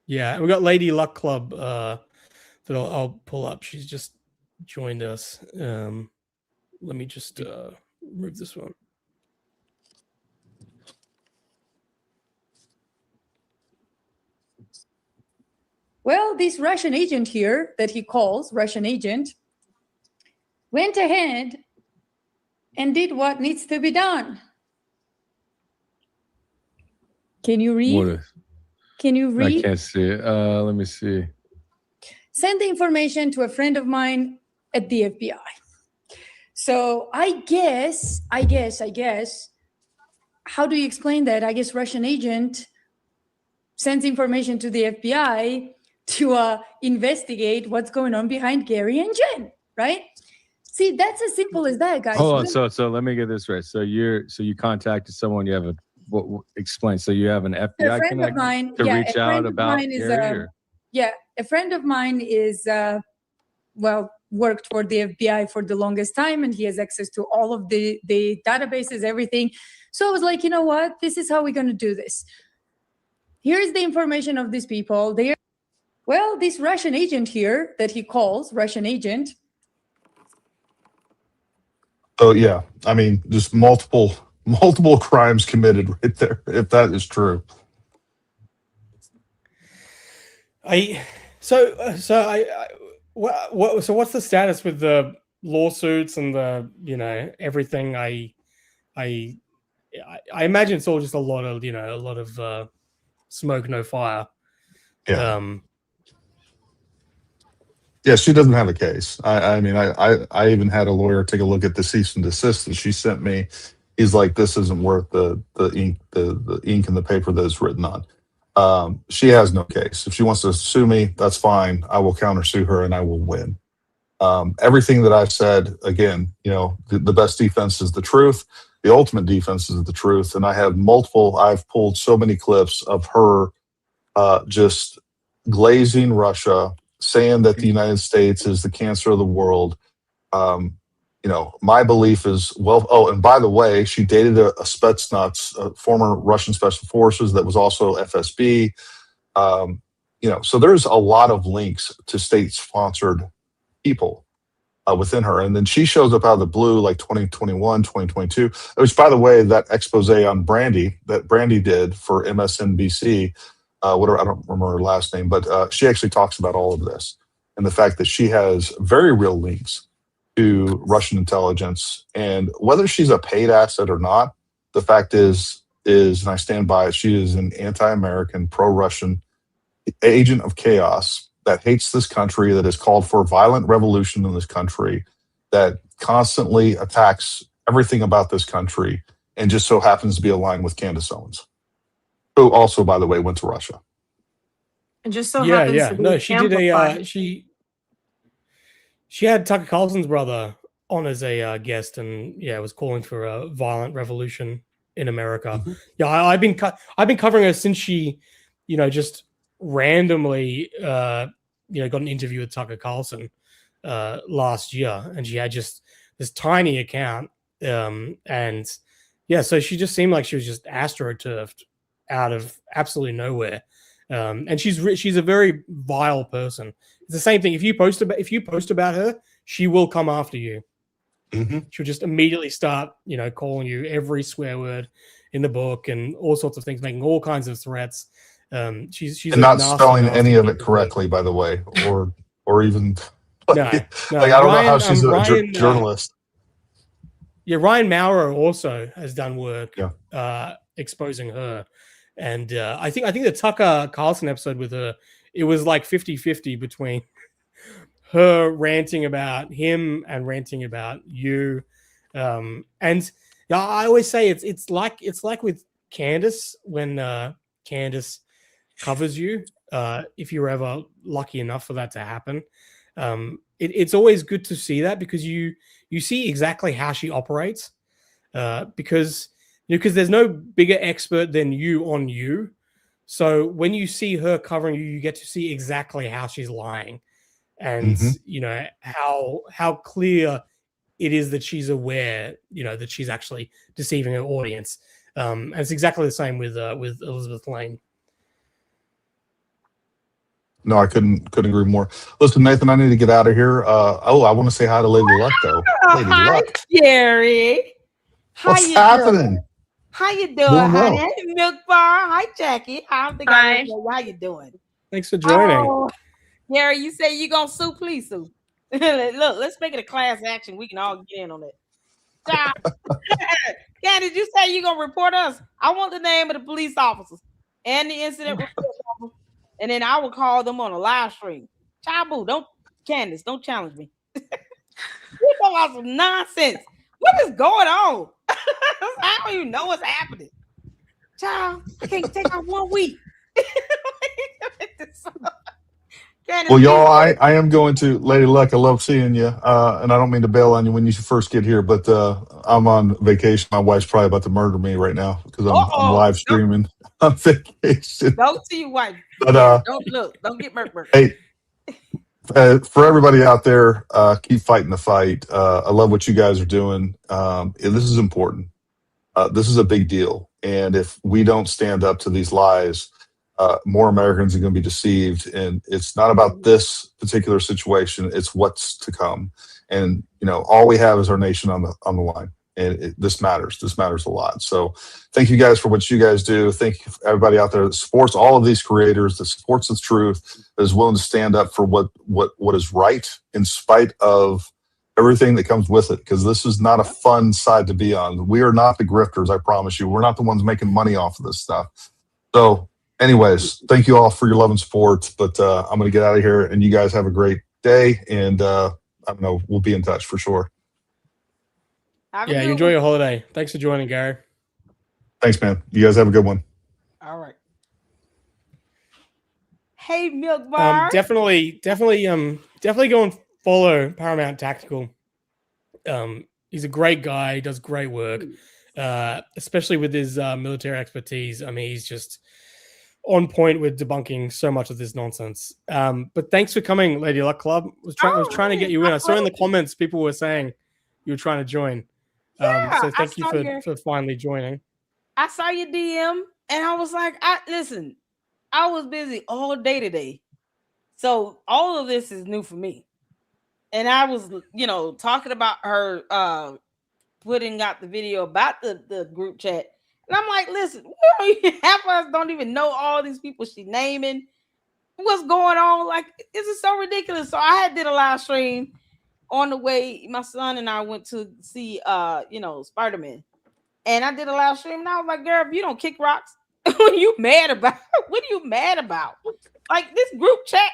Yeah, and we got Lady Luck Club that I'll pull up. She's just joined us. Let me just remove this one. Well, this Russian agent here that he calls Russian agent went ahead and did what needs to be done. Can you read? Can you read? I can't see it. Let me see. Send the information to a friend of mine at the FBI. So I guess, how do you explain that? I guess Russian agent sends information to the FBI to investigate what's going on behind Gary and Jen, right? See, that's as simple as that, guys. Hold on. So let me get this right. So you contacted someone. You have explain. So you have an FBI connection to reach out about Gary? A friend of mine is worked for the FBI for the longest time, and he has access to all of the databases, everything. So I was like, you know what? This is how we're going to do this. Here's the information of these people. This Russian agent here that he calls Russian agent. Oh yeah, I mean, just multiple crimes committed right there, if that is true. So what's the status with the lawsuits and the, you know, everything? I imagine it's all just a lot of smoke, no fire. Yeah. Yeah, she doesn't have a case. I mean, I even had a lawyer take a look at the cease and desist that she sent me. He's like, this isn't worth the ink, the ink in the paper that it's written on. She has no case. If she wants to sue me, that's fine. I will countersue her and I will win. Everything that I've said, again, you know, the best defense is the truth. The ultimate defense is the truth. And I've pulled so many clips of her just glazing Russia, saying that the United States is the cancer of the world. You know, my belief is, and by the way, she dated a Spetsnaz, a former Russian Special Forces that was also FSB. You know, so there's a lot of links to state-sponsored people within her. And then she shows up out of the blue like 2021, 2022, which, by the way, that expose on Brandy that Brandy did for MSNBC, whatever, I don't remember her last name, but she actually talks about all of this and the fact that she has very real links to Russian intelligence. And whether she's a paid asset or not, the fact is, and I stand by it, she is an anti-American, pro-Russian agent of chaos that hates this country, that has called for violent revolution in this country, that constantly attacks everything about this country, and just so happens to be aligned with Candace Owens, who also, by the way, went to Russia. And just so happens to be no, she did amplified. she had Tucker Carlson's brother on as a guest, and was calling for a violent revolution in America. Mm-hmm. Yeah, I've been covering her since she, you know, just randomly got an interview with Tucker Carlson last year, and she had just this tiny account, and so she just seemed like she was just astroturfed out of absolutely nowhere. And she's a very vile person. It's the same thing. If you post about her, she will come after you. Mm-hmm. She'll just immediately start, you know, calling you every swear word in the book and all sorts of things, making all kinds of threats. She's and not spelling any of it correctly, by the way, or even no. I don't know how she's a journalist. Ryan Maurer also has done work exposing her. And I think the Tucker Carlson episode with her, it was like 50-50 between her ranting about him and ranting about you. And I always say it's like with Candace when Candace covers you, if you're ever lucky enough for that to happen. It's always good to see that because you see exactly how she operates, because there's no bigger expert than you on you. So when you see her covering you, you get to see exactly how she's lying, and how clear it is that she's aware, that she's actually deceiving her audience. And it's exactly the same with Elizabeth Lane. No, I couldn't agree more. Listen, Nathan, I need to get out of here. I want to say hi to Lady Luck, though. Lady Hi, Luck. Jerry. How What's you happening? doing? How you doing, Doing honey? well. Hey, Milk Bar. Hi, Jackie. I don't think I Hi. heard you. How you doing? Thanks for joining. Oh, Jerry, you say you gonna sue? Please sue. Look, let's make it a class action. We can all get in on it. Candace, you say you gonna report us? I want the name of the police officers and the incident report number, and then I will call them on a live stream. Chabu, Candace, don't challenge me. You talking about some nonsense. What is going on? I don't even know what's happening. Child, I can't take off 1 week. Candace, Well, y'all, I am going to, Lady Luck, I love seeing you. And I don't mean to bail on you when you first get here, but I'm on vacation. My wife's probably about to murder me right now because I'm live streaming on vacation. Go to your wife. But don't get murk. Hey, for everybody out there, keep fighting the fight. I love what you guys are doing. This is important. This is a big deal. And if we don't stand up to these lies, more Americans are going to be deceived. And it's not about this particular situation. It's what's to come. And, all we have is our nation on the line. And this matters. This matters a lot. So thank you guys for what you guys do. Thank you for everybody out there that supports all of these creators, that supports the truth, that is willing to stand up for what is right in spite of everything that comes with it. Because this is not a fun side to be on. We are not the grifters, I promise you. We're not the ones making money off of this stuff. So anyways, thank you all for your love and support. But I'm going to get out of here, and you guys have a great day. And I don't know, we'll be in touch for sure. Yeah, you enjoy your holiday. Thanks for joining, Gary. Thanks, man. You guys have a good one. All right. Hey, Milk Bar. Definitely go and follow Paramount Tactical. He's a great guy. He does great work, especially with his military expertise. I mean, he's just on point with debunking so much of this nonsense. But thanks for coming, Lady Luck Club. I was trying to get you in. I saw in the comments people were saying you were trying to join. So thank you for finally joining. I saw your DM and I was like, listen, I was busy all day today. So all of this is new for me. And I was, talking about her putting out the video about the group chat. And I'm like, listen, half of us don't even know all these people she's naming. What's going on? Like, this is so ridiculous. So I did a live stream on the way. My son and I went to see Spider-Man. And I did a live stream and I was like, girl, if you don't kick rocks, what are you mad about? What are you mad about? Like, this group chat,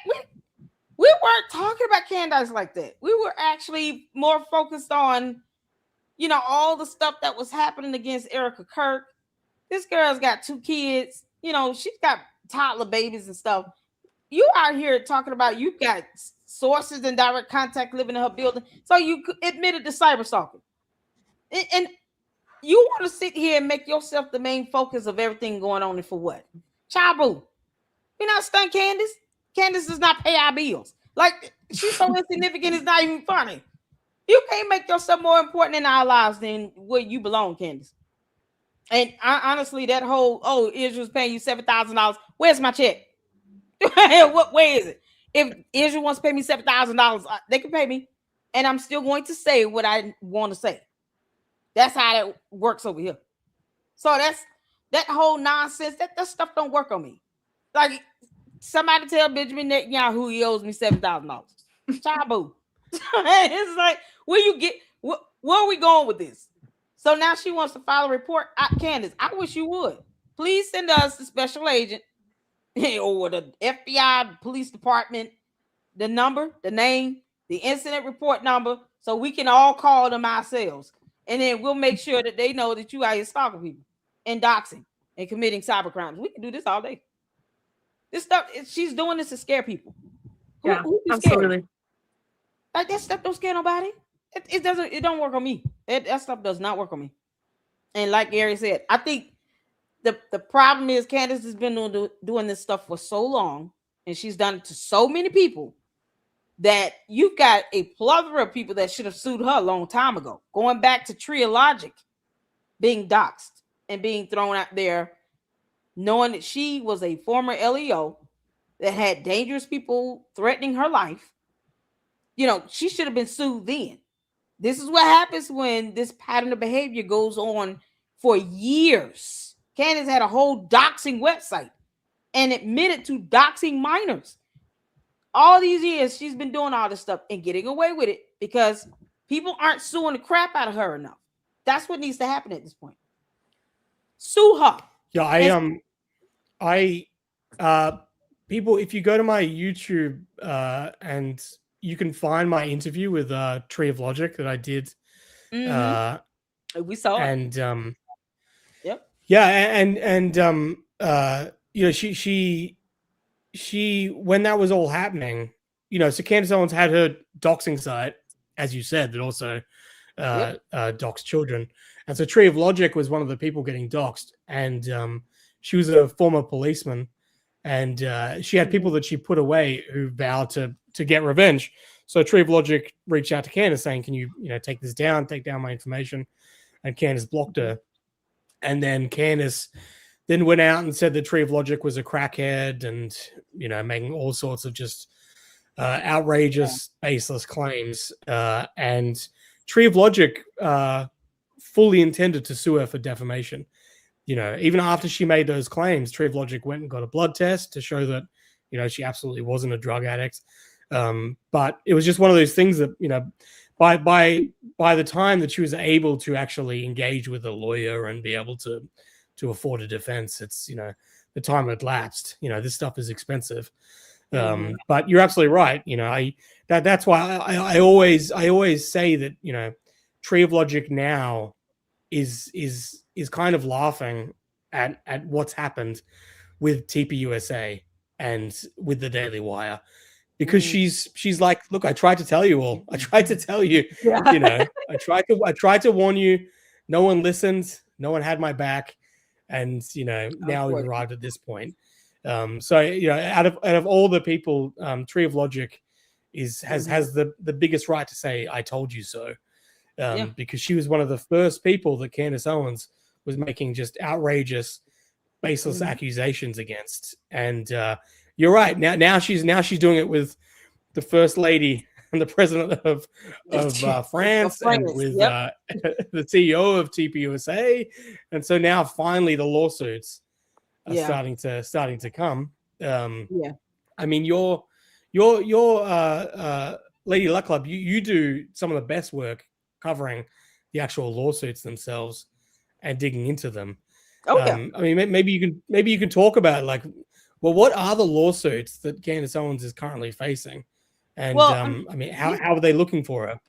we weren't talking about Candace like that. We were actually more focused on, all the stuff that was happening against Erica Kirk. This girl's got 2 kids. She's got toddler babies and stuff. You out here talking about you got sources and direct contact living in her building. So you admitted to cyber stalking. And you want to sit here and make yourself the main focus of everything going on and for what? Chabu. You're not stunned, Candace. Candace does not pay our bills. Like, she's so insignificant, it's not even funny. You can't make yourself more important in our lives than where you belong, Candace. And honestly, that whole, Israel's paying you $7,000. Where's my check? Where is it? If Israel wants to pay me $7,000, they can pay me. And I'm still going to say what I want to say. That's how that works over here. So that's that whole nonsense. That stuff don't work on me. Like, somebody tell Benjamin Netanyahu he owes me $7,000. Chabu. It's like, where are we going with this? So now she wants to file a report. Candace, I wish you would. Please send us the special agent or the FBI, the police department, the number, the name, the incident report number, so we can all call them ourselves. And then we'll make sure that they know that you out here stalking people and doxing. and committing cyber crimes. We can do this all day. This stuff, she's doing this to scare people. Who absolutely. Like that stuff don't scare nobody. It doesn't. It don't work on me. That stuff does not work on me. And like Gary said, I think the problem is Candace has been doing this stuff for so long, and she's done it to so many people that you've got a plethora of people that should have sued her a long time ago. Going back to Tria Logic being doxxed and being thrown out there, knowing that she was a former LEO that had dangerous people threatening her life. You know, she should have been sued then. This is what happens when this pattern of behavior goes on for years. Candace had a whole doxing website and admitted to doxing minors. All these years, she's been doing all this stuff and getting away with it because people aren't suing the crap out of her enough. That's what needs to happen at this point. Sue her. Yeah, people, if you go to my YouTube and you can find my interview with Tree of Logic that I did. We saw it. And yep. Yeah, and you know, she when that was all happening, you know, so Candace Owens had her doxing site, as you said, that also doxed children. And so Tree of Logic was one of the people getting doxed, and she was a former policeman, and she had people that she put away who vowed to get revenge. So Tree of Logic reached out to Candace saying, "Can you take this down, take down my information?" And Candace blocked her. And then Candace then went out and said that Tree of Logic was a crackhead and, making all sorts of just outrageous, baseless claims. And Tree of Logic fully intended to sue her for defamation. Even after she made those claims, Tree of Logic went and got a blood test to show that, she absolutely wasn't a drug addict. But it was just one of those things that, by the time that she was able to actually engage with a lawyer and be able to afford a defense, it's, the time had lapsed. This stuff is expensive. But you're absolutely right. That's why I always say that, Tree of Logic now is kind of laughing at what's happened with TPUSA and with the Daily Wire, because she's like, look, I tried to tell you all. I tried to tell you, I tried to warn you. No one listened. No one had my back. And, now we've arrived at this point. So, out of all the people, Tree of Logic has the biggest right to say, I told you so. Because she was one of the first people that Candace Owens was making just outrageous, baseless accusations against. And you're right. Now she's doing it with the First Lady and the President of France and with the CEO of TPUSA. And so now finally the lawsuits are starting to come. I mean, your Lady Luck Club, you do some of the best work covering the actual lawsuits themselves and digging into them. I mean, maybe you can talk about, like, well, what are the lawsuits that Candace Owens is currently facing, and I mean, how are they looking for her?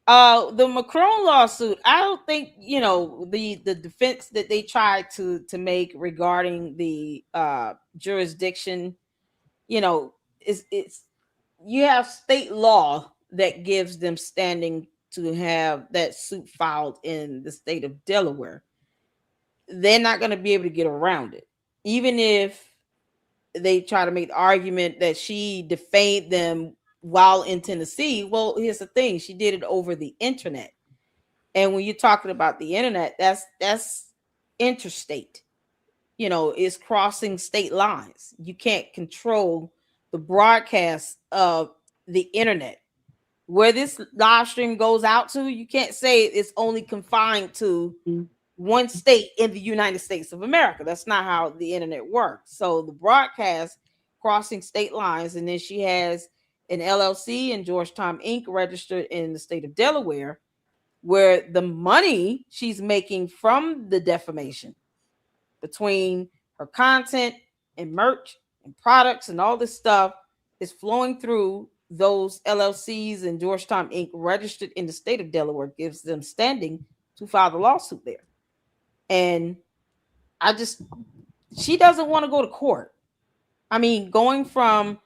The Macron lawsuit, I don't think the defense that they tried to make regarding the jurisdiction, it's you have state law that gives them standing to have that suit filed in the state of Delaware. They're not going to be able to get around it, even if they try to make the argument that she defamed them while in Tennessee. Well, here's the thing: she did it over the internet, and when you're talking about the internet, that's interstate. It's crossing state lines. You can't control the broadcast of the internet. Where this live stream goes out to, you can't say it's only confined to one state in the United States of America. That's not how the internet works. So the broadcast crossing state lines, and then she has an LLC and Georgetown Inc. registered in the state of Delaware, where the money she's making from the defamation between her content and merch and products and all this stuff is flowing through those LLCs and Georgetown Inc. registered in the state of Delaware, gives them standing to file the lawsuit there. And she doesn't want to go to court. I mean, going from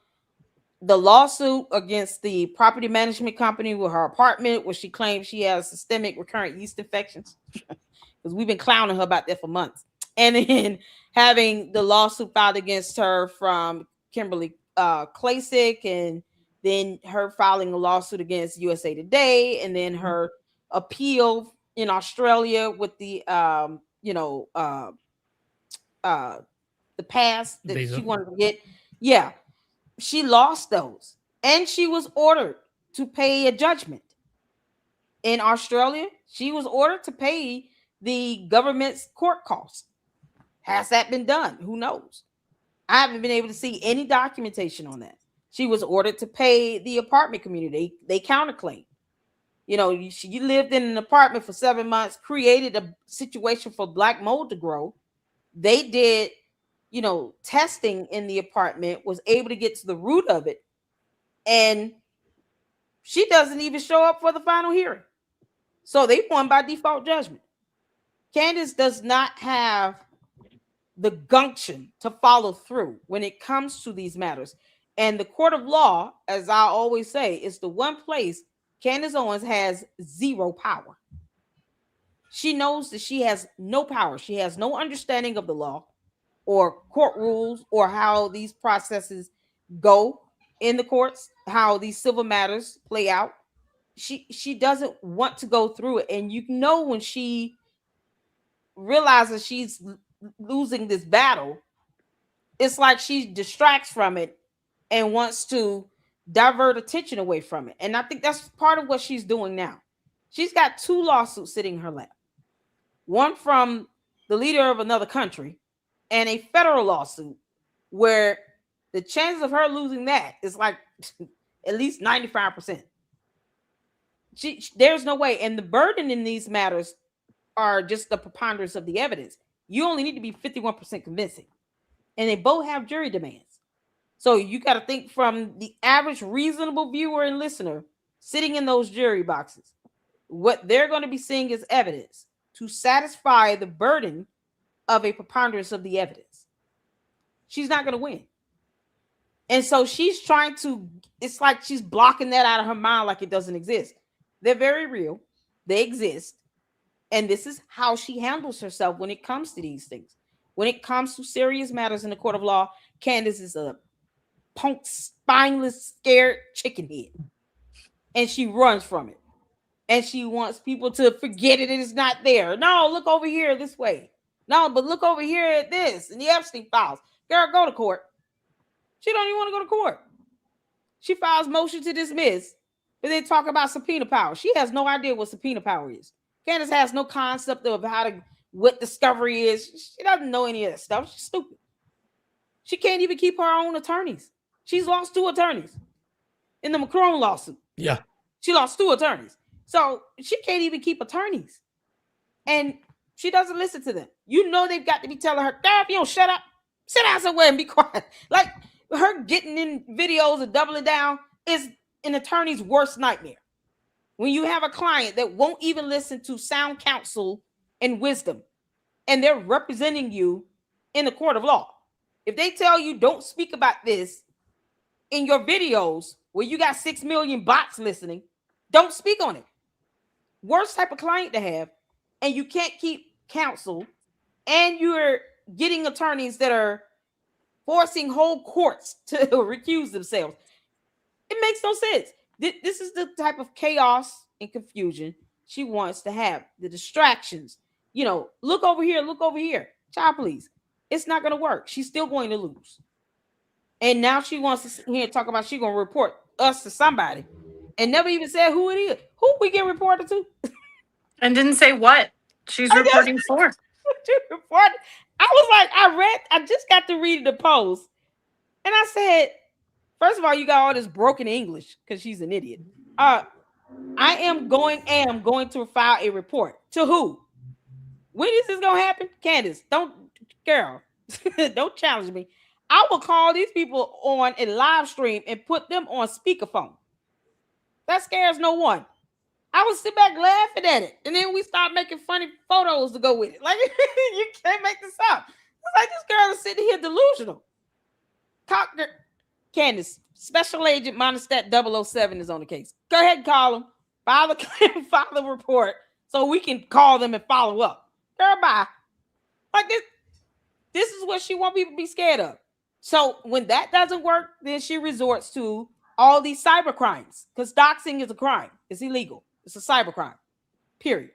the lawsuit against the property management company with her apartment, where she claims she has systemic recurrent yeast infections, because we've been clowning her about that for months, and then having the lawsuit filed against her from Kimberly Klasick, and then her filing a lawsuit against USA Today, and then her appeal in Australia with the the pass that she wanted to get. Yeah, she lost those, and she was ordered to pay a judgment. In Australia, she was ordered to pay the government's court costs. Has that been done? Who knows? I haven't been able to see any documentation on that. She was ordered to pay the apartment community. They counterclaim. You lived in an apartment for 7 months, created a situation for black mold to grow. They did, testing in the apartment, was able to get to the root of it. And she doesn't even show up for the final hearing. So they won by default judgment. Candace does not have the gumption to follow through when it comes to these matters. And the court of law, as I always say, is the one place Candace Owens has zero power. She knows that she has no power. She has no understanding of the law or court rules or how these processes go in the courts, how these civil matters play out. She doesn't want to go through it. And when she realizes she's losing this battle, it's like she distracts from it and wants to divert attention away from it. And I think that's part of what she's doing now. She's got 2 lawsuits sitting in her lap. One from the leader of another country and a federal lawsuit where the chances of her losing that is like at least 95%. There's no way. And the burden in these matters are just the preponderance of the evidence. You only need to be 51% convincing. And they both have jury demands. So you got to think from the average reasonable viewer and listener sitting in those jury boxes, what they're going to be seeing is evidence to satisfy the burden of a preponderance of the evidence. She's not going to win. And so she's trying to, it's like she's blocking that out of her mind like it doesn't exist. They're very real. They exist. And this is how she handles herself when it comes to these things. When it comes to serious matters in the court of law, Candace is a punk, spineless, scared chicken head. And she runs from it. And she wants people to forget it. It is not there. No, look over here this way. No, but look over here at this. And the Epstein files. Girl, go to court. She don't even want to go to court. She files motion to dismiss, but they talk about subpoena power. She has no idea what subpoena power is. Candace has no concept of what discovery is. She doesn't know any of that stuff. She's stupid. She can't even keep her own attorneys. She's lost 2 attorneys in the Macron lawsuit. Yeah. She lost 2 attorneys. So she can't even keep attorneys. And she doesn't listen to them. They've got to be telling her, girl, if you don't shut up, sit down somewhere and be quiet. Like her getting in videos and doubling down is an attorney's worst nightmare. When you have a client that won't even listen to sound counsel and wisdom, and they're representing you in the court of law. If they tell you don't speak about this in your videos where you got 6 million bots listening, don't speak on it. Worst type of client to have, and you can't keep counsel, and you're getting attorneys that are forcing whole courts to recuse themselves. It makes no sense. This is the type of chaos and confusion she wants to have. The distractions. Look over here, look over here. Child, please. It's not going to work. She's still going to lose. And now she wants to sit here and talk about she's going to report us to somebody and never even said who it is. Who we get reported to? And didn't say what she's reporting for. I was like, I just got to read the post. And I said, first of all, you got all this broken English because she's an idiot. I am going to file a report. To who? When is this going to happen? Candace, don't challenge me. I will call these people on a live stream and put them on speakerphone. That scares no one. I would sit back laughing at it, and then we start making funny photos to go with it. Like, you can't make this up. It's like this girl is sitting here delusional. Candace, Special Agent Monostat 007 is on the case. Go ahead and call him. File the report so we can call them and follow up. Girl, bye. Like this is what she want people to be scared of. So when that doesn't work, then she resorts to all these cyber crimes, because doxing is a crime. It's illegal. It's a cyber crime. Period.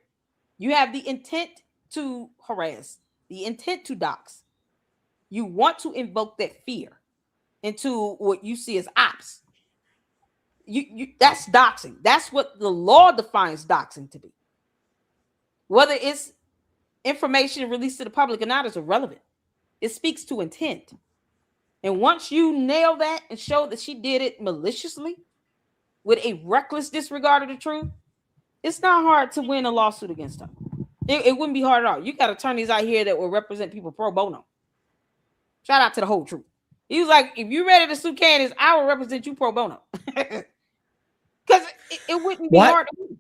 You have the intent to harass, the intent to dox. You want to invoke that fear into what you see as ops. That's doxing. That's what the law defines doxing to be. Whether it's information released to the public or not is irrelevant. It speaks to intent. And once you nail that and show that she did it maliciously with a reckless disregard of the truth, it's not hard to win a lawsuit against her. It wouldn't be hard at all. You got attorneys out here that will represent people pro bono. Shout out to the whole truth. He was like, if you're ready to sue Candace, I will represent you pro bono. Because it wouldn't be hard to win.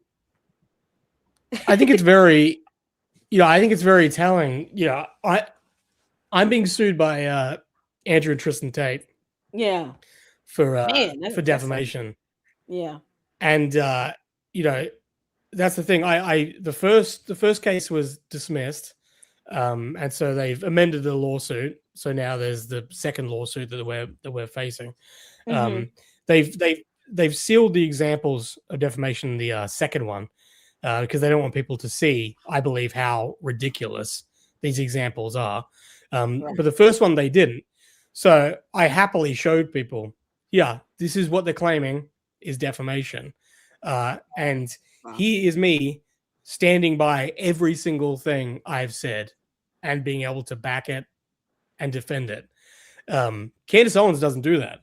I think it's very, I think it's very telling. I'm being sued by Andrew and Tristan Tate. Yeah. For defamation. Yeah. And that's the thing. The first case was dismissed. And so they've amended the lawsuit. So now there's the second lawsuit that we're facing. Mm-hmm. They've sealed the examples of defamation in the second one because they don't want people to see, I believe, how ridiculous these examples are. Right. But the first one they didn't. So I happily showed people, this is what they're claiming is defamation. And here is me standing by every single thing I've said and being able to back it and defend it. Candace Owens doesn't do that.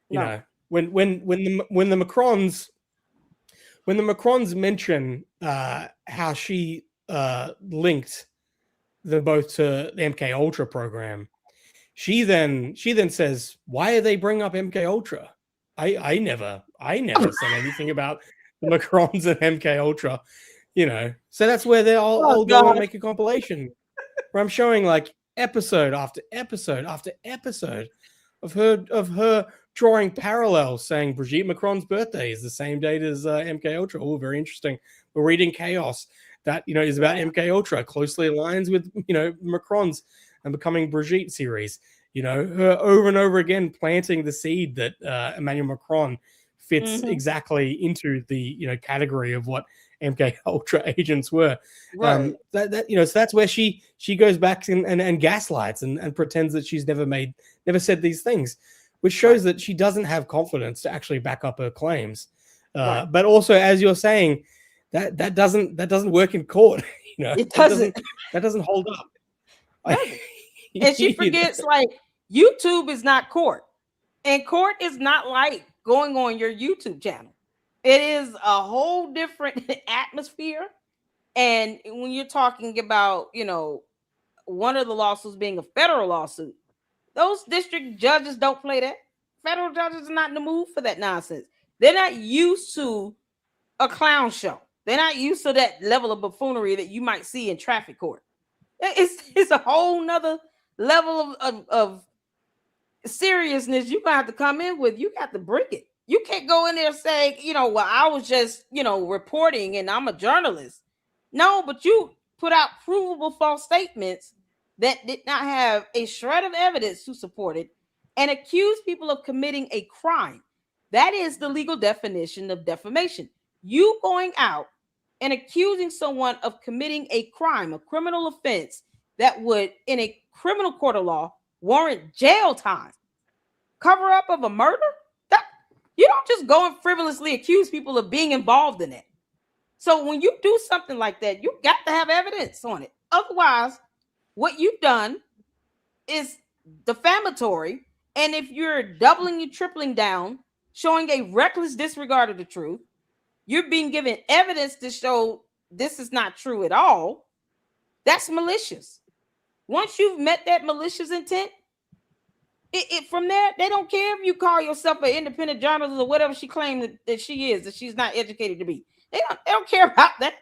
You know, when the Macrons mention how she linked them both to the MK Ultra program, she then says, why do they bring up MK Ultra? I never said anything about the Macrons and MK Ultra, So that's where they're all going to make a compilation where I'm showing like episode after episode after episode of her drawing parallels, saying Brigitte Macron's birthday is the same date as MK Ultra. Oh, very interesting. We're reading Chaos. That is about MK Ultra, closely aligns with Macron's and Becoming Brigitte series. Her over and over again planting the seed that Emmanuel Macron fits exactly into the category of what MK Ultra agents were. Right. So that's where she goes back and gaslights and pretends that she's never said these things, which shows that she doesn't have confidence to actually back up her claims. But also, as you're saying, that doesn't work in court. It doesn't. That doesn't hold up. And she forgets, like, YouTube is not court, and court is not like going on your YouTube channel. It is a whole different atmosphere. And when you're talking about, one of the lawsuits being a federal lawsuit, those district judges don't play that. Federal judges are not in the mood for that nonsense. They're not used to a clown show. They're not used to that level of buffoonery that you might see in traffic court. It's a whole nother level of seriousness you're gonna have to come in with. You got to bring it. You can't go in there saying, I was just, reporting and I'm a journalist. No, but you put out provable false statements that did not have a shred of evidence to support it and accuse people of committing a crime. That is the legal definition of defamation. You going out and accusing someone of committing a crime, a criminal offense that would, in a criminal court of law, warrant jail time. Cover up of a murder? You don't just go and frivolously accuse people of being involved in it. So when you do something like that, you got to have evidence on it. Otherwise, what you've done is defamatory. And if you're doubling and tripling down, showing a reckless disregard of the truth, you're being given evidence to show this is not true at all. That's malicious. Once you've met that malicious intent, from there, they don't care if you call yourself an independent journalist or whatever she claimed that she is, that she's not educated to be. They don't care about that.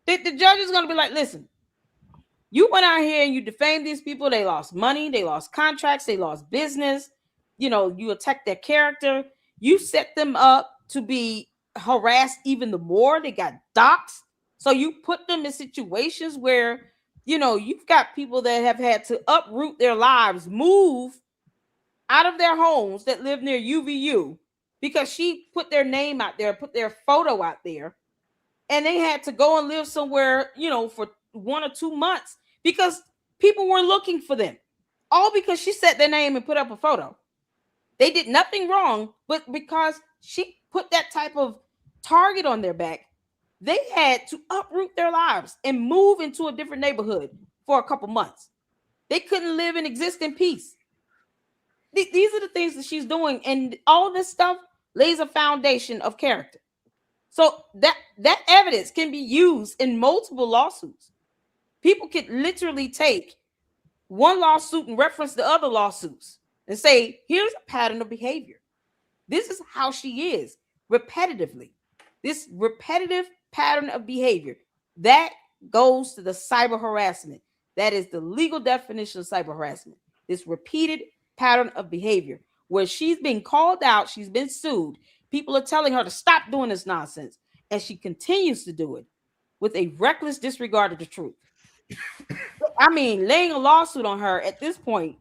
The judge is going to be like, listen, you went out here and you defamed these people. They lost money. They lost contracts. They lost business. You know, you attacked their character. You set them up to be harassed even the more. They got doxxed. So you put them in situations where, you know, you've got people that have had to uproot their lives, move out of their homes that live near UVU because she put their name out there, put their photo out there, and they had to go and live somewhere, you know, for 1 or 2 months because people were looking for them, all because she said their name and put up a photo. They did nothing wrong, but because she put that type of target on their back, they had to uproot their lives and move into a different neighborhood for a couple months. They couldn't live and exist in peace. These are the things that she's doing, and all this stuff lays a foundation of character. So that evidence can be used in multiple lawsuits. People could literally take one lawsuit and reference the other lawsuits and say, here's a pattern of behavior. This is how she is repetitively. This repetitive pattern of behavior that goes to the cyber harassment. That is the legal definition of cyber harassment. This repeated pattern of behavior where she's being called out, she's been sued. People are telling her to stop doing this nonsense, and she continues to do it with a reckless disregard of the truth. I mean, laying a lawsuit on her at this point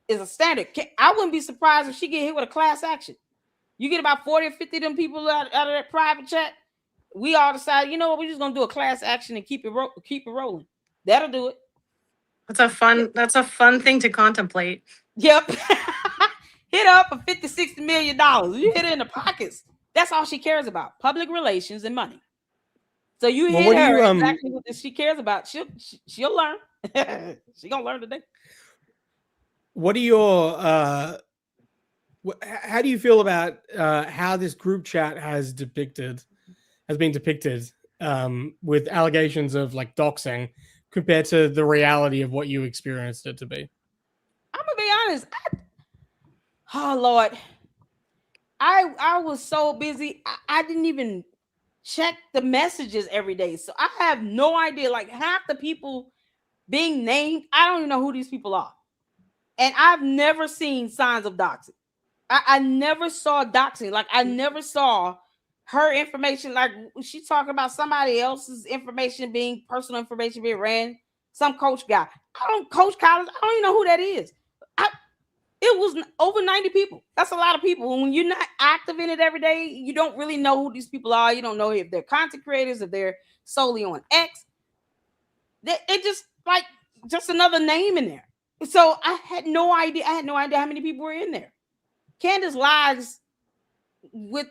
is a standard. I wouldn't be surprised if she get hit with a class action. You get about 40 or 50 of them people out of that private chat. We all decide, you know what, we're just gonna do a class action and keep it rolling. That'll do it. That's a fun thing to contemplate. Yep. Hit her up for $50-60 million. You hit it in the pockets. That's all she cares about: public relations and money. So you hit her exactly what she cares about. She'll learn. She gonna learn today. What are your how do you feel about how this group chat has been depicted with allegations of like doxing compared to the reality of what you experienced it to be? I'm gonna be honest. Oh Lord, I was so busy. I didn't even check the messages every day, so I have no idea. Like half the people being named, I don't even know who these people are, and I've never seen signs of doxing. I never saw doxing. Like I never saw her information. Like she's talking about somebody else's information being personal information being ran. Some coach guy. I don't coach college. I don't even know who that is. It was over 90 people. That's a lot of people. When you're not active in it every day, you don't really know who these people are. You don't know if they're content creators, if they're solely on X. They just like just another name in there. So I had no idea. I had no idea how many people were in there. Candace lies with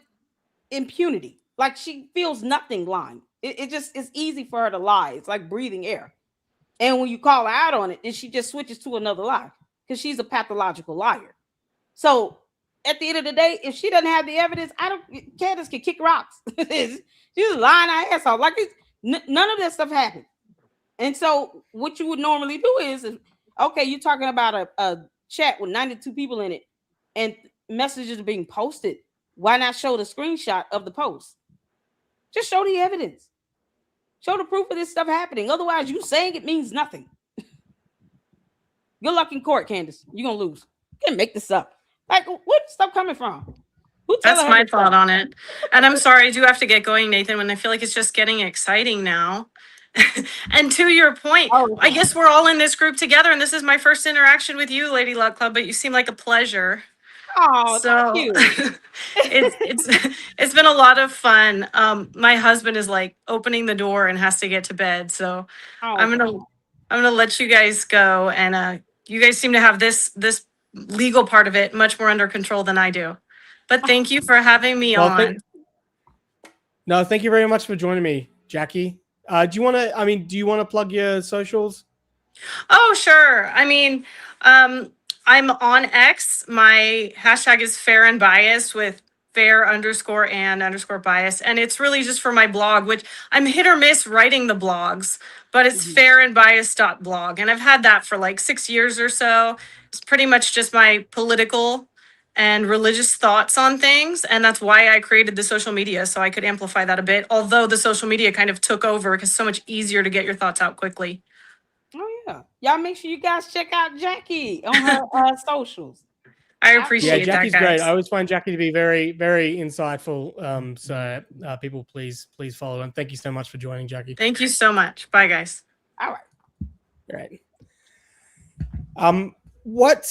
impunity. Like she feels nothing lying. It just is easy for her to lie. It's like breathing air. And when you call her out on it, then she just switches to another lie because she's a pathological liar. So at the end of the day, if she doesn't have the evidence, Candace can kick rocks. She's lying her ass off. Like none of that stuff happened. And so what you would normally do is, okay, you're talking about a chat with 92 people in it and messages are being posted. Why not show the screenshot of the post? Just show the evidence. Show the proof of this stuff happening. Otherwise, you saying it means nothing. Good luck in court, Candace. You're going to lose. You can't make this up. Like, where's stuff coming from? That's my thought on it. And I'm sorry, I do have to get going, Nathan, when I feel like it's just getting exciting now. And to your point, I guess we're all in this group together, and this is my first interaction with you, Lady Luck Club, but you seem like a pleasure. Oh, so thank you. it's been a lot of fun. My husband is like opening the door and has to get to bed, so I'm gonna let you guys go. And you guys seem to have this legal part of it much more under control than I do. But thank you for having me on. No, thank you very much for joining me, Jackie. Do you want to plug your socials? Oh, sure. I mean, I'm on X. My hashtag is fair and biased with fair_and_bias. And it's really just for my blog, which I'm hit or miss writing the blogs, but it's fairandbiased.blog. And I've had that for like 6 years or so. It's pretty much just my political and religious thoughts on things. And that's why I created the social media, so I could amplify that a bit. Although the social media kind of took over because it's so much easier to get your thoughts out quickly. Oh yeah. Y'all make sure you guys check out Jackie on her socials. I appreciate Jackie's that, guys. great. I always find Jackie to be very, very insightful. So people, please follow him. Thank you so much for joining, Jackie. Thank you so much. Bye, guys. All right. Great. What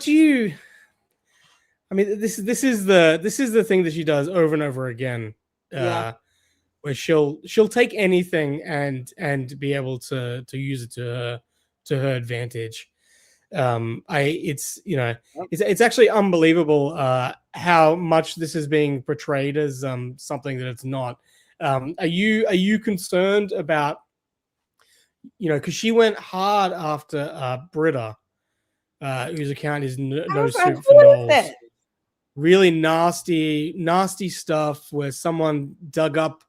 do you? I mean, this is the thing that she does over and over again. Where she'll take anything and be able to use it to her advantage. It's actually unbelievable how much this is being portrayed as something that it's not. Are you concerned about, because she went hard after Britta, whose account is no soup for Knowles. Really nasty stuff where someone dug up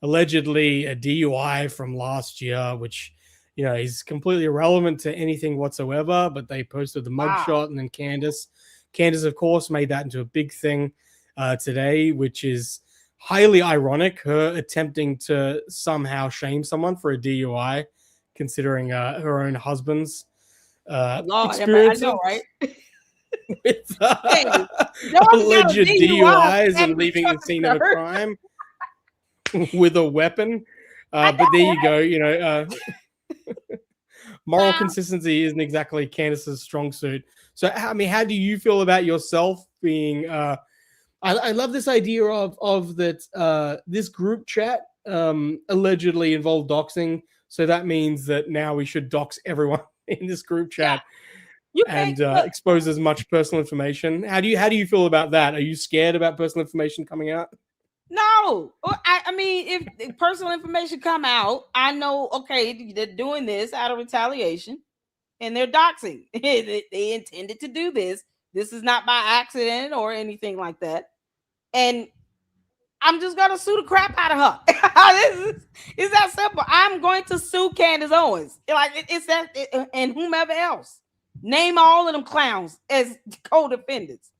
allegedly a DUI from last year, which is completely irrelevant to anything whatsoever, but they posted the mugshot. And then Candace, of course, made that into a big thing today, which is highly ironic, her attempting to somehow shame someone for a DUI, considering her own husband's experience. I know, right? With alleged DUIs and leaving the scene of a crime with a weapon. But there you go, moral consistency isn't exactly Candace's strong suit. So, I mean, how do you feel about yourself being? I love this idea of that. This group chat allegedly involved doxing, so that means that now we should dox everyone in this group chat and expose as much personal information. How do you feel about that? Are you scared about personal information coming out? No, I mean, if personal information come out, I know, okay, they're doing this out of retaliation and they're doxing. They intended to do this. This is not by accident or anything like that. And I'm just going to sue the crap out of her. It's that simple. I'm going to sue Candace Owens. And whomever else. Name all of them clowns as co-defendants.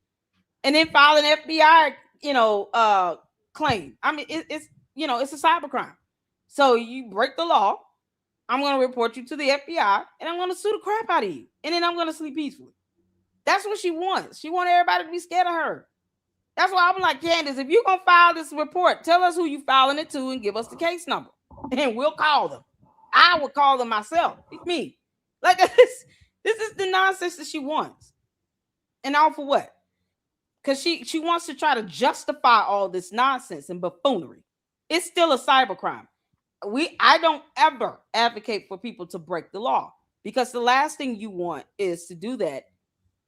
And then file an FBI, claim. I mean, it's a cybercrime. So you break the law. I'm going to report you to the FBI and I'm going to sue the crap out of you. And then I'm going to sleep peacefully. That's what she wants. She wants everybody to be scared of her. That's why I'm like, Candace, if you're going to file this report, tell us who you're filing it to and give us the case number and we'll call them. I would call them myself. It's me. Like this is the nonsense that she wants. And all for what? Because she wants to try to justify all this nonsense and buffoonery. It's still a cybercrime. I don't ever advocate for people to break the law, because the last thing you want is to do that.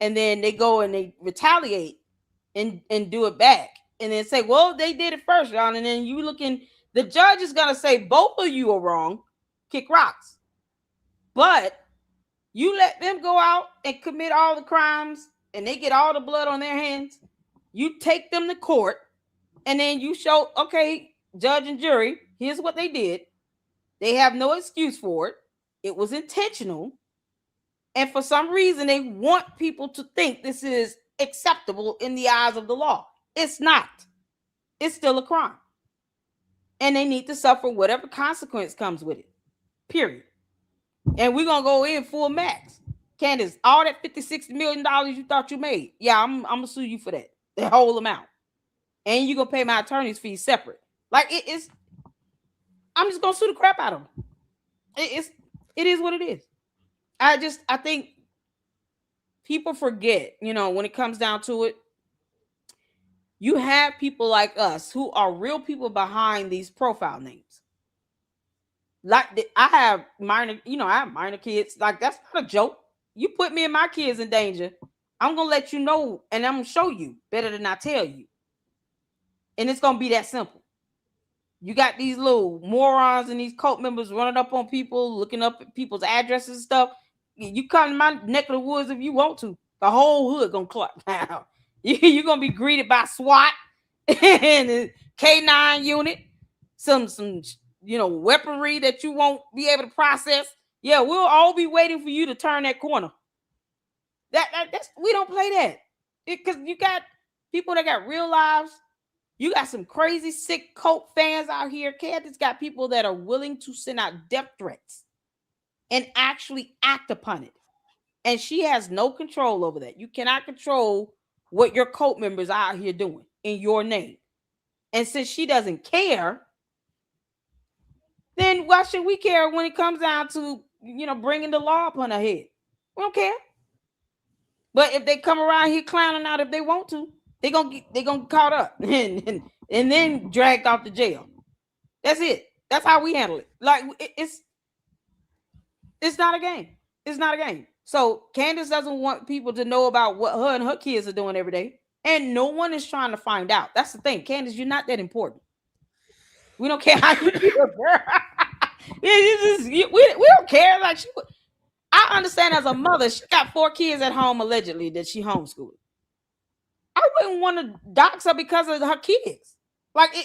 And then they go and they retaliate and do it back. And then say, well, they did it first, John. And then the judge is going to say both of you are wrong, kick rocks. But you let them go out and commit all the crimes and they get all the blood on their hands. You take them to court and then you show, okay, judge and jury, here's what they did. They have no excuse for it. It was intentional. And for some reason, they want people to think this is acceptable in the eyes of the law. It's not. It's still a crime. And they need to suffer whatever consequence comes with it. Period. And we're going to go in full max. Candace, all that $50-60 million you thought you made, yeah, I'm going to sue you for that. The whole amount. And you're going to pay my attorney's fees separate. Like, I'm just going to sue the crap out of them. It is what it is. I think people forget, when it comes down to it, you have people like us who are real people behind these profile names. Like, I have minor kids. Like, that's not a joke. You put me and my kids in danger, I'm going to let you know, and I'm going to show you better than I tell you. And it's going to be that simple. You got these little morons and these cult members running up on people, looking up at people's addresses and stuff. You come to my neck of the woods if you want to. The whole hood going to clap now. You're going to be greeted by SWAT and a K9 unit, some weaponry that you won't be able to process. Yeah, we'll all be waiting for you to turn that corner. That's we don't play that because you got people that got real lives. You got some crazy sick cult fans out here. Candace got people that are willing to send out death threats and actually act upon it. And she has no control over that. You cannot control what your cult members are out here doing in your name. And since she doesn't care, then why should we care when it comes down to, bringing the law upon her head? We don't care. But if they come around here clowning out if they want to, they're gonna get caught up and then dragged off to jail. That's it. That's how we handle it. Like it's not a game. It's not a game. So Candace doesn't want people to know about what her and her kids are doing every day. And no one is trying to find out. That's the thing. Candace, you're not that important. We don't care how you feel, girl. We don't care. Like I understand as a mother, she got 4 kids at home allegedly that she homeschooled. I wouldn't want to dox her because of her kids.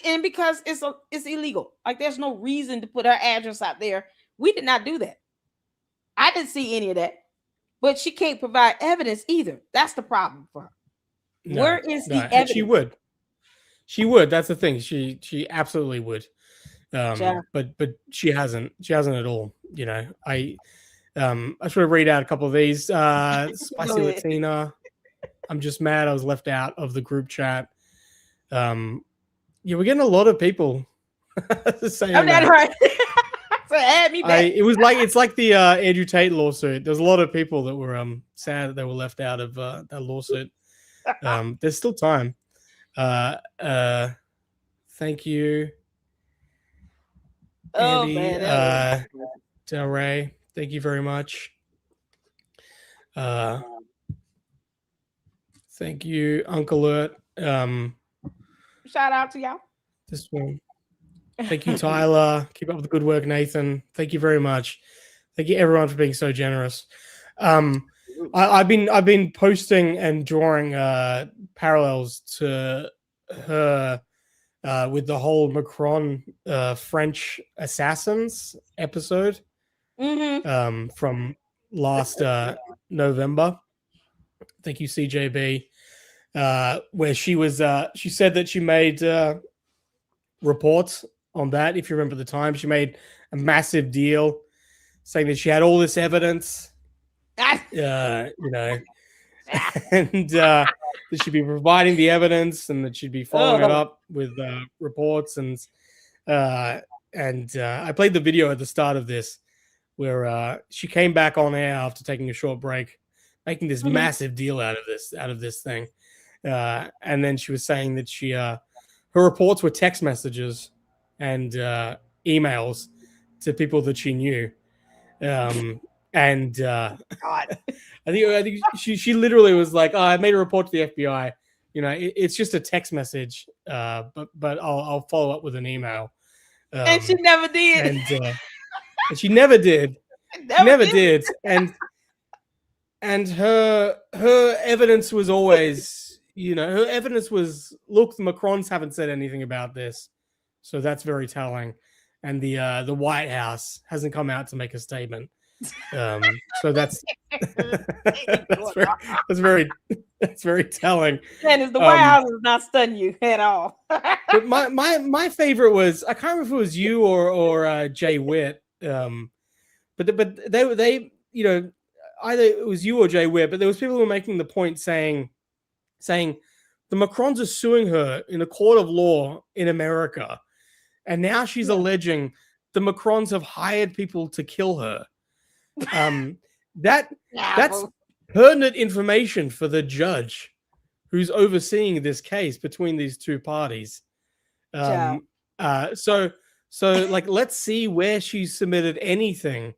And because it's illegal. Like there's no reason to put her address out there. We did not do that. I didn't see any of that. But she can't provide evidence either. That's the problem for her. No, where is the evidence? She would. That's the thing. She absolutely would. But she hasn't at all. I just want to read out a couple of these. Spicy Latina. I'm just mad I was left out of the group chat. We're getting a lot of people saying that. Right. So add me back. It's like the Andrew Tate lawsuit. There's a lot of people that were sad that they were left out of that lawsuit. There's still time. Thank you, Andy. Del Rey, thank you very much. Thank you, Uncle Ert. Shout out to y'all. This one. Thank you, Tyler. Keep up the good work, Nathan. Thank you very much. Thank you, everyone, for being so generous. I've been posting and drawing parallels to her with the whole Macron French assassins episode from last November. Thank you, CJB. Where she said that she made reports on that. If you remember the time, she made a massive deal saying that she had all this evidence, and that she'd be providing the evidence and that she'd be following it up with reports. And I played the video at the start of this where she came back on air after taking a short break, making this massive deal out of this thing. And then she was saying that her reports were text messages and emails to people that she knew. God. I think she literally was like, "Oh, I made a report to the FBI. It's just a text message, but I'll follow up with an email." And she never did. And she never did. Never did. And her evidence was always, her evidence was, look, the Macrons haven't said anything about this, so that's very telling. And the White House hasn't come out to make a statement. So that's very telling. And the White House is not stunning you at all. But my favorite was, I can't remember if it was you or Jay Witt. But they either it was you or Jay Witt, but there was people who were making the point saying the Macrons are suing her in a court of law in America, and now she's alleging the Macrons have hired people to kill her. That's pertinent information for the judge who's overseeing this case between these two parties. So like, let's see where she submitted anything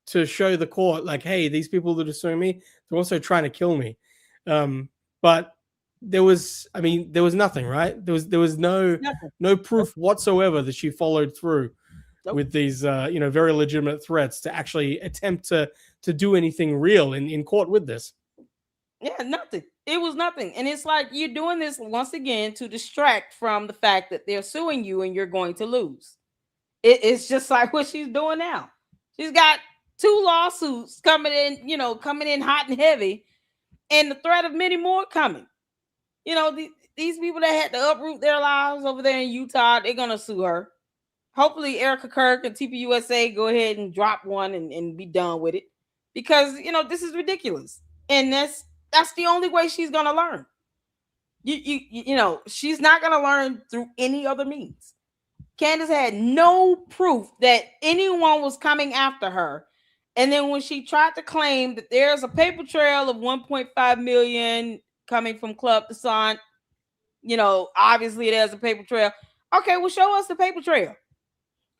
to show the court, like, hey, these people that are suing me, they're also trying to kill me. But there was nothing, right? There was no proof whatsoever that she followed through with these very legitimate threats to actually attempt to do anything real in court with this. Yeah, nothing. It was nothing. And it's like you're doing this once again to distract from the fact that they're suing you and you're going to lose. It's just like what she's doing now. She's got 2 lawsuits coming in hot and heavy. and the threat of many more coming. You know, these people that had to uproot their lives over there in Utah, they're going to sue her. Hopefully Erica Kirk and TPUSA go ahead and drop one and be done with it, because, you know, this is ridiculous. And that's the only way she's going to learn. You know, she's not going to learn through any other means. Candace had no proof that anyone was coming after her. And then when she tried to claim that there's a paper trail of 1.5 million coming from Club Descent, you know, obviously there's a paper trail. Okay, well, show us the paper trail.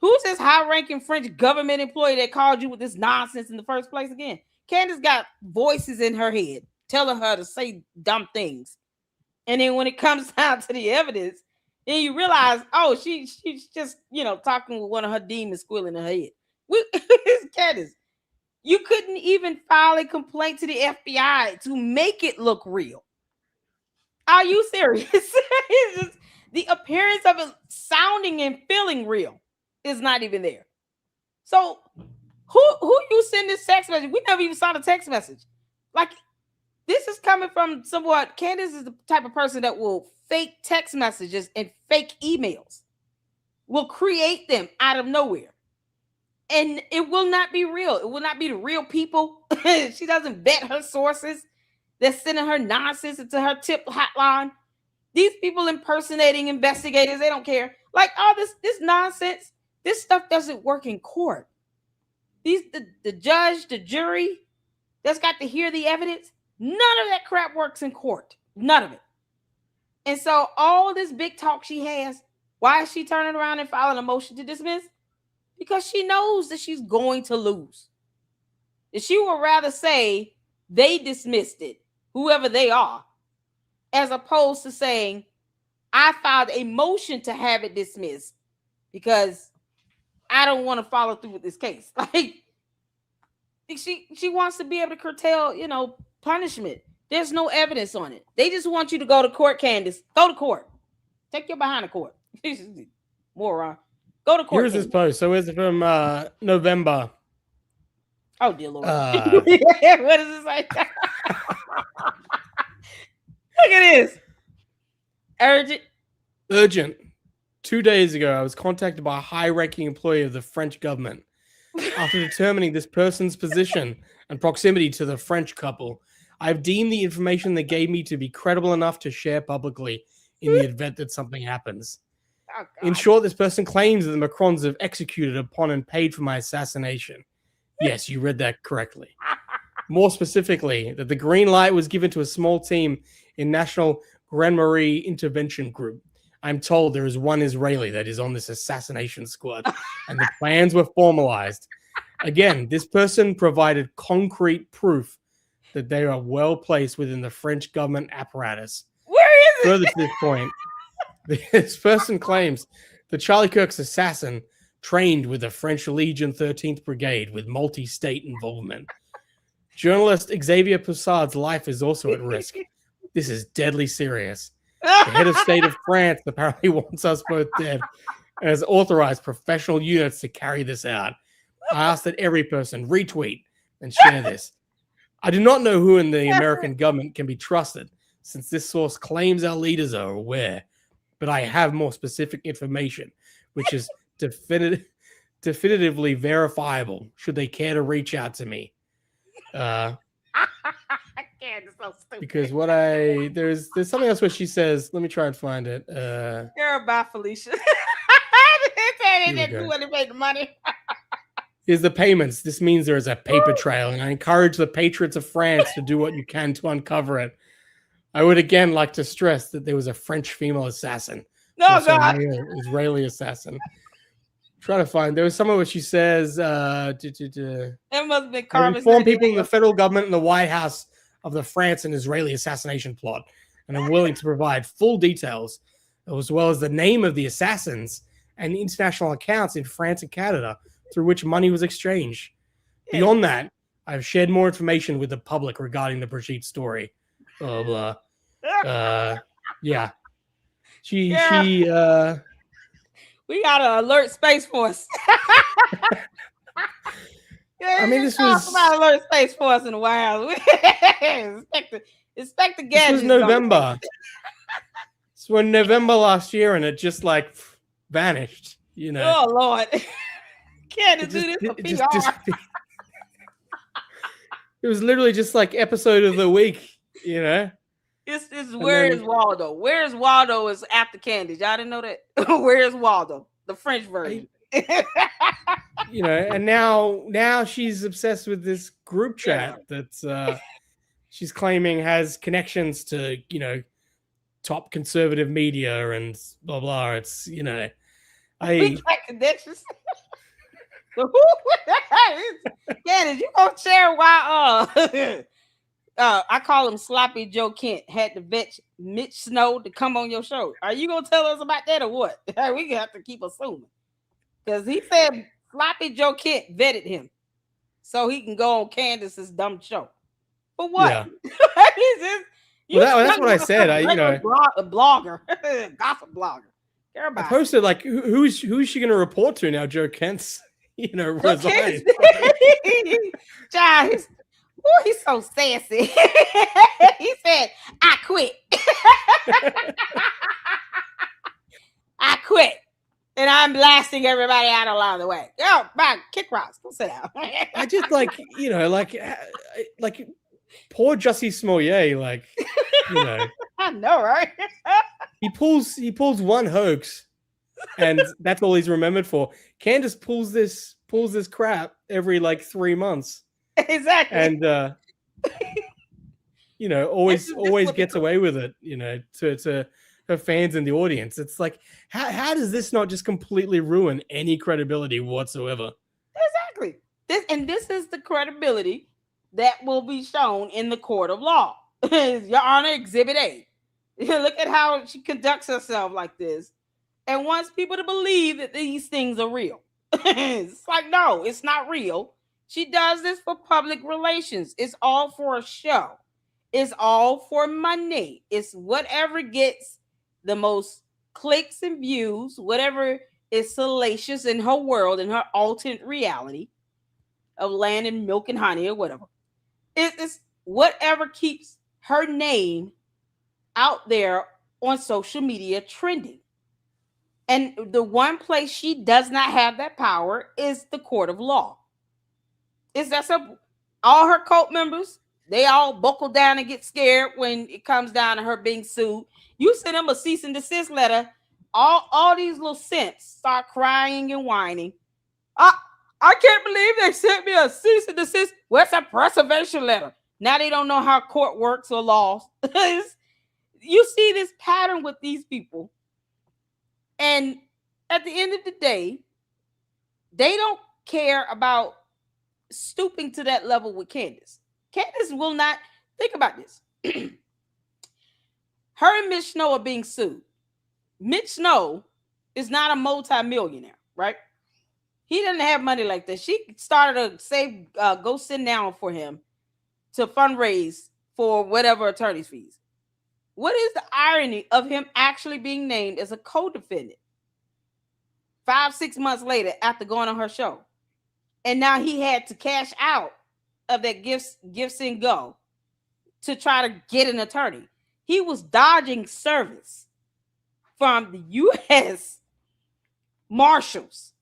Who's this high-ranking French government employee that called you with this nonsense in the first place again? Candace got voices in her head telling her to say dumb things. And then when it comes down to the evidence, then you realize, oh, she's just, you know, talking with one of her demons squealing in her head. Candace, you couldn't even file a complaint to the FBI to make it look real. Are you serious? It's just, the appearance of it sounding and feeling real is not even there. So who you send this text message? We never even saw the text message. Like, this is coming from somewhat. Candace is the type of person that will fake text messages and fake emails, will create them out of nowhere. And it will not be real. It will not be the real people. She doesn't vet her sources. They're sending her nonsense into her tip hotline. These people impersonating investigators, they don't care. Like, all this nonsense, this stuff doesn't work in court. The judge, the jury that's got to hear the evidence, none of that crap works in court. None of it. And so all this big talk she has, why is she turning around and filing a motion to dismiss? Because she knows that she's going to lose. If she would rather say they dismissed it, whoever they are, as opposed to saying, I filed a motion to have it dismissed because I don't want to follow through with this case. Like, she wants to be able to curtail, you know, punishment. There's no evidence on it. They just want you to go to court, Candace. Go to court. Take your behind the court. Moron. Go to court. Here's this post. So it's from November. Oh, dear Lord. What does it say? Look at this. Urgent. 2 days ago, I was contacted by a high-ranking employee of the French government. After determining this person's position and proximity to the French couple, I've deemed the information they gave me to be credible enough to share publicly in the event that something happens. Oh, in short, this person claims that the Macrons have executed upon and paid for my assassination. Yes, you read that correctly. More specifically, that the green light was given to a small team in National Grand Marie Intervention Group. I'm told there is one Israeli that is on this assassination squad, and the plans were formalized. Again, this person provided concrete proof that they are well placed within the French government apparatus. Where is it? Further to this point, this person claims that Charlie Kirk's assassin trained with the French Legion 13th Brigade with multi-state involvement. Journalist Xavier Poussard's life is also at risk. This is deadly serious. The head of state of France apparently wants us both dead and has authorized professional units to carry this out. I ask that every person retweet and share this. I do not know who in the American government can be trusted, since this source claims our leaders are aware, but I have more specific information, which is definitively verifiable, should they care to reach out to me. Because what there's something else where she says, let me try and find it. Girl, bye, Felicia. They didn't do when they paid the money. Is the payments. This means there is a paper trail, and I encourage the patriots of France to do what you can to uncover it. I would again like to stress that there was a French female assassin. No, God. Israeli assassin. Try to find. There was somewhere where she says, it must have been Carmen. Inform people in the federal government and the White House of the France and Israeli assassination plot, and I'm willing to provide full details, as well as the name of the assassins and the international accounts in France and Canada through which money was exchanged. Beyond that, I've shared more information with the public regarding the Brigitte story. Blah, blah. Yeah. She we got to alert Space Force. I mean, this was somebody alert Space Force in the White House. Inspector Gadget. This was November. It's when November last year, and it just like vanished. You know. Oh Lord, can't do this for PR. It was literally just like episode of the week. You know. It's Where is Waldo? Where is Waldo is after Candace. Y'all didn't know that. Where is Waldo? The French version. You know, and now she's obsessed with this group chat that she's claiming has connections to, you know, top conservative media and blah blah. It's, you know, connections. Candace, you gonna share why I call him Sloppy Joe Kent had to vet Mitch Snow to come on your show. Are you gonna tell us about that or what? We have to keep assuming. Because he said Sloppy Joe Kent vetted him so he can go on Candace's dumb show. For what? Yeah. That's what I said. A blogger, gossip blogger. I posted like, who's she going to report to now? Joe Kent's, you know, resigned. John, he's so sassy. He said, "I quit. I quit." And I'm blasting everybody out along the way. Yo, man, kick rocks. Go sit down. I just like, you know, like poor Jussie Smollett, like, you know. I know, right? he pulls one hoax, and that's all he's remembered for. Candace pulls this crap every like 3 months. Exactly. And you know, always gets away with it, you know, to her fans and the audience. It's like, how does this not just completely ruin any credibility whatsoever? Exactly. This is the credibility that will be shown in the court of law. Your Honor, Exhibit A. Look at how she conducts herself like this and wants people to believe that these things are real. It's like, no, it's not real. She does this for public relations. It's all for a show. It's all for money. It's whatever gets the most clicks and views, whatever is salacious in her world, in her alternate reality of land and milk and honey or whatever. It's whatever keeps her name out there on social media trending. And the one place she does not have that power is the court of law. It's that simple. All her cult members, they all buckle down and get scared when it comes down to her being sued. You send them a cease and desist letter, all these little simps start crying and whining. I can't believe they sent me a cease and desist. What's a preservation letter? Now they don't know how court works or laws. You see this pattern with these people. And at the end of the day, they don't care about stooping to that level with Candace. Candace will not. Think about this. Her and Mitch Snow are being sued. Mitch Snow is not a multi-millionaire, right? He doesn't have money like that. She started a save, go sit down for him to fundraise for whatever attorney's fees. What is the irony of him actually being named as a co-defendant 5-6 months later after going on her show? And now he had to cash out of that gifts and go to try to get an attorney. He was dodging service from the U.S. Marshals.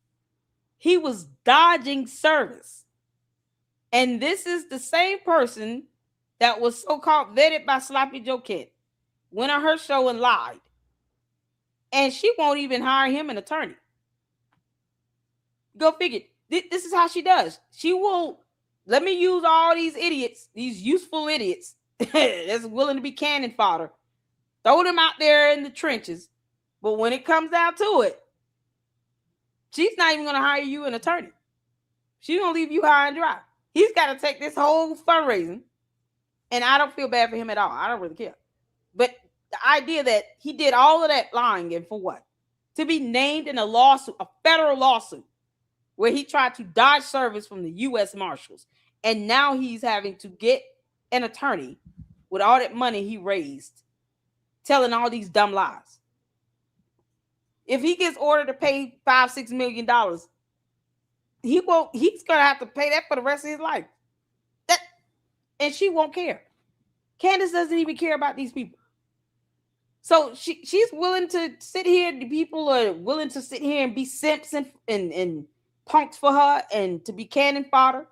He was dodging service. And this is the same person that was so-called vetted by Sloppy Joe Kent, went on her show and lied. And she won't even hire him an attorney. Go figure. This is how she does. She will, let me use all these idiots, these useful idiots that's willing to be cannon fodder. Throw them out there in the trenches. But when it comes down to it, she's not even going to hire you an attorney. She's going to leave you high and dry. He's got to take this whole fundraising. And I don't feel bad for him at all. I don't really care. But the idea that he did all of that lying and for what? To be named in a lawsuit, a federal lawsuit, where he tried to dodge service from the U.S. Marshals. And now he's having to get an attorney with all that money he raised, telling all these dumb lies. If he gets ordered to pay $5-6 million, he's gonna have to pay that for the rest of his life. And she won't care. Candace doesn't even care about these people. So she's willing to sit here. The people are willing to sit here and be simps and punks for her and to be cannon fodder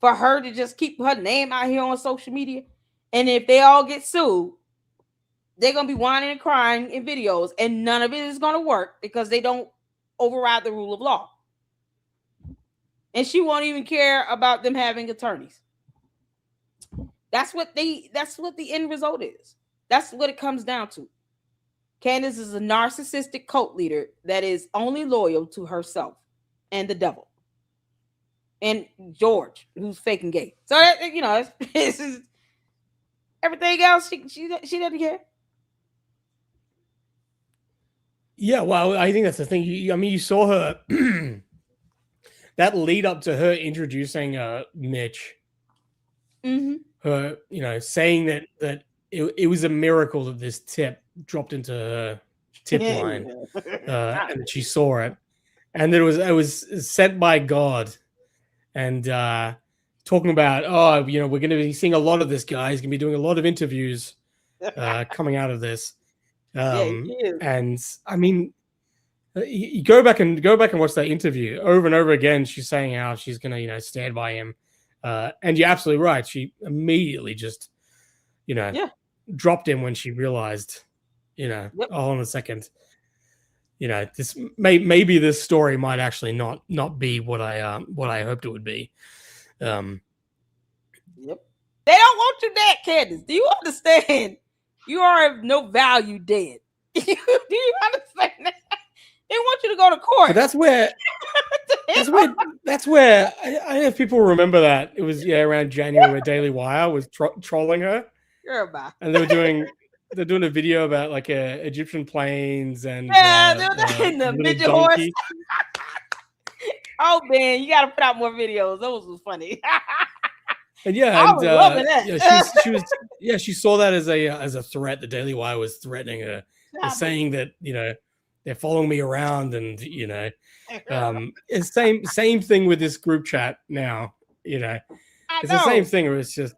for her to just keep her name out here on social media. And if they all get sued, they're going to be whining and crying in videos, and none of it is going to work because they don't override the rule of law. And she won't even care about them having attorneys. That's what the end result is. That's what it comes down to. Candace is a narcissistic cult leader that is only loyal to herself and the devil. And George, who's faking gay. So that, it's just, everything else, she doesn't care. Yeah, well, I think that's the thing. You saw her that lead up to her introducing Mitch. Mm-hmm. Her, saying that it was a miracle that this tip dropped into her tip line, and she saw it, and that it was sent by God, and talking about, we're going to be seeing a lot of this guy. He's going to be doing a lot of interviews coming out of this. And I mean, you go back and watch that interview over and over again. She's saying how she's going to, stand by him. And you're absolutely right. She immediately just, dropped him when she realized, hold on a second, this maybe this story might actually not be what I hoped it would be. Yep. They don't want you dead, Candace. Do you understand? You are of no value dead. Do you understand that? They want you to go to court. But that's where I don't know if people remember that. It was around January where Daily Wire was trolling her. And they were doing a video about like Egyptian planes and the midget horse. Oh man, you gotta put out more videos. Those was funny. And I was loving that. She saw that as a threat. The Daily Wire was threatening her, saying that they're following me around, and it's same thing with this group chat now. It's the same thing. Where it's just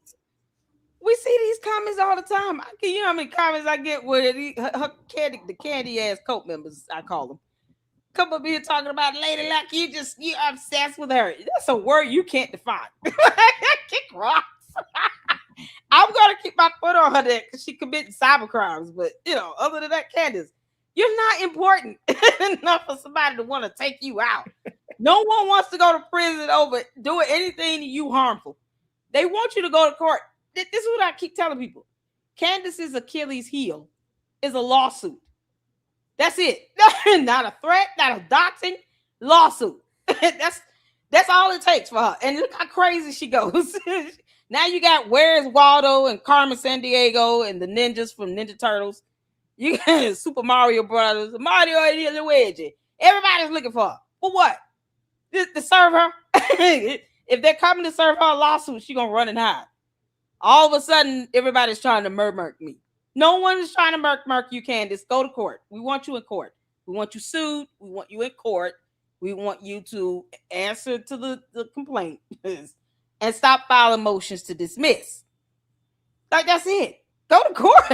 we see these comments all the time. You know how many comments I get with the candy ass cult members, I call them. Come up here talking about lady like you obsessed with her. That's a word you can't define. Kick rocks. I'm gonna keep my foot on her there because she committing cyber crimes. But other than that, Candace, you're not important enough for somebody to want to take you out. No one wants to go to prison over doing anything to you harmful. They want you to go to court. This is what I keep telling people. Candace's Achilles heel is a lawsuit. That's it. Not a threat, not a doxing, lawsuit. That's all it takes for her. And look how crazy she goes. Now you got Where's Waldo and Carmen Sandiego and the ninjas from Ninja Turtles. You got Super Mario Brothers, Mario and Luigi. Everybody's looking for her. For what? To serve her? If they're coming to serve her a lawsuit, she's going to run and hide. All of a sudden, everybody's trying to murk me. No one is trying to murk you, Candace. Go to court. We want you in court. We want you sued. We want you in court. We want you to answer to the complaint and stop filing motions to dismiss. Like, that's it. Go to court.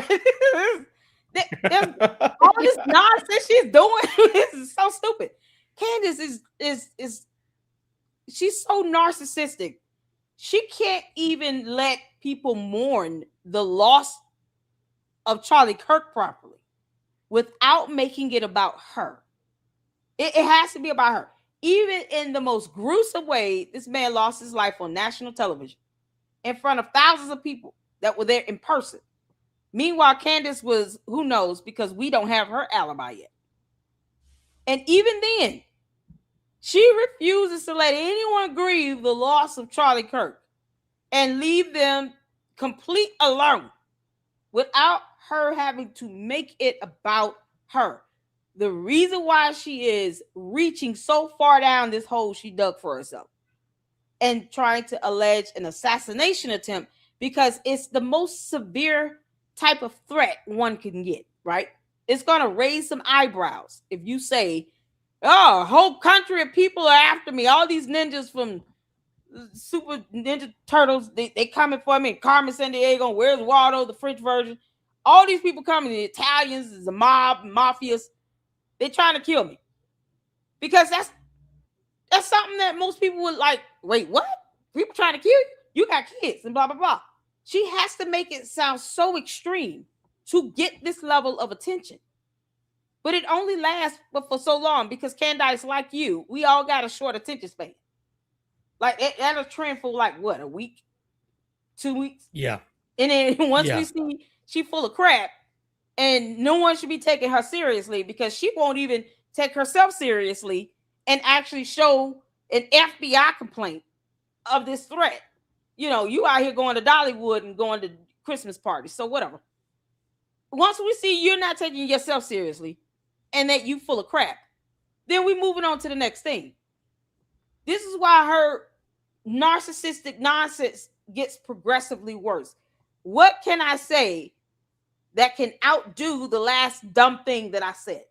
All this nonsense she's doing is so stupid. Candace is she's so narcissistic. She can't even let people mourn the loss of Charlie Kirk properly without making it about her. It has to be about her. Even in the most gruesome way, this man lost his life on national television in front of thousands of people that were there in person. Meanwhile, Candace was, who knows, because we don't have her alibi yet. And even then, she refuses to let anyone grieve the loss of Charlie Kirk and leave them complete alone without her having to make it about her. The reason why she is reaching so far down this hole she dug for herself and trying to allege an assassination attempt, because it's the most severe type of threat one can get, right? It's going to raise some eyebrows if you say, Oh, a whole country of people are after me. All these ninjas from Super Ninja Turtles, they coming for me. Carmen Sandiego, Where's Waldo, the French version. All these people coming. The Italians, the mob, mafias. They trying to kill me. Because that's something that most people would like, wait, what? People trying to kill you? You got kids and blah, blah, blah. She has to make it sound so extreme to get this level of attention. But it only lasts for so long because Candace, like you, we all got a short attention span. Like that'll trend for like what, a week, 2 weeks? Yeah. And then once we see she full of crap and no one should be taking her seriously because she won't even take herself seriously and actually show an FBI complaint of this threat. You know, you out here going to Dollywood and going to Christmas parties. So whatever. Once we see you're not taking yourself seriously and that you full of crap, then we moving on to the next thing. This is why her narcissistic nonsense gets progressively worse. What can I say that can outdo the last dumb thing that I said?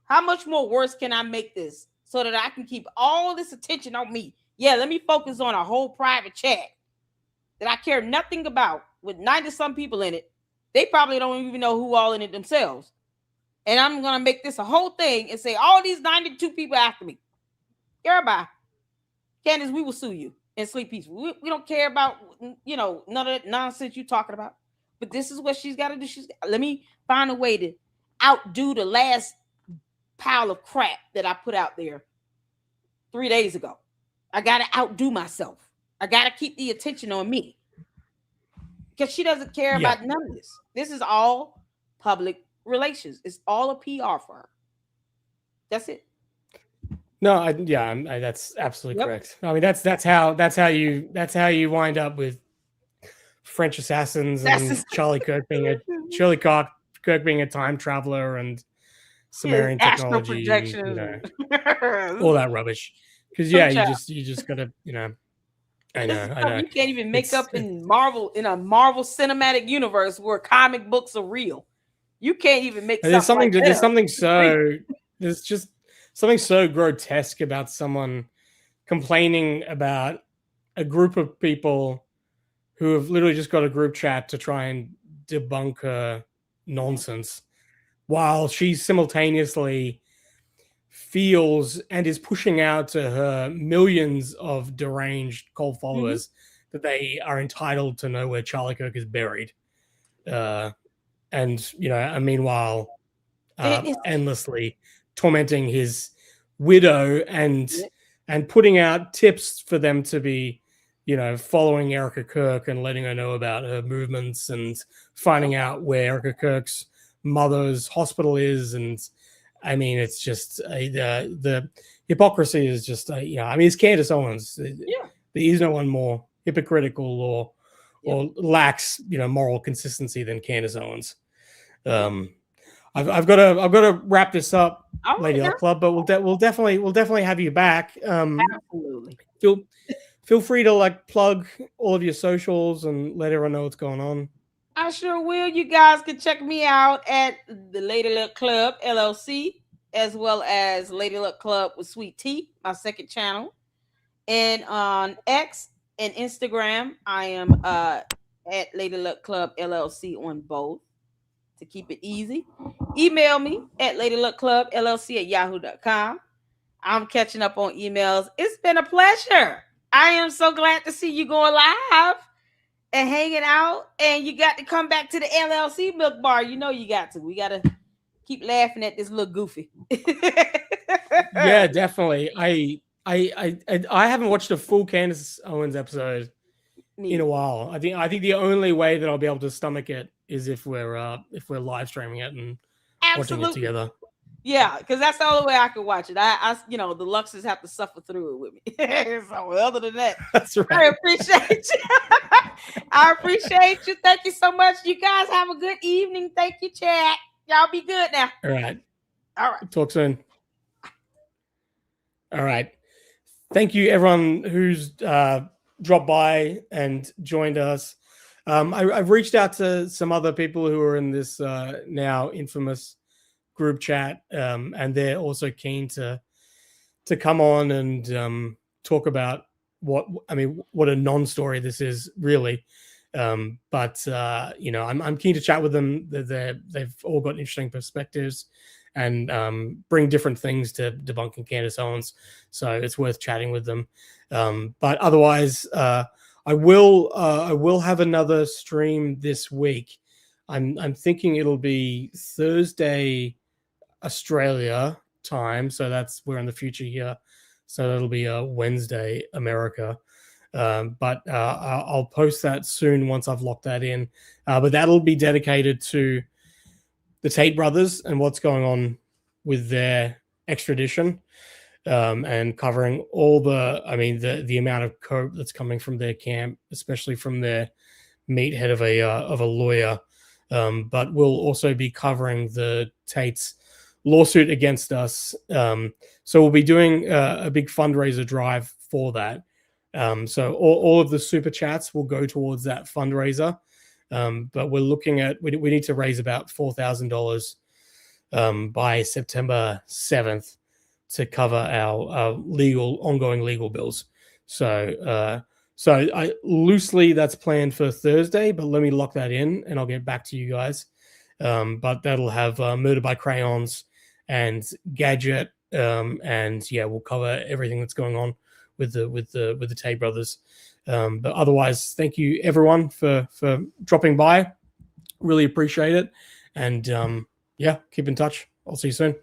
How much more worse can I make this so that I can keep all this attention on me? Yeah, let me focus on a whole private chat that I care nothing about with 90-some people in it. They probably don't even know who all in it themselves. And I'm going to make this a whole thing and say all these 92 people after me. Everybody. Candace, we will sue you and sleep peacefully. We don't care about, you know, none of that nonsense you're talking about. But this is what she's got to do. Let me find a way to outdo the last pile of crap that I put out there 3 days ago. I got to outdo myself. I got to keep the attention on me. Because she doesn't care about none of this. This is all public relations. It's all a PR for her. That's it. No, that's absolutely correct. I mean, that's how you wind up with French assassins and Charlie Kirk being a time traveler and Sumerian technology, you know, all that rubbish. Because you just gotta, you know. I know. You can't even make up in a Marvel cinematic universe where comic books are real. You can't even make there's something so grotesque about someone complaining about a group of people who have literally just got a group chat to try and debunk her nonsense, while she simultaneously feels and is pushing out to her millions of deranged cult followers that they are entitled to know where Charlie Kirk is buried. And, you know, and meanwhile, endlessly tormenting his widow and putting out tips for them to be, you know, following Erica Kirk and letting her know about her movements and finding out where Erica Kirk's mother's hospital is. And I mean, it's just the hypocrisy is just, I mean, it's Candace Owens. There is no one more hypocritical or lacks, you know, moral consistency than Candace Owens. I've got to wrap this up, Lady Luck Club, but we'll definitely have you back. Absolutely. Feel free to like plug all of your socials and let everyone know what's going on. I sure will. You guys can check me out at the Lady Luck Club LLC, as well as Lady Luck Club with Sweet Tea, my second channel. And on X and Instagram, I am at Lady Luck Club LLC on both to keep it easy. Email me at ladyluckclubllc@yahoo.com. I'm catching up on emails. It's been a pleasure. I am so glad to see you going live and hanging out, and you got to come back to the LLC Milk Bar. You know you got to. We got to keep laughing at this little goofy. Yeah, definitely. I haven't watched a full Candace Owens episode in a while. I think the only way that I'll be able to stomach it is if we're live streaming it and watching it together. Yeah, because that's the only way I can watch it. I the Luxes have to suffer through it with me. So other than that, that's right. I appreciate you. I appreciate you. Thank you so much. You guys have a good evening. Thank you, chat. Y'all be good now. All right. All right. Talk soon. All right. Thank you, everyone who's dropped by and joined us. I've reached out to some other people who are in this now infamous group chat, and they're also keen to to come on and talk about what a non-story this is really. But you know, I'm keen to chat with them. They've all got interesting perspectives and bring different things to debunking Candace Owens. So it's worth chatting with them. But otherwise, I will have another stream this week. I'm thinking it'll be Thursday Australia time, so we're in the future here. So that'll be Wednesday America. But I'll post that soon once I've locked that in. But that'll be dedicated to the Tate brothers and what's going on with their extradition, and covering all the amount of cope that's coming from their camp, especially from their meathead of a lawyer. But we'll also be covering the Tate's lawsuit against us. So we'll be doing a big fundraiser drive for that. So all of the super chats will go towards that fundraiser. But we're looking at, we need to raise about $4,000 by September 7th to cover our ongoing legal bills. So I loosely that's planned for Thursday, but let me lock that in and I'll get back to you guys. But that'll have Murder by Crayons and Gadget, and yeah, we'll cover everything that's going on with the Tate brothers. But otherwise, thank you everyone for dropping by. Really appreciate it. And yeah, keep in touch. I'll see you soon.